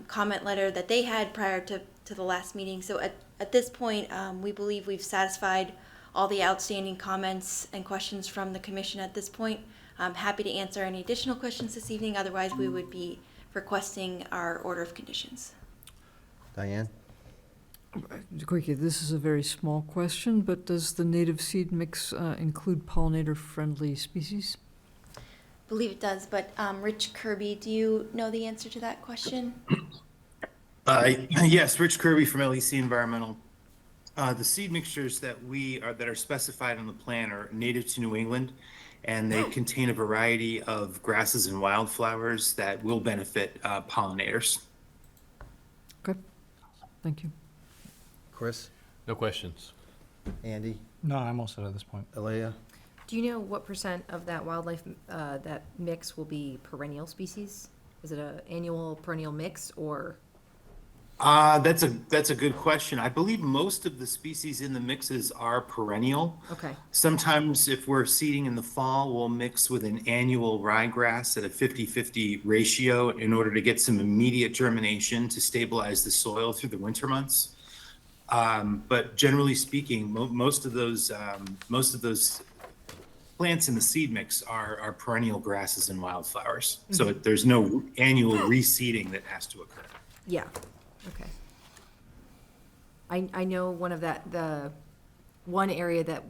comment letter that they had prior to the last meeting. So at this point, we believe we've satisfied all the outstanding comments and questions from the commission at this point. I'm happy to answer any additional questions this evening. Otherwise, we would be requesting our order of conditions. Diane? Quickly, this is a very small question, but does the native seed mix include pollinator-friendly species? I believe it does, but Rich Kirby, do you know the answer to that question? Yes, Rich Kirby from LEC Environmental. The seed mixtures that are specified on the plan are native to New England, and they contain a variety of grasses and wildflowers that will benefit pollinators. Okay, thank you. Chris? No questions. Andy? No, I'm all set at this point. Alea? Do you know what % of that wildlife, that mix will be perennial species? Is it an annual perennial mix, or? That's a good question. I believe most of the species in the mixes are perennial. Okay. Sometimes if we're seeding in the fall, we'll mix with an annual ryegrass at a 50-50 ratio in order to get some immediate germination to stabilize the soil through the winter months. But generally speaking, most of those plants in the seed mix are perennial grasses and wildflowers. Mm-hmm. So there's no annual reseeding that has to occur. Yeah, okay. I know the one area that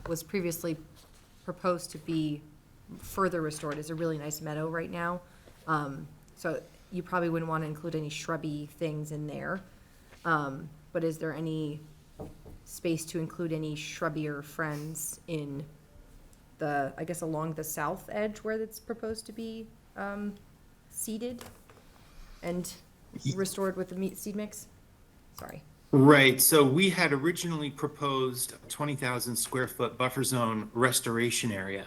was previously proposed to be further restored is a really nice meadow right now. So you probably wouldn't want to include any shrubby things in there. But is there any space to include any shrubbier friends in I guess along the south edge where it's proposed to be seeded and restored with the seed mix? Sorry. Right. So we had originally proposed a 20,000 square foot buffer zone restoration area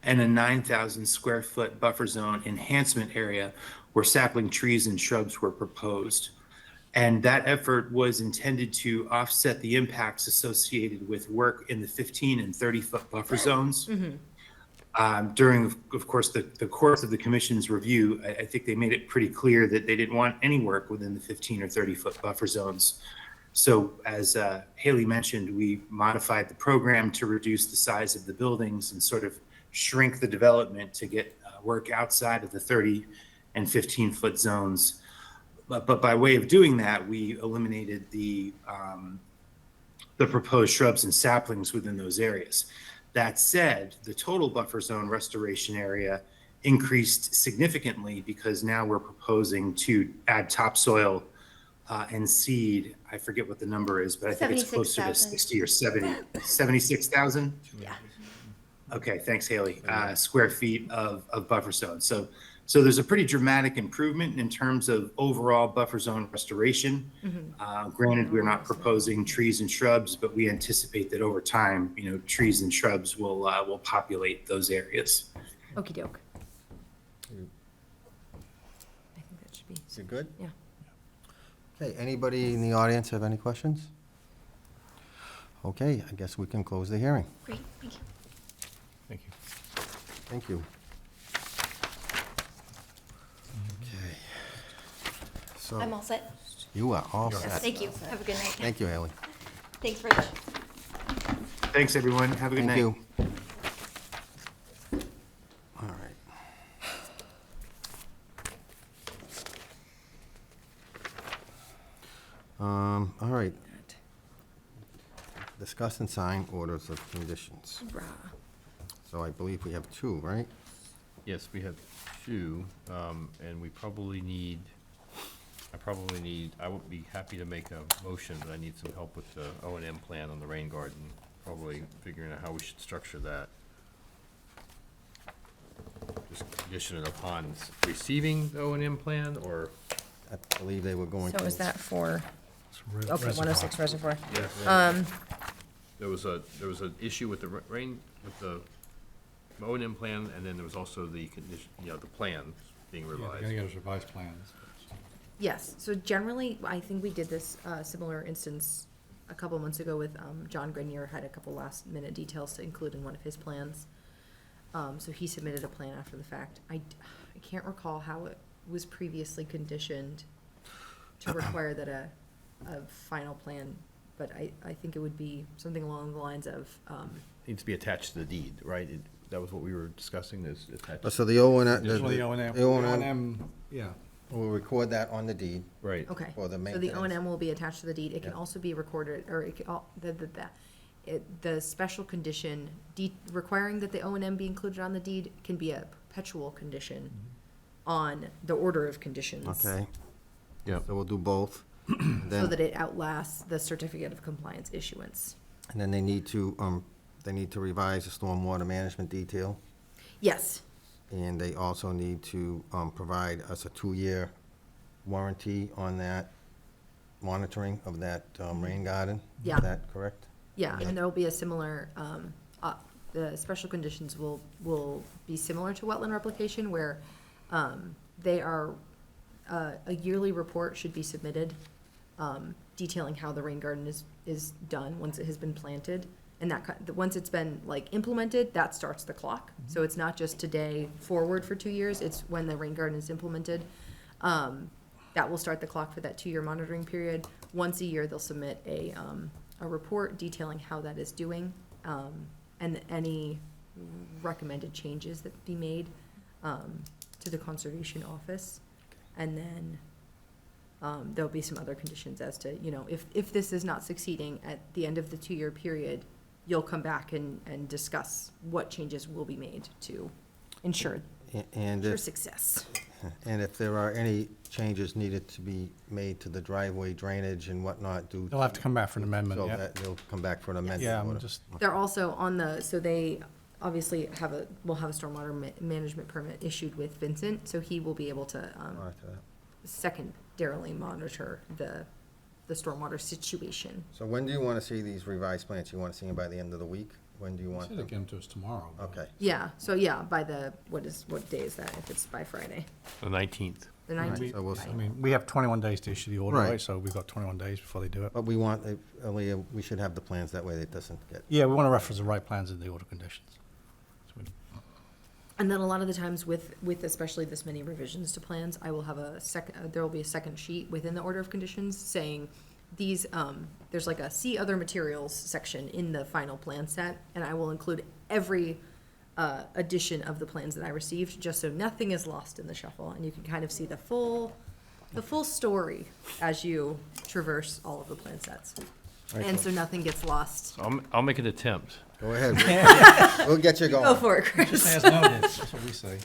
and a 9,000 square foot buffer zone enhancement area where sapling trees and shrubs were proposed. And that effort was intended to offset the impacts associated with work in the 15 and 30 foot buffer zones. Mm-hmm. During, of course, the course of the commission's review, I think they made it pretty clear that they didn't want any work within the 15 or 30 foot buffer zones. So as Haley mentioned, we modified the program to reduce the size of the buildings and sort of shrink the development to get work outside of the 30 and 15 foot zones. But by way of doing that, we eliminated the proposed shrubs and saplings within those areas. That said, the total buffer zone restoration area increased significantly because now we're proposing to add topsoil and seed. I forget what the number is, but I think it's closer to 60 or 70, 76,000? Yeah. Okay, thanks, Haley. Square feet of buffer zone. So So there's a pretty dramatic improvement in terms of overall buffer zone restoration. Granted, we're not proposing trees and shrubs, but we anticipate that over time, trees and shrubs will populate those areas. Okey doke. I think that should be. You good? Yeah. Okay, anybody in the audience have any questions? Okay, I guess we can close the hearing. Great, thank you. Thank you. Thank you. Okay. So, I'm all set. you are all Yes, set. thank you. Have a good night. Thank you, Haley. Thanks, Rich. Thanks, everyone. Have a good night. Thank you. All right. All right. Discuss and sign orders of conditions. So I believe we have two, right? Yes, we have two, and we probably need, I would be happy to make a motion, but I need some help with the O and M plan on the rain garden, probably figuring out how we should structure that. Just condition it upon receiving the O and M plan, or? I believe they were going to. So is that for, okay, Reservoir. 106 Reservoir? Yes. There was an issue with the with the O and M plan, and then there was also the condition, the plan being Yeah, revised. they're gonna get us revised plans. Yes, so generally, I think we did this similar instance a couple months ago with John Grenier had a couple last minute details to include in one of his plans. So he submitted a plan after the fact. I can't recall how it was previously conditioned to require that a final plan, but I think it would be something along the lines of, Needs to be attached to the deed, right? That was what we were discussing, is attached. So the O and M. Well, the O and M, The O and M, O&M, yeah. we'll record that on the deed. Right. okay. For the So the maintenance. O and M will be attached to the deed. It can Yeah. also be recorded, or it can, the special condition, requiring that the O and M be included on the deed can be a perpetual condition on the order of conditions. Okay, Yeah. so we'll do both. So Then, that it outlasts the certificate of compliance issuance. and then they need to revise the stormwater management detail. Yes, And they also need to provide us a 2-year warranty on that monitoring of that rain garden. Yeah. Is that correct? yeah, and there'll be a similar, the special conditions will be similar to wetland replication where they are, a yearly report should be submitted detailing how the rain garden is done once it has been planted. And once it's been like implemented, that starts the clock. So it's not just today forward for 2 years, it's when the rain garden is implemented. That will start the clock for that 2-year monitoring period. Once a year, they'll submit a report detailing how that is doing, and any recommended changes that be made, to the conservation office. And then, there'll be some other conditions as to, if this is not succeeding at the end of the 2-year period, you'll come back and discuss what changes will be made to ensure And ensure if, success. and if there are any changes needed to be made to the driveway drainage and whatnot, They'll have to come back for an amendment, so yeah. that they'll come back for an amendment. Yeah, I'm order. just, They're also on so they obviously will have a stormwater management permit issued with Vincent, so he will be able to, Monitor that. secondarily monitor the stormwater situation. So when do you want to see these revised plans? You want to see them by the end of the week? When do you you want said them? they get them to us tomorrow. but- Okay. Yeah, so by what day is that, if it's by Friday? The 19th. The Right, 19th? so we'll, I mean, we have 21 days to issue the order, Right. right? So we've got 21 days before they do it. but we want, Aaliyah, we should have the plans, that way it doesn't get. Yeah, we want to reference the right plans in the order conditions. So we- And then a lot of the times with especially this many revisions to plans, I will have there will be a second sheet within the order of conditions saying these, there's like a see other materials section in the final plan set, and I will include every edition of the plans that I received, just so nothing is lost in the shuffle, and you can kind of see the full story as you traverse all of the plan sets. And so nothing gets lost. So I'll make an attempt. Go ahead. We'll get you going. Go for it, Chris. Just as noted, that's what we say.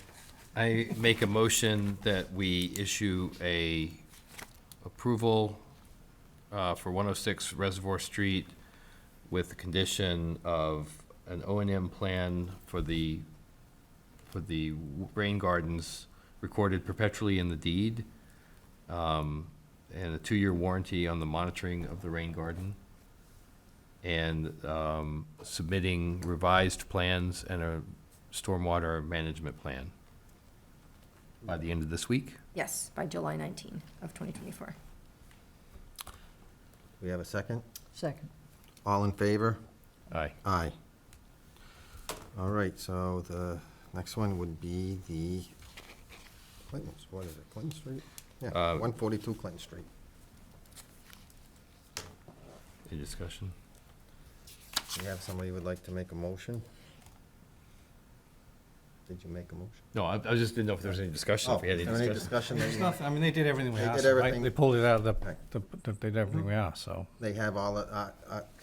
I make a motion that we issue a approval for 106 Reservoir Street with the condition of an O and M plan for the rain gardens recorded perpetually in the deed, and a 2-year warranty on the monitoring of the rain garden, and submitting revised plans and a stormwater management plan by the end of this week. Yes, by July 19 of 2024. We have a second? Second. All in favor? Aye. Aye. All right, so the next one would be the Clinton's, what is it, Clinton Street? Yeah, 142 Clinton Street. Any discussion? Do you have somebody who would like to make a motion? Did you make a motion? No, I just didn't know if there was any discussion, if we had Is any there any discussion. discussion? There's nothing, I mean, they did everything we They asked, did right? everything. They pulled it out of Okay. they did everything we asked, so. They have all of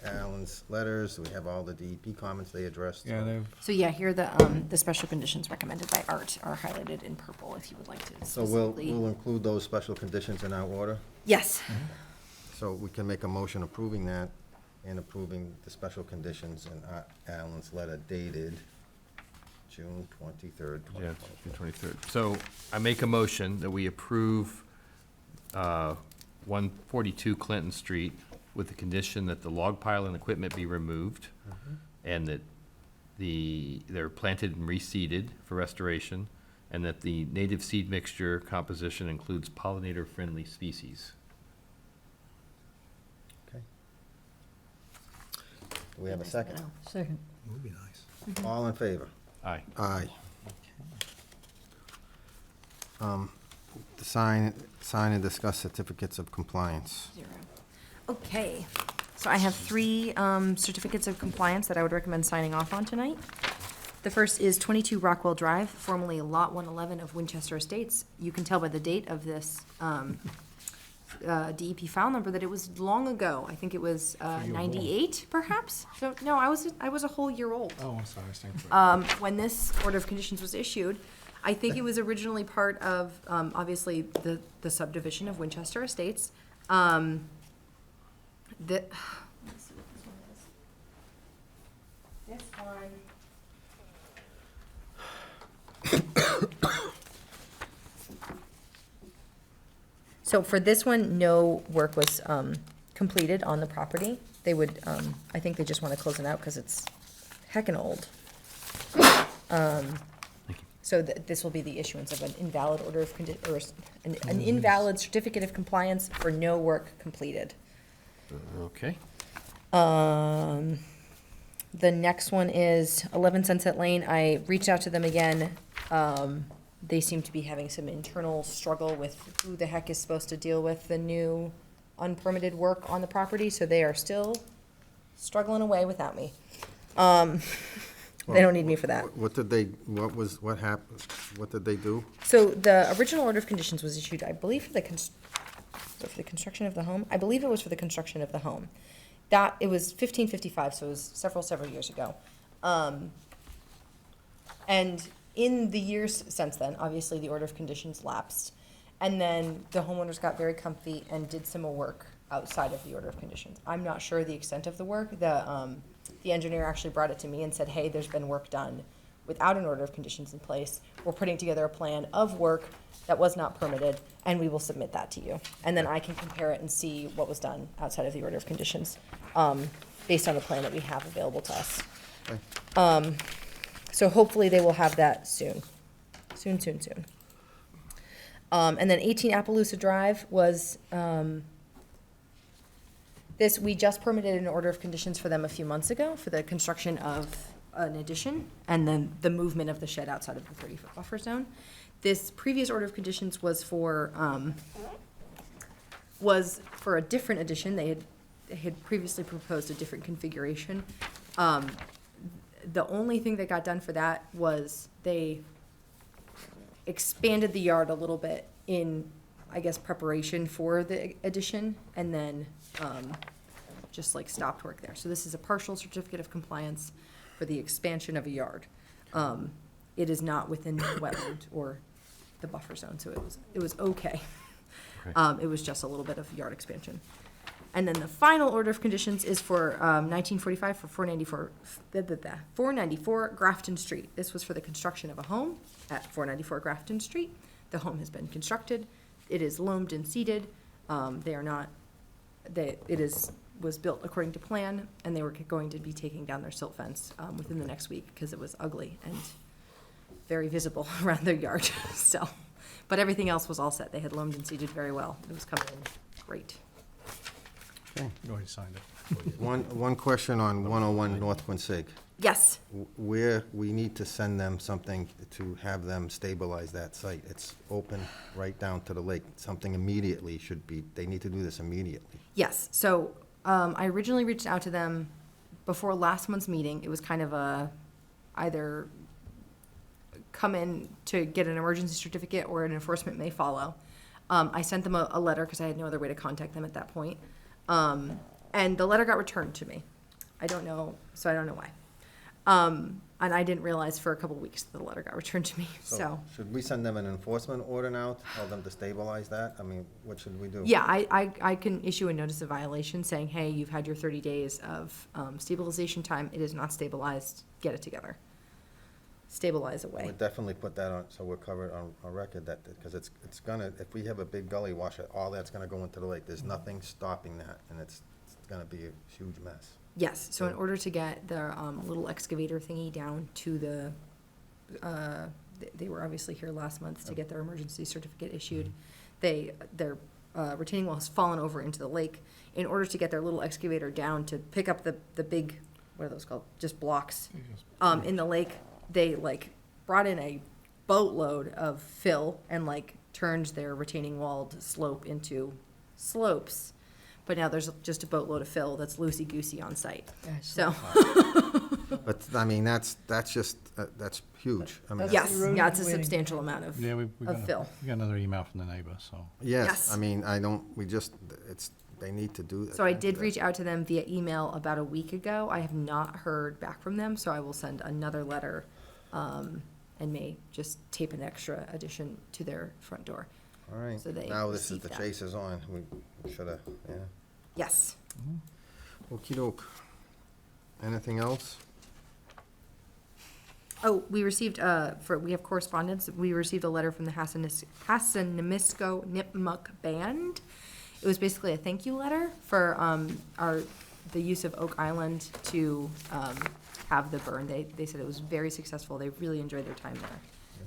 Alan's letters, we have all the DEP comments they addressed. Yeah, they've, So yeah, here the special conditions recommended by Art are highlighted in purple if you would like to So specifically. we'll include those special conditions in our order? Yes. So we can make a motion approving that and approving the special conditions in Alan's letter dated June 23rd, Yeah, 2024. June 23rd. So I make a motion that we approve 142 Clinton Street with the condition that the log pile and equipment be removed, and that they're planted and reseeded for restoration, and that the native seed mixture composition includes pollinator-friendly species. Okay. Do we have a second? Second. would be nice. All in favor? Aye. Aye. The sign and discuss certificates of compliance. 0. Okay, so I have 3 certificates of compliance that I would recommend signing off on tonight. The first is 22 Rockwell Drive, formerly Lot 111 of Winchester Estates. You can tell by the date of this DEP file number that it was long ago. I think it was 98, perhaps? So, no, I was a whole year old. Oh, I'm sorry, I stand corrected. When this order of conditions was issued. I think it was originally part of, obviously, the subdivision of Winchester Estates. Let's see what this one is. This one. So for this one, no work was completed on the property. They would, I think they just want to close it out because it's heckin' old. So this will be the issuance of an invalid order of or an invalid certificate of compliance for no work completed. Okay. The next one is 11 Sunset Lane. I reached out to them again. They seem to be having some internal struggle with who the heck is supposed to deal with the new unpermitted work on the property, so they are still struggling away without me. They don't need me for that. What did happened, what did they do? So the original order of conditions was issued, I believe, for the construction of the home. I believe it was for the construction of the home. It was 1555, so it was several years ago. And in the years since then, obviously, the order of conditions lapsed. And then the homeowners got very comfy and did some more work outside of the order of conditions. I'm not sure the extent of the work. The engineer actually brought it to me and said, hey, there's been work done without an order of conditions in place. We're putting together a plan of work that was not permitted, and we will submit that to you. And then I can compare it and see what was done outside of the order of conditions, based on the plan that we have available to us. Okay. So hopefully they will have that soon. Soon. And then 18 Appaloosa Drive was, we just permitted an order of conditions for them a few months ago for the construction of an addition and then the movement of the shed outside of the 30-foot buffer zone. This previous order of conditions was for a different addition. They had previously proposed a different configuration. The only thing that got done for that was they expanded the yard a little bit in, I guess, preparation for the addition, and then just like stopped work there. So this is a partial certificate of compliance for the expansion of a yard. It is not within the wetland or the buffer zone, so it was okay. It was just a little bit of yard expansion. And then the final order of conditions is for 1945 for 494 Grafton Street. This was for the construction of a home at 494 Grafton Street. The home has been constructed. It is loamed and seeded. They are not, was built according to plan, and they were going to be taking down their silt fence within the next week because it was ugly and very visible around their yard, so. But everything else was all set. They had loamed and seeded very well. It was coming in great. Okay. You already signed it. One question on 101 North Quincy. Yes, Where we need to send them something to have them stabilize that site. It's open right down to the lake. Something immediately should be, they need to do this immediately. yes. So I originally reached out to them before last month's meeting. It was kind of a either come in to get an emergency certificate or an enforcement may follow. I sent them a letter because I had no other way to contact them at that point. And the letter got returned to me. I don't know why. And I didn't realize for a couple weeks that the letter got returned to me, so. Should we send them an enforcement order now to tell them to stabilize that? I mean, what should we do? Yeah, I can issue a notice of violation saying, hey, you've had your 30 days of stabilization time. It is not stabilized. Get it together. Stabilize away. We'll definitely put that on, so we're covered on record that, because it's gonna, if we have a big gully wash, all that's gonna go into the lake. There's nothing stopping that, and it's gonna be a huge mess. Yes, so in order to get their little excavator thingy down to the, they were obviously here last month to get their emergency certificate issued. Their retaining wall has fallen over into the lake. In order to get their little excavator down to pick up the big, what are those called? Just blocks, in the lake, they brought in a boatload of fill and turned their retaining walled slope into slopes. But now there's just a boatload of fill that's loosey-goosey on site, so. But, I mean, that's just, that's huge. I mean, Yes, yeah, it's a substantial amount of got fill. we got another email from the neighbor, so. Yes, Yes. I mean, they need to do that. So I did reach out to them via email about a week ago. I have not heard back from them, so I will send another letter, and may just tape an extra addition to their front door. All right, So they now this is, receive the that. chase is on. We should've, yeah. Yes. Okey-doke. Anything else? Oh, we received, we have correspondence. We received a letter from the Hassanamisco Nipmuc Band. It was basically a thank you letter for the use of Oak Island to have the burn. They said it was very successful. They really enjoyed their time there.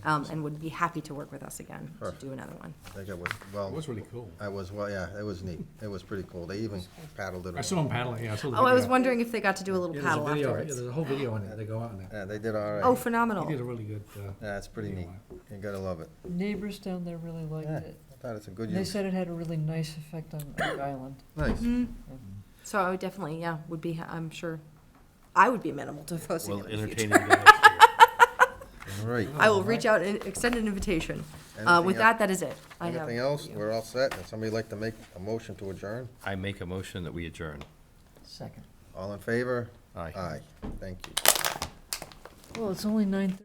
And would be happy to work with us again to do another one. I think it was, well. It was really cool. I was, well, yeah, it was neat. It was pretty cool. They even paddled it. I saw them paddling, yeah, I saw the Oh, I was video. wondering if they got to do a little Yeah, there's a paddle video, yeah, afterwards. there's a whole video on it, they go out in there. Yeah, they did all right. Oh, phenomenal. He did a really good, Yeah, it's pretty neat. You gotta love it. Neighbors down there really liked Yeah, it. I thought it's a good They use. said it had a really nice effect on Oak Island. Nice. So I would definitely, would be, I'm sure, I would be amenable to hosting We'll it in the entertain future. it again next year. All right. I will reach out and extend an invitation. Anything With else? that is it. I have. Anything else? We're all set. Would somebody like to make a motion to adjourn? I make a motion that we adjourn. Second. All in favor? Aye. Aye. Thank you. Well, it's only 9:30.